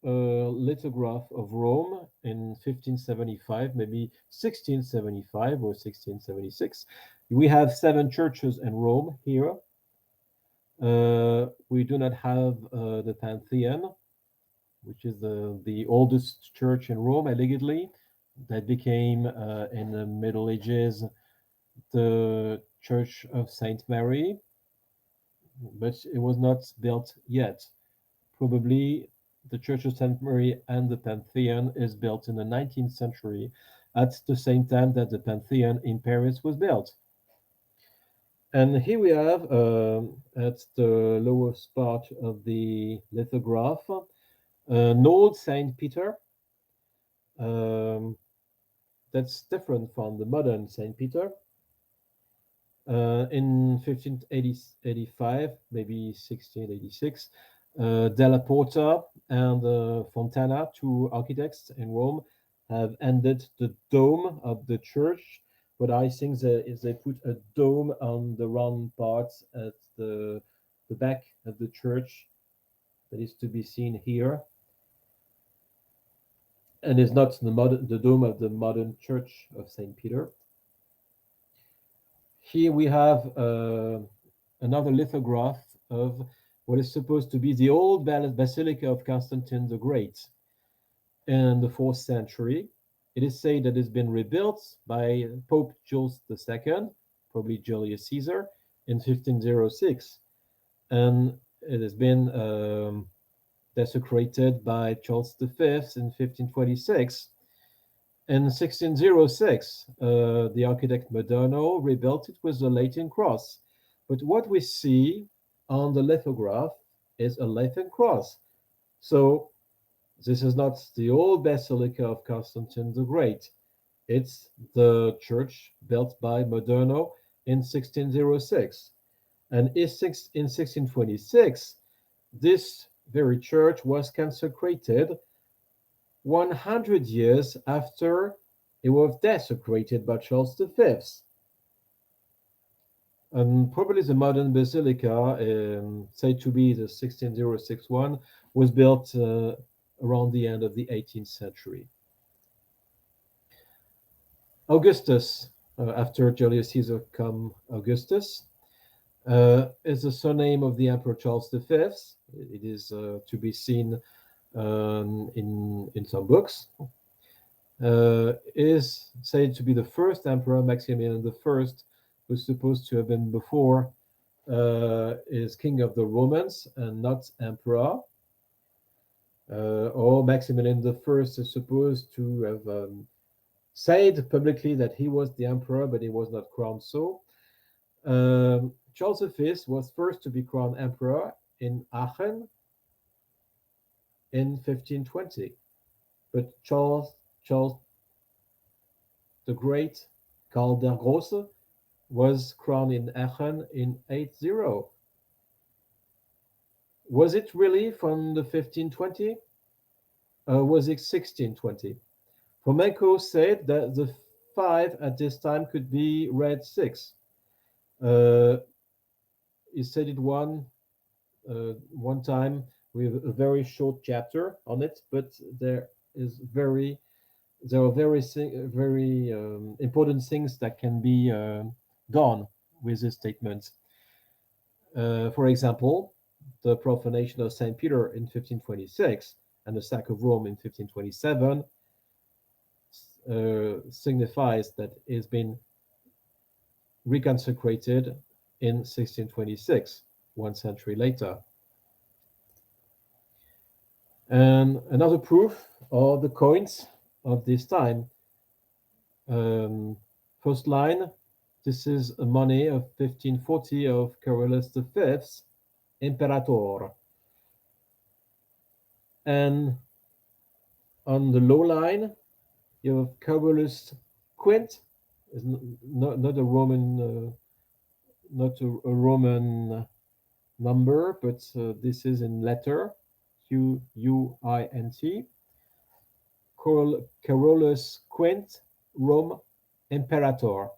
lithograph of Rome in 1575, maybe 1675 or 1676. We have 7 churches in Rome here. We do not have the Pantheon, which is the oldest church in Rome, allegedly. That became, in the Middle Ages, the Church of Saint Mary, but it was not built yet. Probably the Church of Saint Mary and the Pantheon is built in the 19th century, at the same time that the Pantheon in Paris was built. And here we have, at the lowest part of the lithograph, an old Saint Peter. That's different from the modern Saint Peter. In 1585, maybe 1686, Della Porta and Fontana, 2 architects in Rome, have ended the dome of the church. But I think they put a dome on the round part at the back of the church, that is to be seen here, and is not the dome of the modern church of Saint Peter. Here we have another lithograph of what is supposed to be the old Basilica of Constantine the Great in the 4th century. It is said that it's been rebuilt by Pope Julius II, probably Julius Caesar, in 1506. And it has been desecrated by Charles V in 1526. In 1606, the architect Moderno rebuilt it with the Latin cross. But what we see on the lithograph is a Latin cross. So this is not the old Basilica of Constantine the Great. It's the church built by Moderno in 1606. And in 1626, this very church was consecrated 100 years after it was desecrated by Charles V. And probably the modern basilica, said to be the 16061, was built around the end of the 18th century. Augustus, after Julius Caesar come Augustus, is the surname of the Emperor Charles V. It is to be seen in some books. Is said to be the first emperor. Maximilian I was supposed to have been before, is king of the Romans and not emperor. Or Maximilian I is supposed to have said publicly that he was the emperor, but he was not crowned so. Charles V was first to be crowned emperor in Aachen in 1520, but Charles the Great, Karl der Große, was crowned in Aachen in 80. Was it really from the 1520? Was it 1620? Fomenko said that the 5 at this time could be read 6. He said it one time with a very short chapter on it, but there are very important things that can be done with this statement. For example, the profanation of St. Peter in 1526 and the sack of Rome in 1527 signifies that it's been reconsecrated in 1626, 1 century later. And another proof are the coins of this time. First line, this is a money of 1540 of Carolus V's Imperator. And on the low line, you have Carolus Quint, is not a Roman, number, but this is in letter Quint. Carolus Quint, Rome Imperator.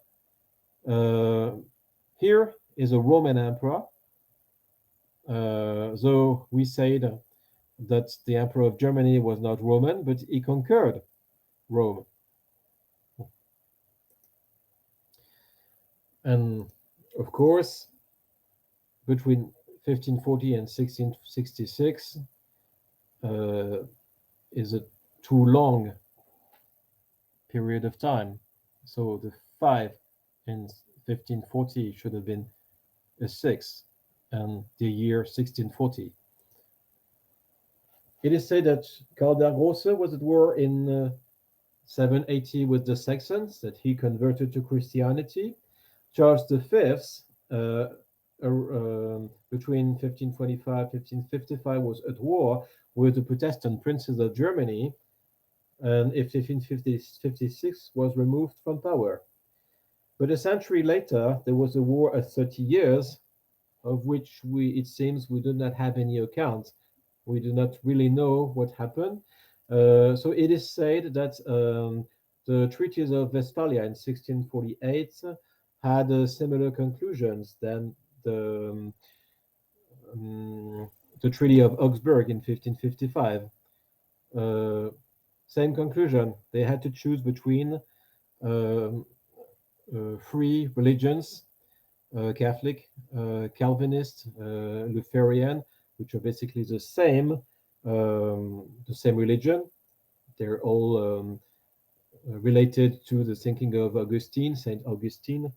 Here is a Roman emperor. Though we said that the emperor of Germany was not Roman, but he conquered Rome. And of course, between 1540 and 1666 is a too long period of time. So the 5 in 1540 should have been a 6, and the year 1640. It is said that Karl der Große was at war in 780 with the Saxons, that he converted to Christianity. Charles V, between 1525 1555, was at war with the Protestant princes of Germany, and in 1556 was removed from power. But a century later, there was a war of 30 years, of which it seems we do not have any account. We do not really know what happened. So it is said that the treaties of Westphalia in 1648 had similar conclusions than the Treaty of Augsburg in 1555. Same conclusion. They had to choose between 3 religions, Catholic, Calvinist, Lutheran, which are basically the same religion. They're all related to the thinking of Augustine, Saint Augustine.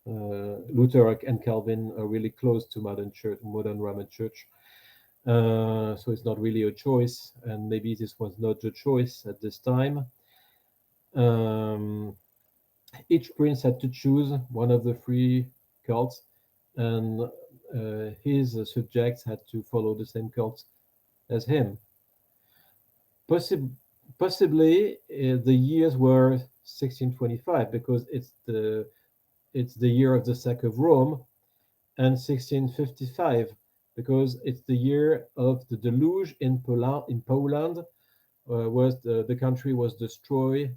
Luther and Calvin are really close to modern Roman Church. So it's not really a choice, and maybe this was not a choice at this time. Each prince had to choose one of the 3 cults, and his subjects had to follow the same cult as him. Possibly the years were 1625, because it's the year of the sack of Rome, and 1655 because it's the year of the deluge in Poland, was the country was destroyed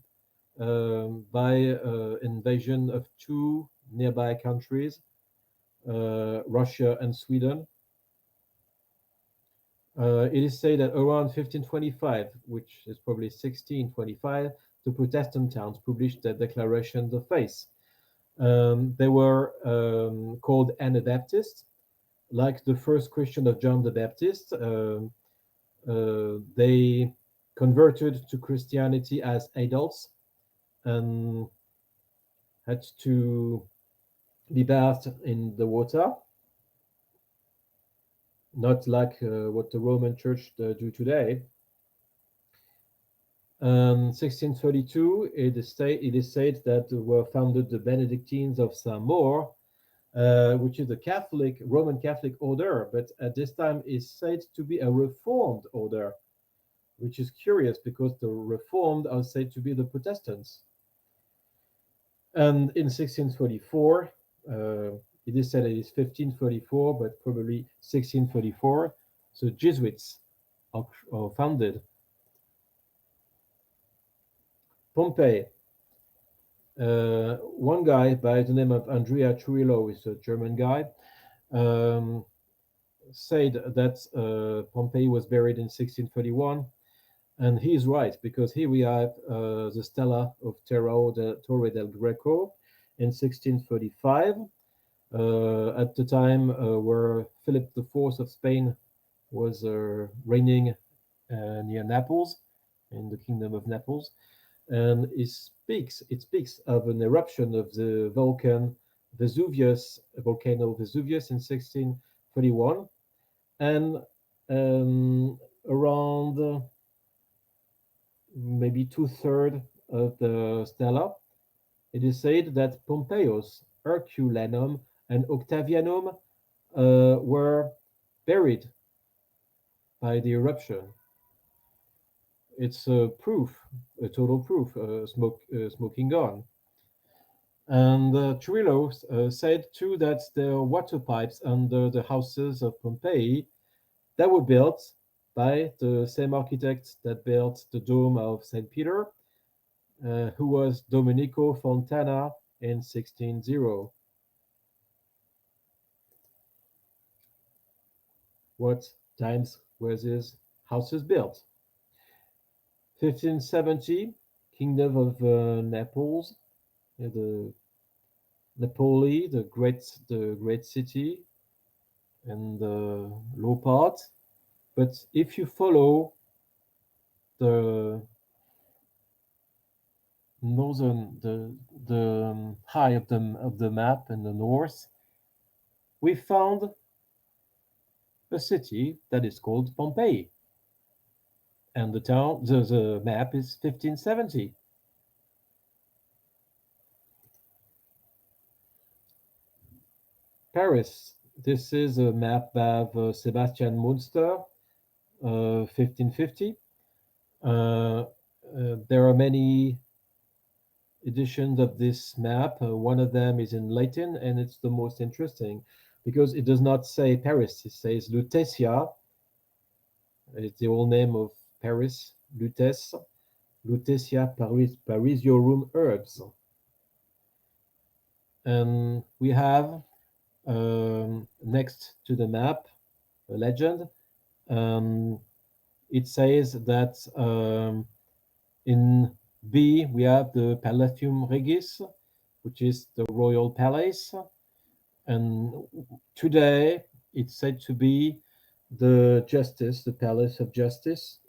by invasion of 2 nearby countries, Russia and Sweden. It is said that around 1525, which is probably 1625, the Protestant towns published their declarations of faith. They were called Anabaptists, like the first Christian of John the Baptist. They converted to Christianity as adults and had to be bathed in the water, not like what the Roman Church do today. 1632, it is said that were founded the Benedictines of Saint-Maur, which is a Roman Catholic order, but at this time is said to be a Reformed order, which is curious because the Reformed are said to be the Protestants. And in 1634, it is said it is 1534, but probably 1634, the Jesuits are founded. Pompeii. One guy by the name of Andrea Cirillo, is a German guy, said that Pompeii was buried in 1631, and he's right, because here we have the stela of Torre del Greco in 1635, at the time where Philip IV of Spain was reigning near Naples, in the Kingdom of Naples, and it speaks of an eruption of the volcano Vesuvius in 1631, and around maybe 2/3 of the stela, it is said that Pompeius, Herculanum, and Octavianum were buried by the eruption. It's a total proof, smoking gun. And Cirillo said too that there are water pipes under the houses of Pompeii that were built by the same architect that built the dome of St. Peter, who was Domenico Fontana in 1600. What times were these houses built? 1570, Kingdom of Naples, the Napoli, the great city, and the low part. But if you follow the northern, the high of the map in the north, we found a city that is called Pompeii, and the map is 1570. Paris. This is a map of Sebastian Munster, 1550. There are many editions of this map. One of them is in Latin, and it's the most interesting because it does not say Paris. It says Lutetia. It's the old name of Paris, Lutetia Parisiorum Herbs. And we have next to the map a legend. It says that in B we have the Palatium Regis, which is the royal palace, and today it's said to be the Palace of Justice.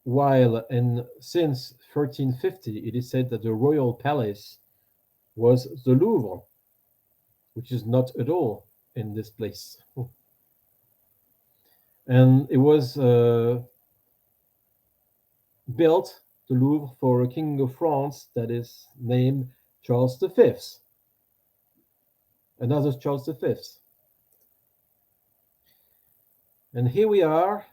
While since 1350 it is said that the royal palace was the Louvre, which is not at all in this place. And it was built, the Louvre, for a king of France that is named Charles V. Another Charles V. And here we are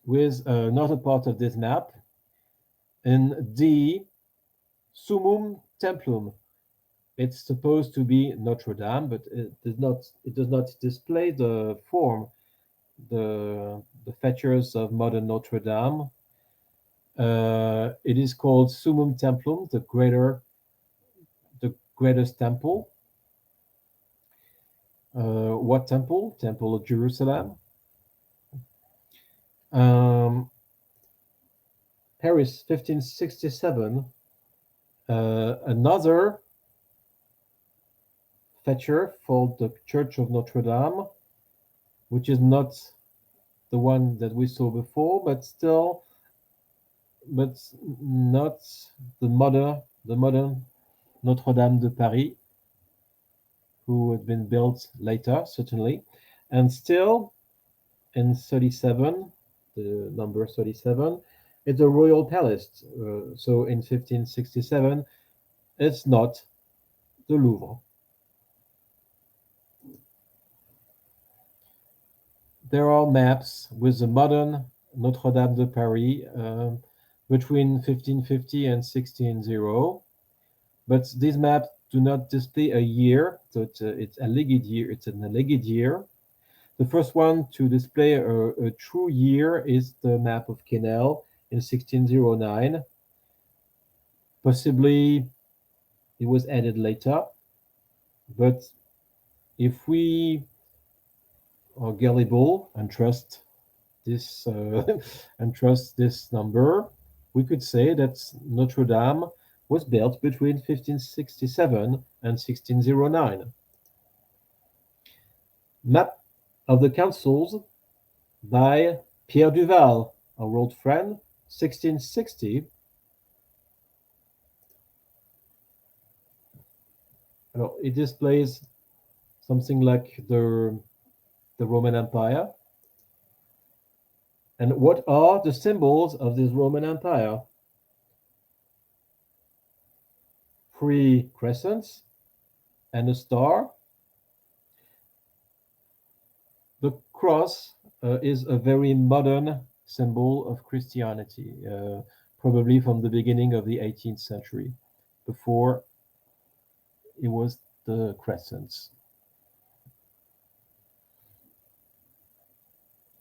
with another part of this map in D, Summum Templum. It's supposed to be Notredam, but it does not display the form, the features of modern Notre-Dame. It is called Summum Templum, the greatest temple. What temple? Temple of Jerusalem. Um, Paris, 1567. Another feature for the Church of Notredam, which is not the one that we saw before, but still, but not the modern Notre-Dame de Paris, who had been built later, certainly, and still in 37, the number 37, it's a royal palace. So in 1567, it's not the Louvre. There are maps with the modern Notre-Dame de Paris between 1550 and 1600, but these maps do not display a year, so it's a alleged year. It's an alleged year. The first one to display a true year is the map of Quesnel in 1609. Possibly it was added later, but if we are gullible and trust this and trust this number, we could say that Notre Dame was built between 1567 and 1609. Map of the councils by Pierre Duval, our old friend, 1660. It displays something like the Roman Empire. And what are the symbols of this Roman Empire? 3 crescents and a star. The cross is a very modern symbol of Christianity, probably from the beginning of the 18th century. Before, it was the crescents.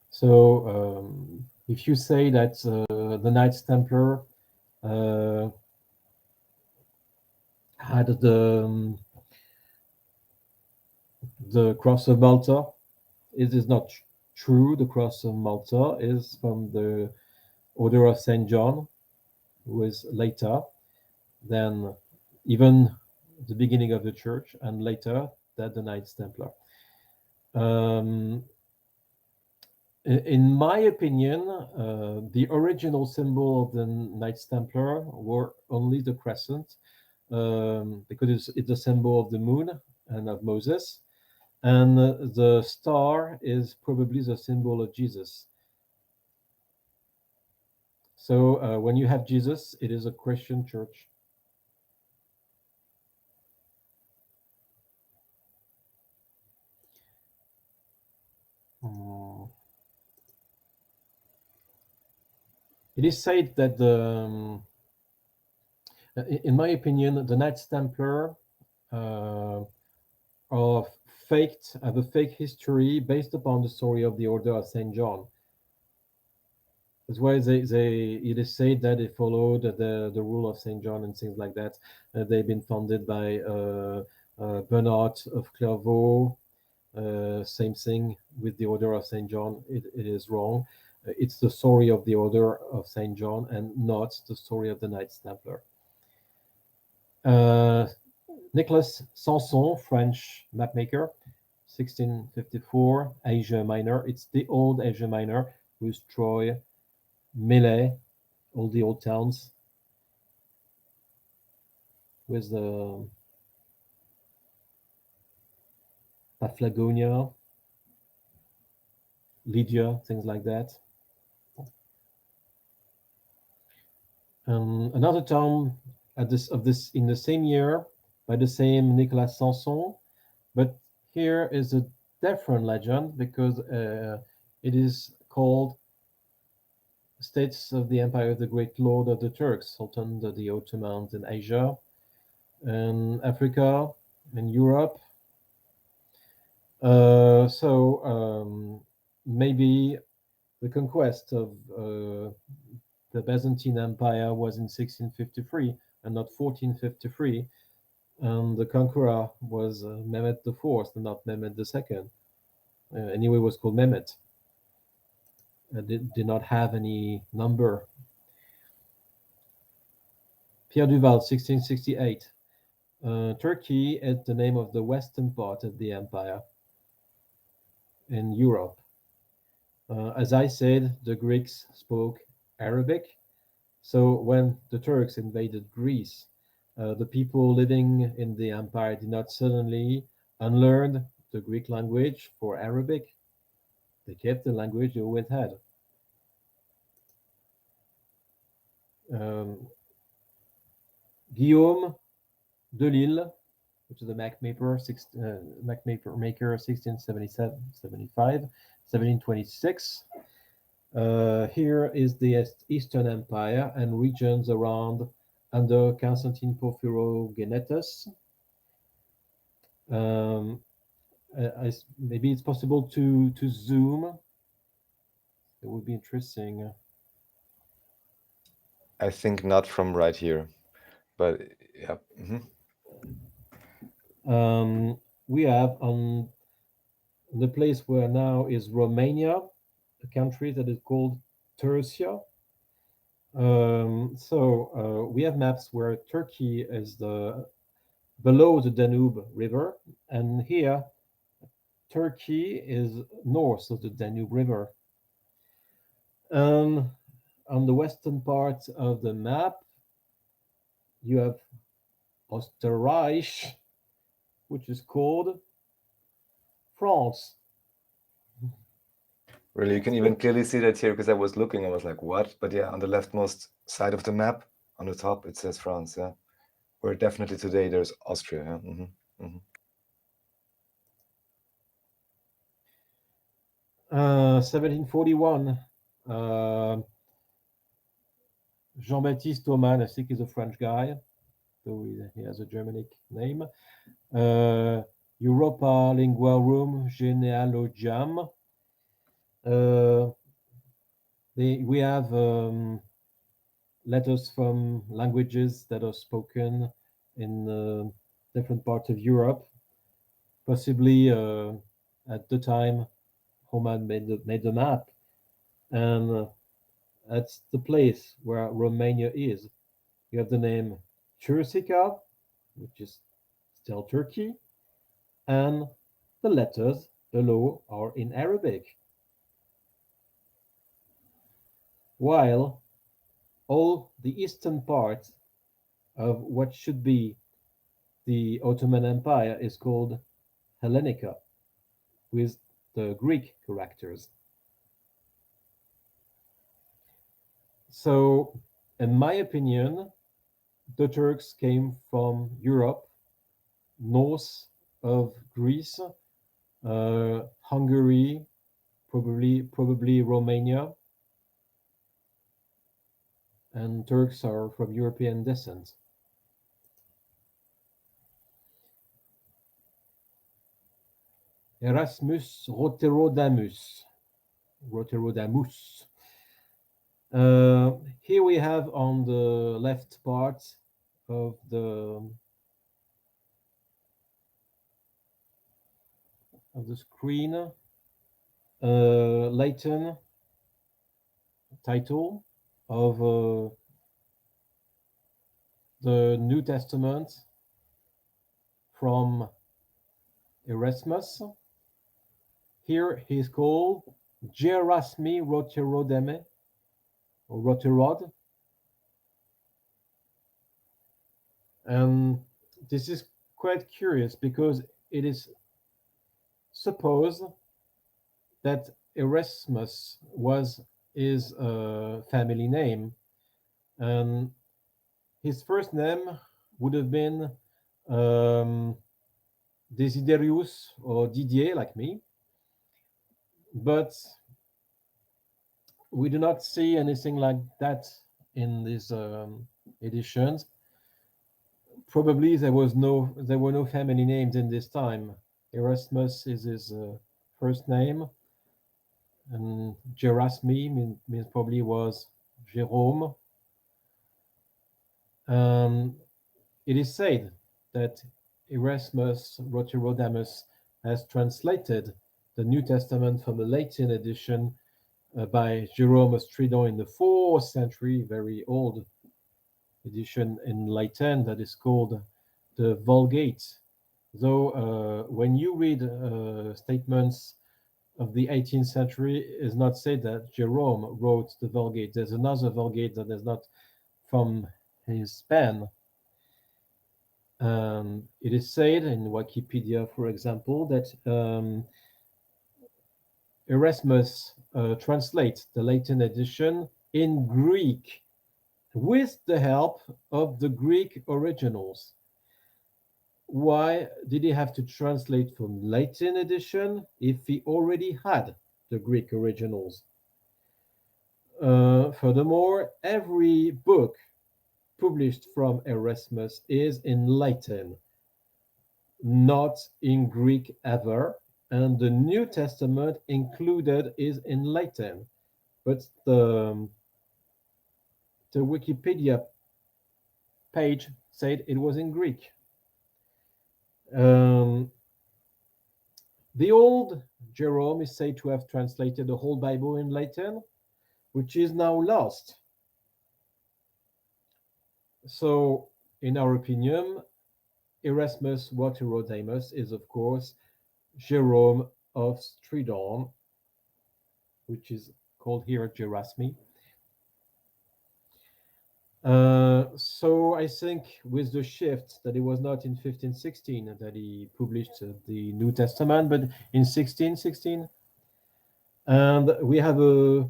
So if you say that the Knights Templar had the cross of Malta, it is not true. The cross of Malta is from the Order of St. John, who is later than even the beginning of the church, and later than the Knights Templar. In my opinion, the original symbol of the Knights Templar were only the crescent, because it's a symbol of the moon and of Moses, and the star is probably the symbol of Jesus. So when you have Jesus, it is a Christian church. It is said that in my opinion, the Knights Templar have a fake history based upon the story of the Order of St. John. That's why it is said that they followed the rule of St. John and things like that. They've been founded by Bernard of Clairvaux. Same thing with the Order of St. John. It is wrong. It's the story of the Order of St. John and not the story of the Knights Templar. Nicolas Sanson, French mapmaker, 1654, Asia Minor. It's the old Asia Minor with Troy, Melee, all the old towns with the Paphlagonia, Lydia, things like that. Another town in the same year by the same Nicolas Sanson, but here is a different legend because it is called States of the Empire of the Great Lord of the Turks, Sultan of the Ottomans in Asia, and Africa, and Europe. Maybe the conquest of the Byzantine Empire was in 1653 and not 1453, and the conqueror was Mehmet the Fourth, and not Mehmet the Second. Anyway, it was called Mehmet. Did not have any number. Pierre Duval, 1668. Turkey is the name of the western part of the empire in Europe. As I said, the Greeks spoke Arabic. So when the Turks invaded Greece, the people living in the empire did not suddenly unlearn the Greek language for Arabic. They kept the language they always had. Guillaume de Lille, which is the map maker, map maker 1677, 75, 1726. Here is the Eastern Empire and regions around under Constantine Porphyrogenetus. Maybe it's possible to zoom. It would be interesting. I think not from right here, but yeah. We have on the place where now is Romania, a country that is called Thracia. We have maps where Turkey is below the Danube River, and here Turkey is north of the Danube River. On the western part of the map, you have Österreich, which is called France. Really, you can even clearly see that here because I was looking, I was like, what? But yeah, on the leftmost side of the map, on the top, it says France, yeah. Where definitely today there's Austria, yeah. 1741, Jean-Baptiste Thoman, I think he's a French guy, though he has a Germanic name. Europa Linguarum Genealogiam. We have letters from languages that are spoken in different parts of Europe. Possibly at the time Homan made the map, and that's the place where Romania is. You have the name Chursica, which is still Turkey, and the letters below are in Arabic. While all the eastern part of what should be the Ottoman Empire is called Hellenica, with the Greek characters. So, in my opinion, the Turks came from Europe, north of Greece, Hungary, probably Romania, and Turks are from European descent. Erasmus Roterodamus. Here we have on the left part of the screen Latin title of the New Testament from Erasmus. Here he is called Gerasmi Roterodeme, or Roterod. And this is quite curious because it is supposed that Erasmus was his family name, and his first name would have been Desiderius or Didier, like me, but we do not see anything like that in these editions. Probably there were no family names in this time. Erasmus is his first name, and Gerasmi means probably was Jerome. It is said that Erasmus Roterodamus has translated the New Testament from a Latin edition by Jerome of Stridon in the 4th century, very old edition in Latin that is called the Vulgate. Though when you read statements of the 18th century, is not said that Jerome wrote the Vulgate. There's another Vulgate that is not from his pen. It is said in Wikipedia, for example, that Erasmus translates the Latin edition in Greek with the help of the Greek originals. Why did he have to translate from Latin edition if he already had the Greek originals? Furthermore, every book published from Erasmus is in Latin, not in Greek ever, and the New Testament included is in Latin, but the Wikipedia page said it was in Greek. The old Jerome is said to have translated the whole Bible in Latin, which is now lost. So, in our opinion, Erasmus Roterodamus is, of course, Jerome of Stridon, which is called here Gerasmi. So I think with the shift that it was not in 1516 that he published the New Testament, but in 1616, and we have the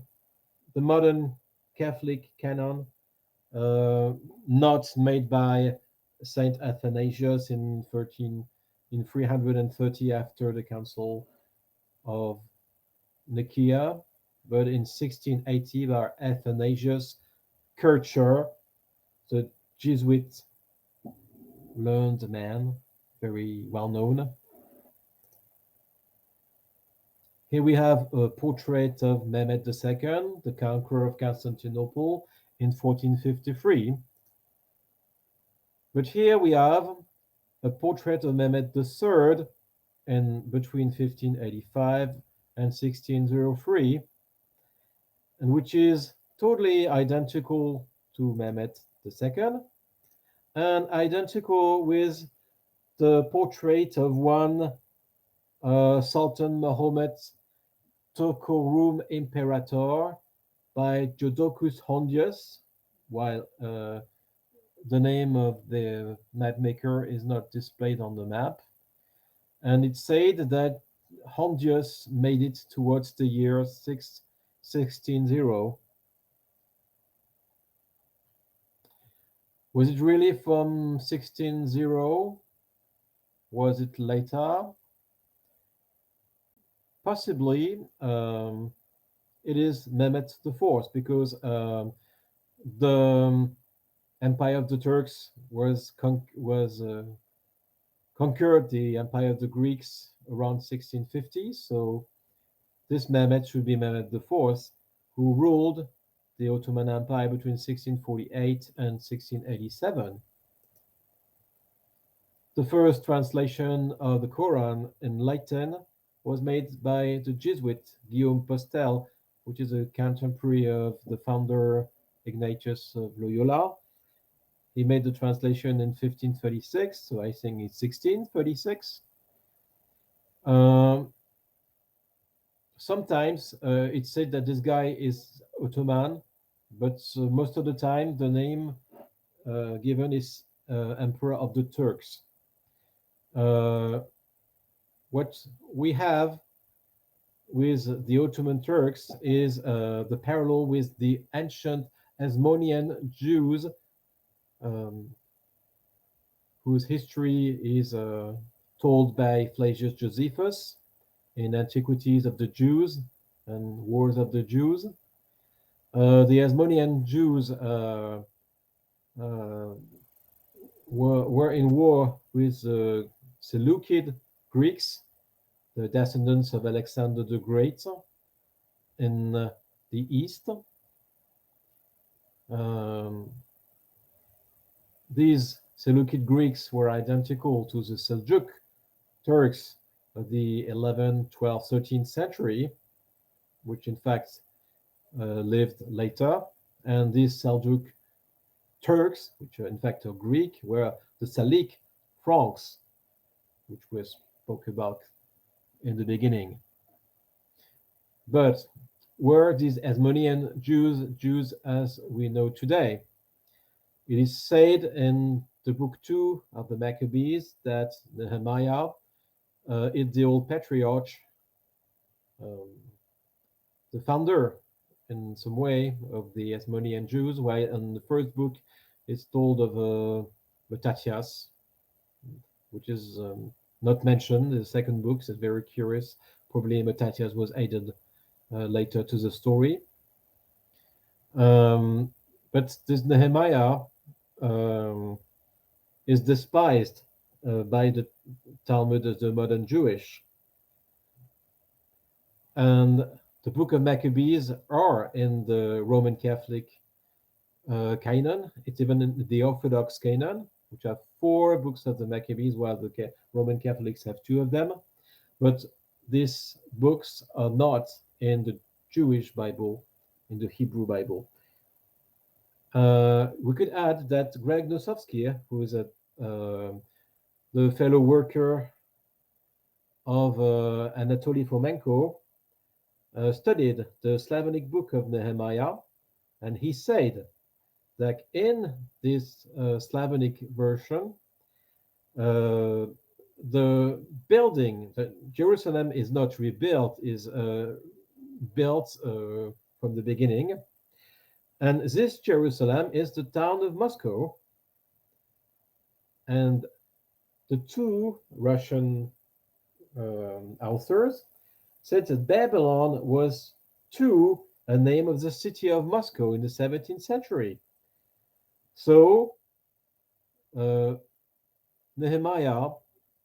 modern Catholic canon, not made by Saint Athanasius in 330 after the Council of Nicaea, but in 1680 by Athanasius Kircher, the Jesuit learned man, very well known. Here we have a portrait of Mehmed II, the conqueror of Constantinople in 1453. But here we have a portrait of Mehmed III in between 1585 and 1603, and which is totally identical to Mehmed II and identical with the portrait of one Sultan Mohammed Tokorum Imperator by Jodocus Hondius, while the name of the map maker is not displayed on the map. And it said that Hondius made it towards the year 1600. Was it really from 1600? Was it later? Possibly it is Mehmet IV, because the Empire of the Turks was conquered the Empire of the Greeks around 1650. So this Mehmet should be Mehmet IV, who ruled the Ottoman Empire between 1648 and 1687. The first translation of the Quran in Latin was made by the Jesuit Guillaume Postel, which is a contemporary of the founder Ignatius of Loyola. He made the translation in 1536, so I think it's 1636. Sometimes it's said that this guy is Ottoman, but most of the time the name given is Emperor of the Turks. What we have with the Ottoman Turks is the parallel with the ancient Hasmonean Jews, whose history is told by Flavius Josephus in Antiquities of the Jews and Wars of the Jews. The Hasmonean Jews were in war with the Seleucid Greeks, the descendants of Alexander the Great in the east. These Seleucid Greeks were identical to the Seljuk Turks of the 11th, 12th, 13th century, which in fact lived later. And these Seljuk Turks, which are in fact are Greek, were the Salic Franks, which we spoke about in the beginning. But were these Hasmonean Jews as we know today? It is said in the book 2 of the Maccabees that Nehemiah is the old patriarch, um, the founder in some way of the Hasmonean Jews, while in the first book it's told of Mattathias, which is not mentioned. The second book is very curious. Probably Mattathias was added later to the story. But this Nehemiah is despised by the Talmud as the modern Jewish. And the book of Maccabees are in the Roman Catholic canon. It's even in the Orthodox canon, which have 4 books of the Maccabees, while the Roman Catholics have 2 of them. But these books are not in the Jewish Bible, in the Hebrew Bible. We could add that Greg Nosowski, who is the fellow worker of Anatoly Fomenko, studied the Slavonic book of Nehemiah, and he said that in this Slavonic version, the building, Jerusalem is not rebuilt, is built from the beginning. And this Jerusalem is the town of Moscow. And the 2 Russian authors said that Babylon was too a name of the city of Moscow in the 17th century. So Nehemiah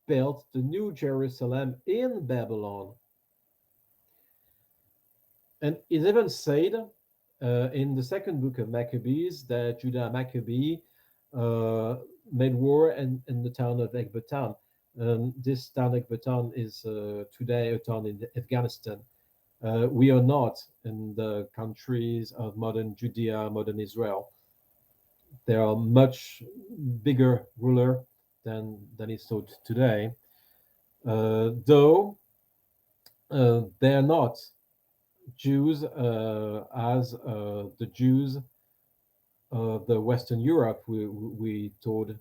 built the new Jerusalem in Babylon. And it even said in the second book of Maccabees that Judah Maccabee made war in the town of Ecbatana. This town Ecbatana is today a town in Afghanistan. We are not in the countries of modern Judea, modern Israel. They are much bigger ruler than is thought today, though they are not Jews as the Jews of the Western Europe we told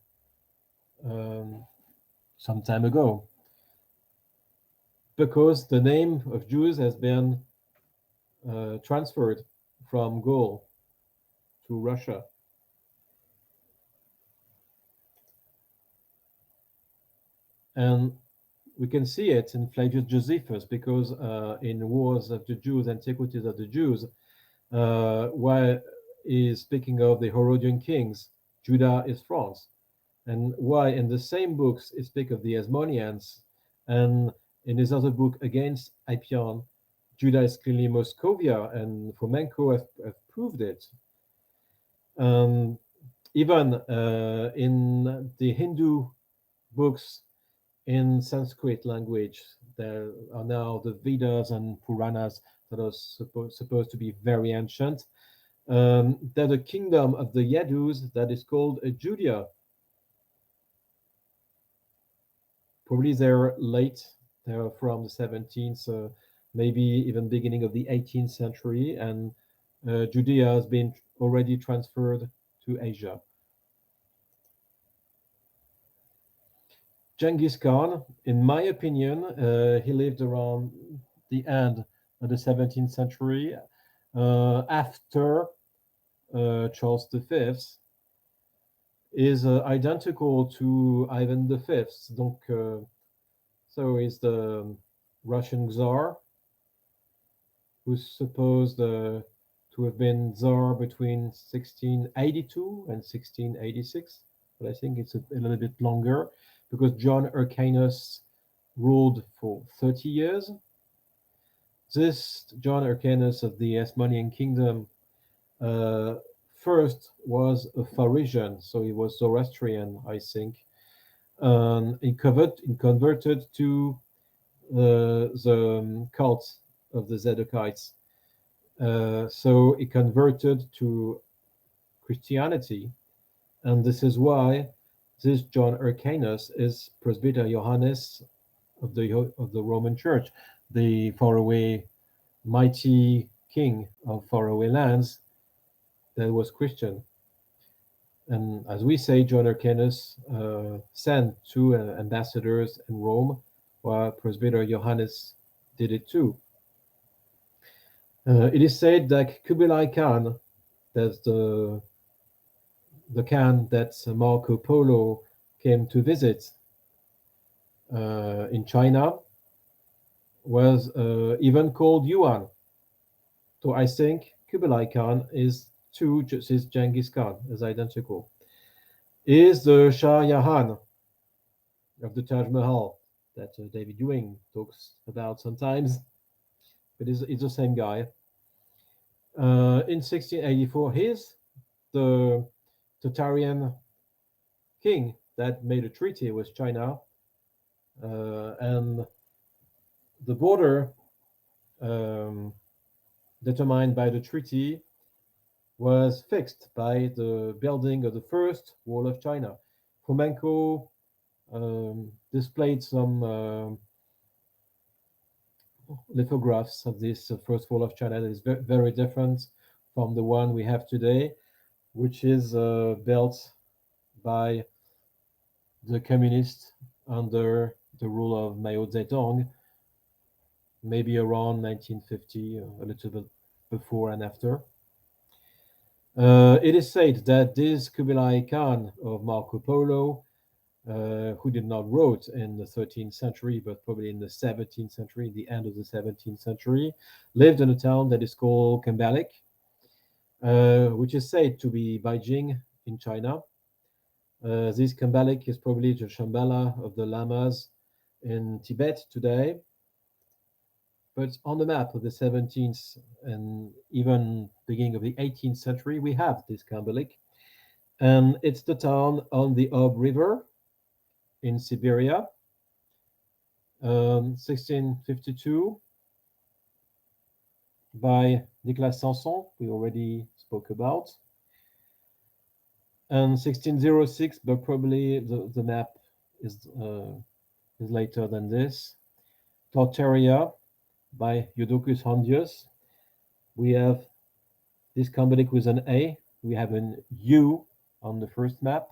some time ago, because the name of Jews has been transferred from Gaul to Russia. And we can see it in Flavius Josephus, because in Wars of the Jews, Antiquities of the Jews, while he's speaking of the Herodian kings, Judah is France. And why in the same books he speaks of the Hasmoneans, and in his other book Against Apion, Judah is clearly Moscovia, and Fomenko have proved it. Even in the Hindu books in Sanskrit language, there are now the Vedas and Puranas that are supposed to be very ancient. There's a kingdom of the Yadus that is called Judea. Probably they're late, they're from the 17th, maybe even beginning of the 18th century, and Judea has been already transferred to Asia. Genghis Khan, in my opinion, he lived around the end of the 17th century, after Charles V, is identical to Ivan V. Donc, so he's the Russian Tsar, who's supposed to have been Tsar between 1682 and 1686, but I think it's a little bit longer, because John Hyrcanus ruled for 30 years. This John Hyrcanus of the Hasmonean kingdom first was a Pharisee, so he was Zoroastrian, I think. He converted to the cult of the Zadokites. So he converted to Christianity, and this is why this John Hyrcanus is Presbyter Johannes of the Roman Church, the faraway mighty king of faraway lands that was Christian. And as we say, John Hyrcanus sent two ambassadors in Rome, while Presbyter Johannes did it too. It is said that Kublai Khan, that's the Khan that Marco Polo came to visit in China, was even called Yuan. So I think Kublai Khan is Genghis Khan, is identical. Is the Shah Jahan of the Taj Mahal that David Ewing talks about sometimes, but it's the same guy. In 1684, he's the Tartarian king that made a treaty with China, and the border determined by the treaty was fixed by the building of the first wall of China. Fomenko displayed some lithographs of this first wall of China that is very different from the one we have today, which is built by the communists under the rule of Mao Zedong, maybe around 1950, a little bit before and after. It is said that this Kublai Khan of Marco Polo, who did not wrote in the 13th century, but probably in the 17th century, the end of the 17th century, lived in a town that is called Kambalik, which is said to be Beijing in China. This Kambalik is probably the Shambhala of the Lamas in Tibet today. But on the map of the 17th and even beginning of the 18th century, we have this Kambalik. And it's the town on the Ob River in Siberia, 1652, by Nicolas Sanson, we already spoke about. And 1606, but probably the map is later than this. Tartaria by Eudochus Hondius. We have this Kambalik with an A. We have an U on the first map.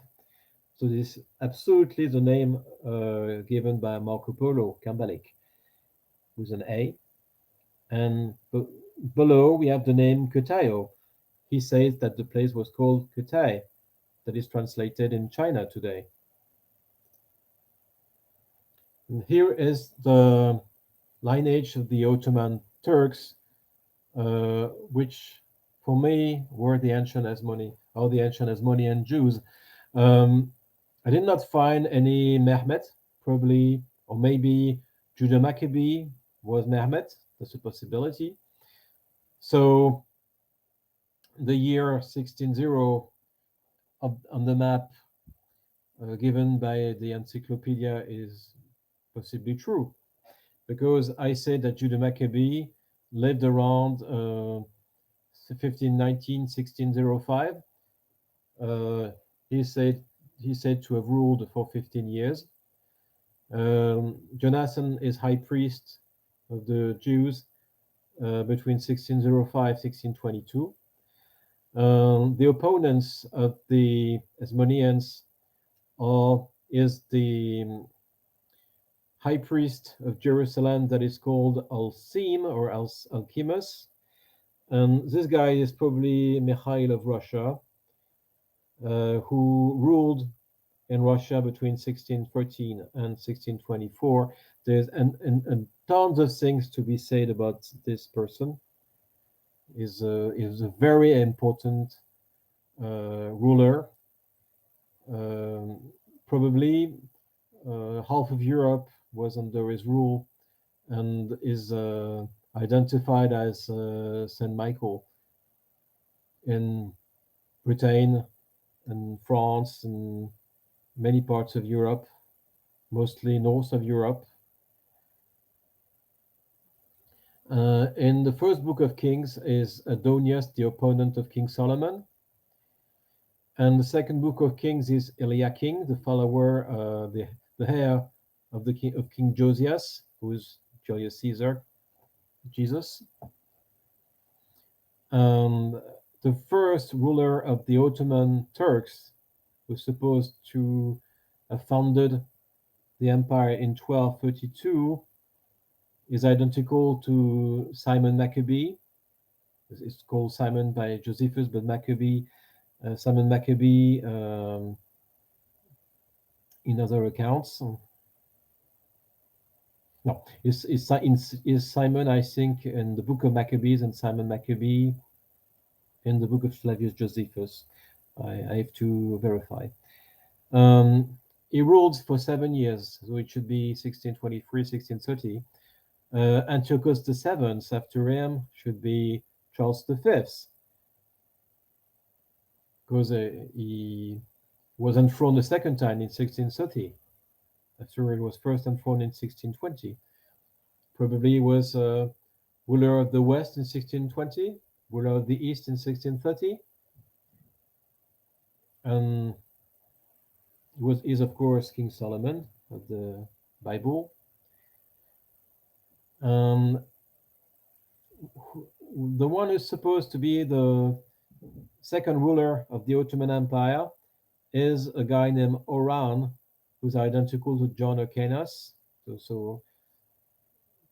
So this is absolutely the name given by Marco Polo, Kambalik, with an A. And below we have the name Kutayo. He says that the place was called Kutai, that is translated in China today. And here is the lineage of the Ottoman Turks, which for me were the ancient Hasmonean Jews. I did not find any Mehmet, probably, or maybe Judah Maccabee was Mehmet. That's a possibility. So the year 1600 on the map given by the encyclopedia is possibly true, because I said that Judah Maccabee lived around 1519, 1605. He said to have ruled for 15 years. Jonathan is high priest of the Jews between 1605 1622. The opponents of the Hasmoneans is the high priest of Jerusalem that is called Alcim or Alcimus. And this guy is probably Mikhail of Russia, who ruled in Russia between 1613 and 1624. There's and tons of things to be said about this person. Is a very important ruler. Probably half of Europe was under his rule, and is identified as Saint Michael in Britain and France and many parts of Europe, mostly north of Europe. In the first book of Kings is Adonias, the opponent of King Solomon. And the second book of Kings is Eliakim, the follower, the heir of King Josias, who is Julius Caesar, Jesus. The first ruler of the Ottoman Turks was supposed to have founded the empire in 1232, is identical to Simon Maccabee. It's called Simon by Josephus, but Maccabee, Simon Maccabee in other accounts. No, is Simon, I think, in the book of Maccabees, and Simon Maccabee in the book of Flavius Josephus. I have to verify. He ruled for 7 years, so it should be 1623, 1630. Antiochus VII after him should be Charles V, because he was enthroned a second time in 1630, after he was first enthroned in 1620. Probably was ruler of the West in 1620, ruler of the East in 1630, and is of course King Solomon of the Bible. The one who's supposed to be the second ruler of the Ottoman Empire is a guy named Oran, who's identical to John Hyrcanus. So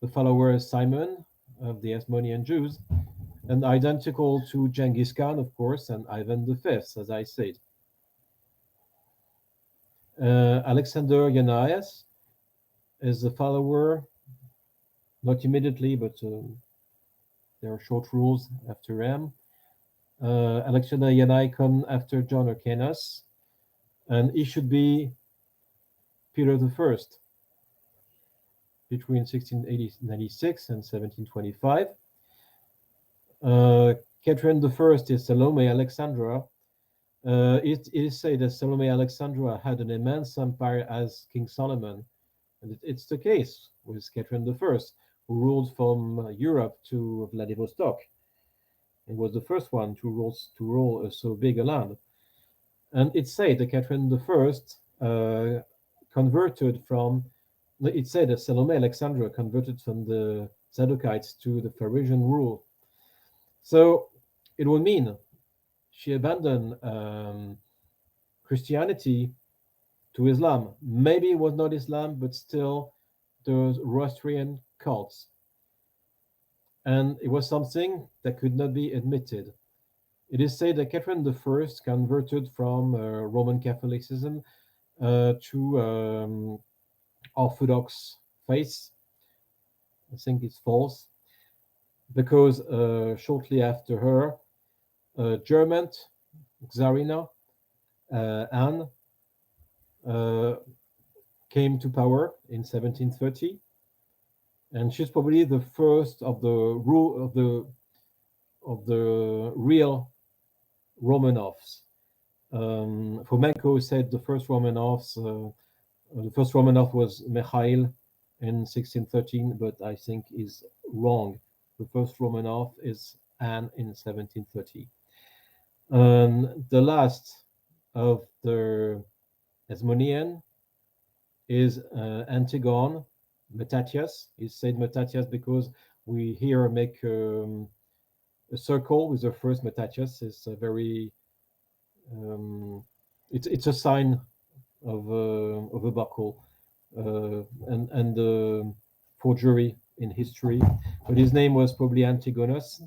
the follower is Simon of the Hasmonean Jews, and identical to Genghis Khan, of course, and Ivan V, as I said. Alexander Yanais is the follower, not immediately, but there are short rules after him. Alexander Yanai come after John Hyrcanus, and he should be Peter I between 1696 and 1725. Catherine I is Salome Alexandra. It is said that Salome Alexandra had an immense empire as King Solomon, and it's the case with Catherine I, who ruled from Europe to Vladivostok. It was the first one to rule so big a land. And it's said that Catherine I converted from, it said that Salome Alexandra converted from the Zadokites to the Pharisaian rule. So it would mean she abandoned Christianity to Islam. Maybe it was not Islam, but still those Zoroastrian cults. And it was something that could not be admitted. It is said that Catherine I converted from Roman Catholicism to Orthodox faith. I think it's false, because shortly after her, German Tsarina Anne came to power in 1730, and she's probably the first of the real Romanovs. Fomenko said the first Romanov was Mikhail in 1613, but I think is wrong. The first Romanov is Anne in 1730. The last of the Hasmonean is Antigone Mattathias. He said Mattathias because we here make a circle with the first Mattathias. It's a very it's a sign of a buckle and forgery in history. But his name was probably Antigonus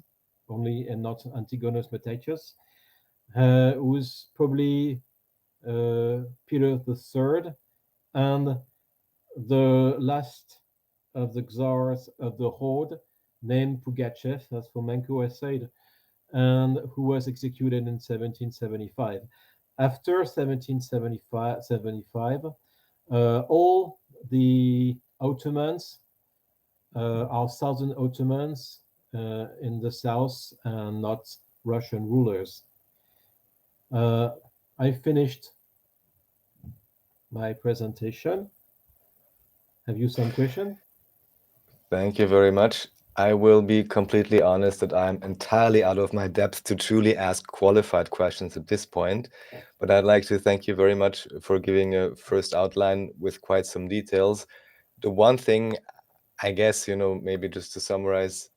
only, and not Antigonus Mattathias, who was probably Peter III, and the last of the czars of the Horde, named Pugachev, as Fomenko has said, and who was executed in 1775. After 1775, all the Ottomans are Southern Ottomans in the south, and not Russian rulers. I finished my presentation. Have you some question? Thank you very much. I will be completely honest that I'm entirely out of my depth to truly ask qualified questions at this point, but I'd like to thank you very much for giving a first outline with quite some details. The one thing, I guess, maybe just to summarize,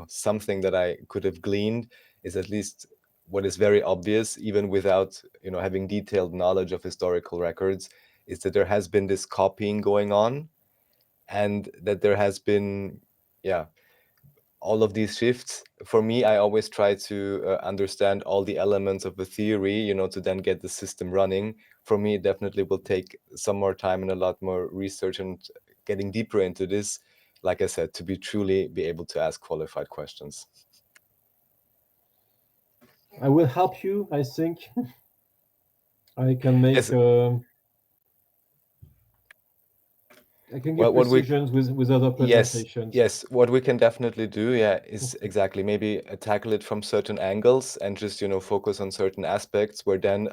something that I could have gleaned is at least what is very obvious, even without, having detailed knowledge of historical records, is that there has been this copying going on, and that there has been, yeah, all of these shifts. For me, I always try to understand all the elements of the theory, to then get the system running. For me, it definitely will take some more time and a lot more research and getting deeper into this, like I said, to be truly be able to ask qualified questions. I will help you. I think I can make. Yes. I can give Well, what we precisions with other Yes, presentations. yes. What we can definitely do, yeah, is exactly maybe tackle it from certain angles and just, focus on certain aspects where then,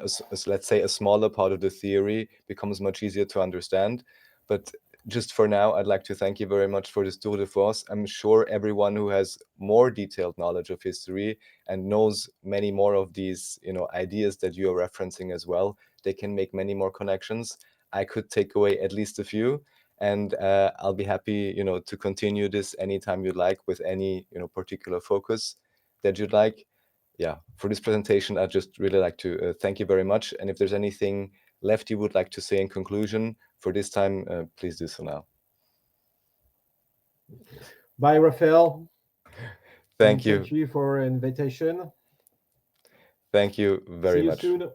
let's say, a smaller part of the theory becomes much easier to understand. But just for now, I'd like to thank you very much for this tour de force. I'm sure everyone who has more detailed knowledge of history and knows many more of these, ideas that you are referencing as well, they can make many more connections. I could take away at least a few. And I'll be happy, to continue this anytime you'd like with any, particular focus that you'd like. Yeah, for this presentation, I'd just really like to thank you very much. And if there's anything left you would like to say in conclusion for this time, please do so now. Bye, Raphael, and Thank thank you. you for invitation. Thank you See very you much. soon.